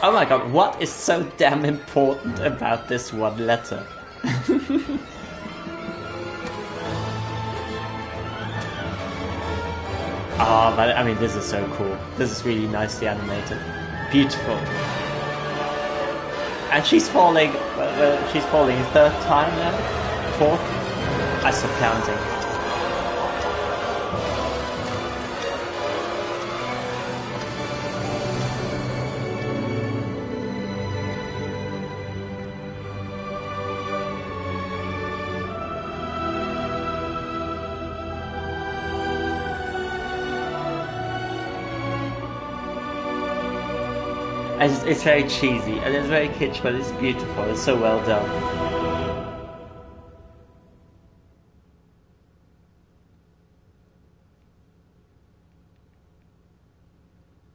Oh my god, what is so damn important about this one letter? Ah, but I mean, this is so cool. This is really nicely animated. Beautiful. And she's falling, she's falling third time now? Fourth? I stopped counting. It's very cheesy and it's very kitsch, but it's beautiful. It's so well done.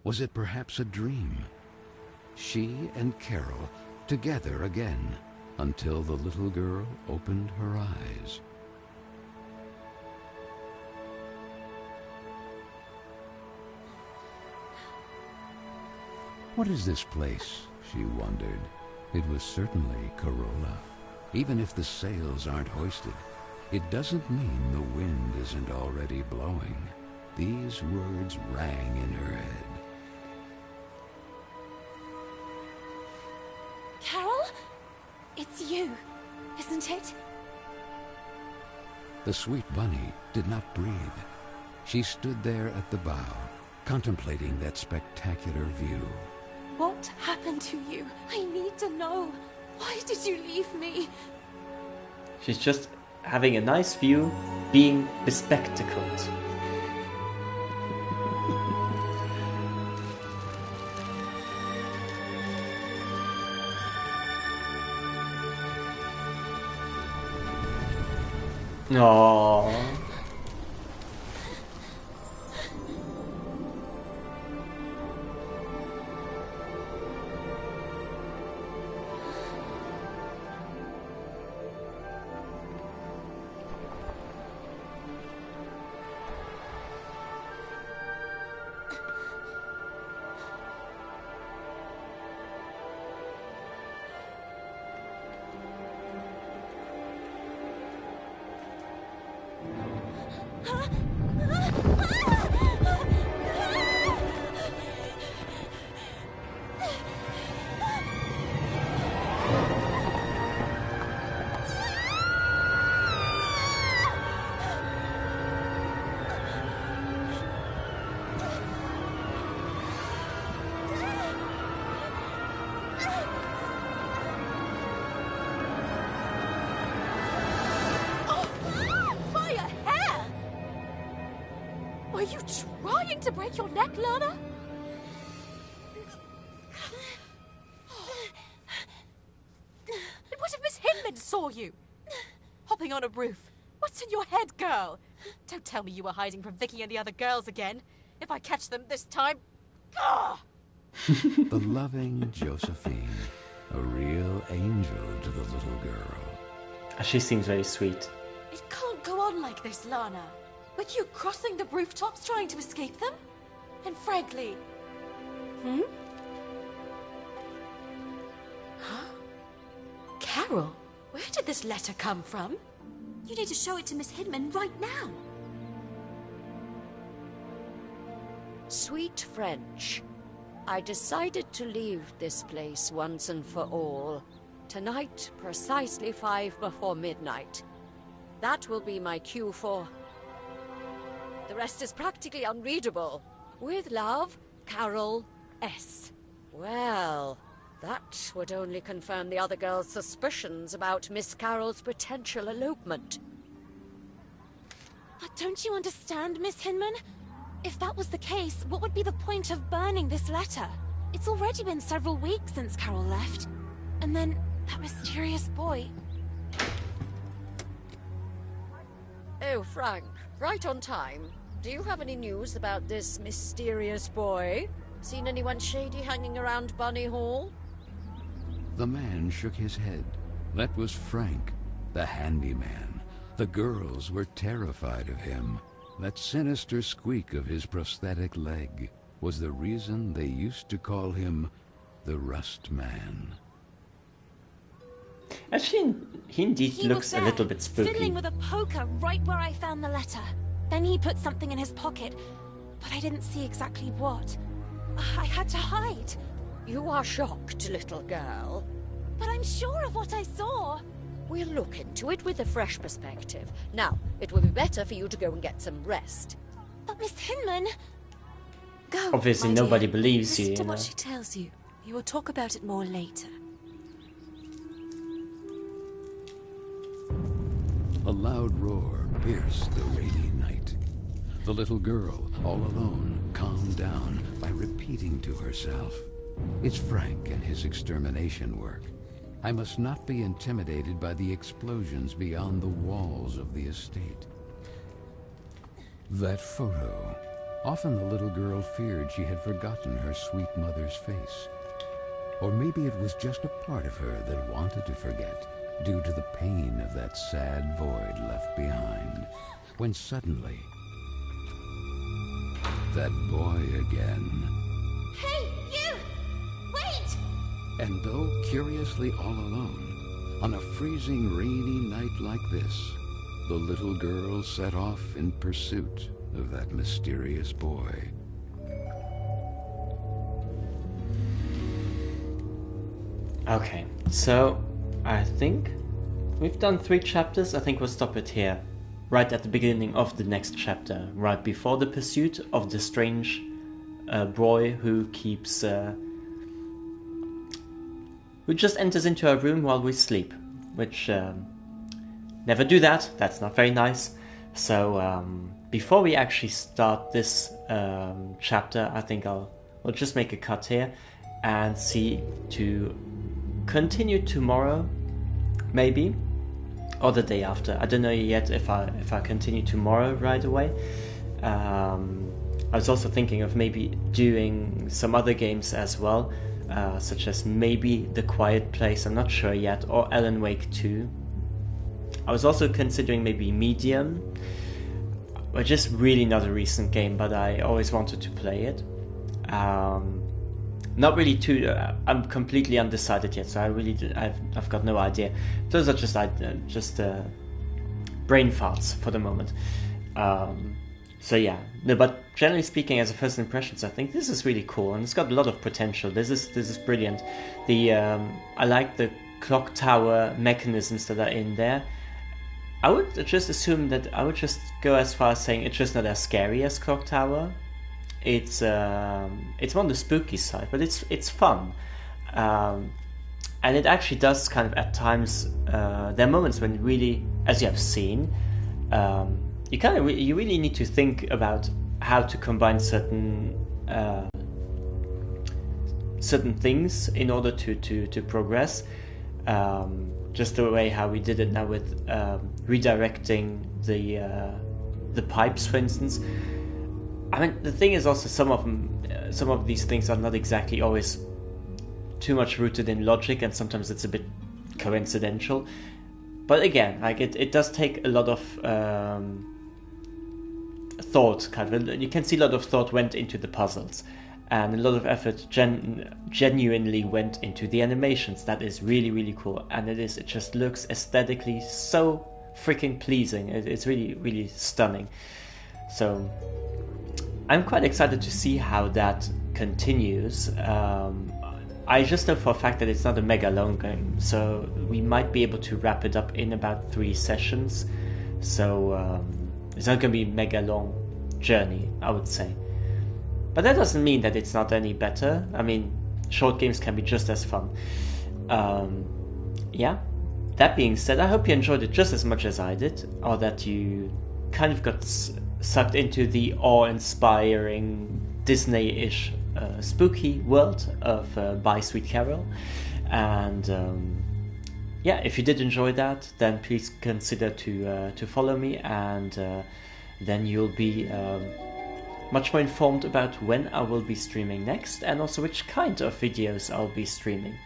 Was it perhaps a dream? She and Carole together again until the little girl opened her eyes. What is this place? She wondered. It was certainly Corolla. Even if the sails aren't hoisted, it doesn't mean the wind isn't already blowing. These words rang in her head. Carole? It's you, isn't it? The sweet bunny did not breathe. She stood there at the bow, contemplating that spectacular view. What happened to you? I need to know. Why did you leave me? She's just having a nice view, being bespectacled. Aww. Are you trying to break your neck, Lana? And what if Miss Hinman saw you? Hopping on a roof. What's in your head, girl? Don't tell me you were hiding from Vicky and the other girls again. If I catch them this time... Ah! The loving Josephine, a real angel to the little girl. She seems very sweet. It can't go on like this, Lana. With you crossing the rooftops trying to escape them? And frankly... Huh? Carole, where did this letter come from? You need to show it to Miss Hinman right now. Sweet French, I decided to leave this place once and for all. Tonight, precisely 5 before midnight. That will be my cue for... The rest is practically unreadable. With love, Carole S. Well, that would only confirm the other girl's suspicions about Miss Carole's potential elopement. But don't you understand, Miss Hinman? If that was the case, what would be the point of burning this letter? It's already been several weeks since Carole left. And then, that mysterious boy... Oh, Frank, right on time. Do you have any news about this mysterious boy? Seen anyone shady hanging around Bunny Hall? The man shook his head. That was Frank, the handyman. The girls were terrified of him. That sinister squeak of his prosthetic leg was the reason they used to call him the Rust Man. Actually, he indeed looks a little bit spooky. Fiddling with a poker right where I found the letter. Then he put something in his pocket, but I didn't see exactly what. I had to hide. You are shocked, little girl. But I'm sure of what I saw. We'll look into it with a fresh perspective. Now, it will be better for you to go and get some rest. But Miss Hinman... Go, Obviously, my nobody dear. believes you, Listen to you what know. she tells you. You will talk about it more later. A loud roar pierced the rainy night. The little girl, all alone, calmed down by repeating to herself, It's Frank and his extermination work. I must not be intimidated by the explosions beyond the walls of the estate. That photo. Often the little girl feared she had forgotten her sweet mother's face. Or maybe it was just a part of her that wanted to forget, due to the pain of that sad void left behind, when suddenly, that boy again. Hey, you! Wait! And though curiously all alone, on a freezing rainy night like this, the little girl set off in pursuit of that mysterious boy. Okay, so I think we've done 3 chapters. I think we'll stop it here, right at the beginning of the next chapter, right before the pursuit of the strange boy who keeps who just enters into our room while we sleep, which never do that. That's not very nice. So before we actually start this chapter, I think we'll just make a cut here and see to continue tomorrow, maybe, or the day after. I don't know yet if I continue tomorrow right away. I was also thinking of maybe doing some other games as well, such as maybe The Quiet Place, I'm not sure yet, or Alan Wake 2. I was also considering maybe Medium, which is really not a recent game, but I always wanted to play it. Not really too. I'm completely undecided yet, so I've got no idea. Those are just brain farts for the moment. So yeah, no. But generally speaking, as a first impressions, I think this is really cool and it's got a lot of potential. This is brilliant. I like the clock tower mechanisms that are in there. I would just assume that I would just go as far as saying it's just not as scary as Clock Tower. It's on the spooky side, but it's fun, and it actually does kind of at times. There are moments when really, as you have seen, you really need to think about how to combine certain things in order to progress. Just the way how we did it now with redirecting the pipes, for instance. I mean, the thing is also some of these things are not exactly always too much rooted in logic, and sometimes it's a bit coincidental. But again, like it does take a lot of thought. Kind of, you can see a lot of thought went into the puzzles, and a lot of effort genuinely went into the animations. That is really, really cool, and it just looks aesthetically so freaking pleasing. It's really, really stunning. So I'm quite excited to see how that continues. I just know for a fact that it's not a mega long game, so we might be able to wrap it up in about 3 sessions. So it's not going to be a mega long journey, I would say. But that doesn't mean that it's not any better. I mean, short games can be just as fun. Yeah. That being said, I hope you enjoyed it just as much as I did, or that you kind of got sucked into the awe-inspiring Disney-ish spooky world of By Sweet Carole. And yeah, if you did enjoy that, then please consider to follow me, and then you'll be much more informed about when I will be streaming next, and also which kind of videos I'll be streaming.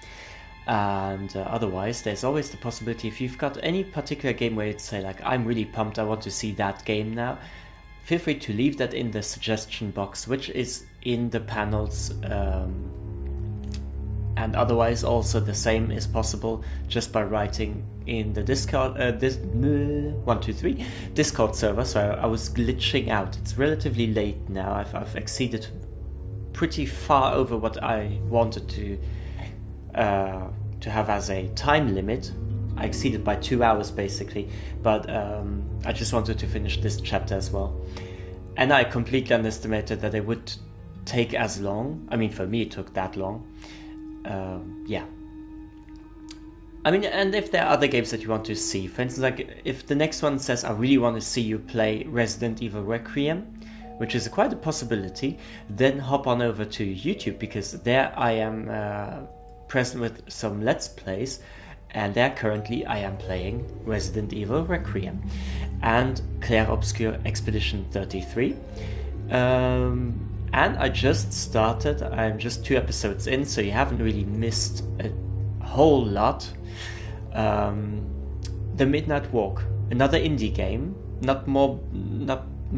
And otherwise, there's always the possibility, if you've got any particular game where you'd say, like, I'm really pumped, I want to see that game now, feel free to leave that in the suggestion box, which is in the panels. And otherwise, also the same is possible just by writing in the Discord, Discord server. So I was glitching out. It's relatively late now. I've exceeded pretty far over what I wanted to have as a time limit. I exceeded by 2 hours basically, but I just wanted to finish this chapter as well. And I completely underestimated that it would take as long. I mean, for me it took that long. Yeah. I mean, and if there are other games that you want to see, for instance, like if the next one says I really want to see you play Resident Evil Requiem, which is quite a possibility, then hop on over to YouTube, because there I am present with some Let's Plays, and there currently I am playing Resident Evil Requiem and Claire Obscure Expedition 33. And I just started, I'm just 2 episodes in, so you haven't really missed a whole lot. The Midnight Walk, another indie game, not more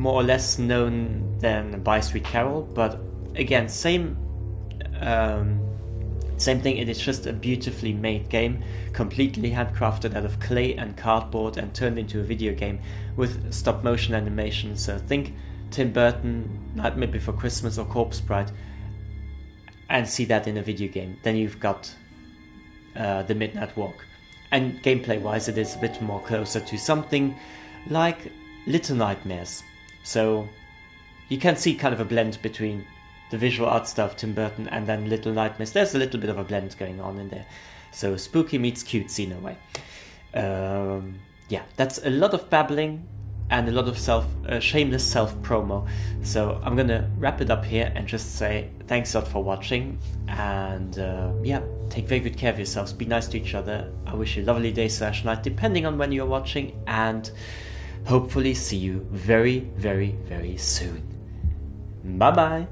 or less known than By Sweet Carole, but again, same thing. It is just a beautifully made game, completely handcrafted out of clay and cardboard and turned into a video game with stop motion animation. So think Tim Burton, Nightmare Before Christmas or Corpse Bride, and see that in a video game. Then you've got The Midnight Walk. And gameplay wise, it is a bit more closer to something like Little Nightmares. So you can see kind of a blend between the visual art stuff, Tim Burton, and then Little Nightmares. There's a little bit of a blend going on in there. So spooky meets cutesy in a way. Yeah, that's a lot of babbling and a lot of shameless self-promo. So I'm gonna wrap it up here and just say thanks a lot for watching, and yeah, take very good care of yourselves, be nice to each other. I wish you a lovely day / night, depending on when you're watching, and hopefully see you very, very, very soon. Bye bye.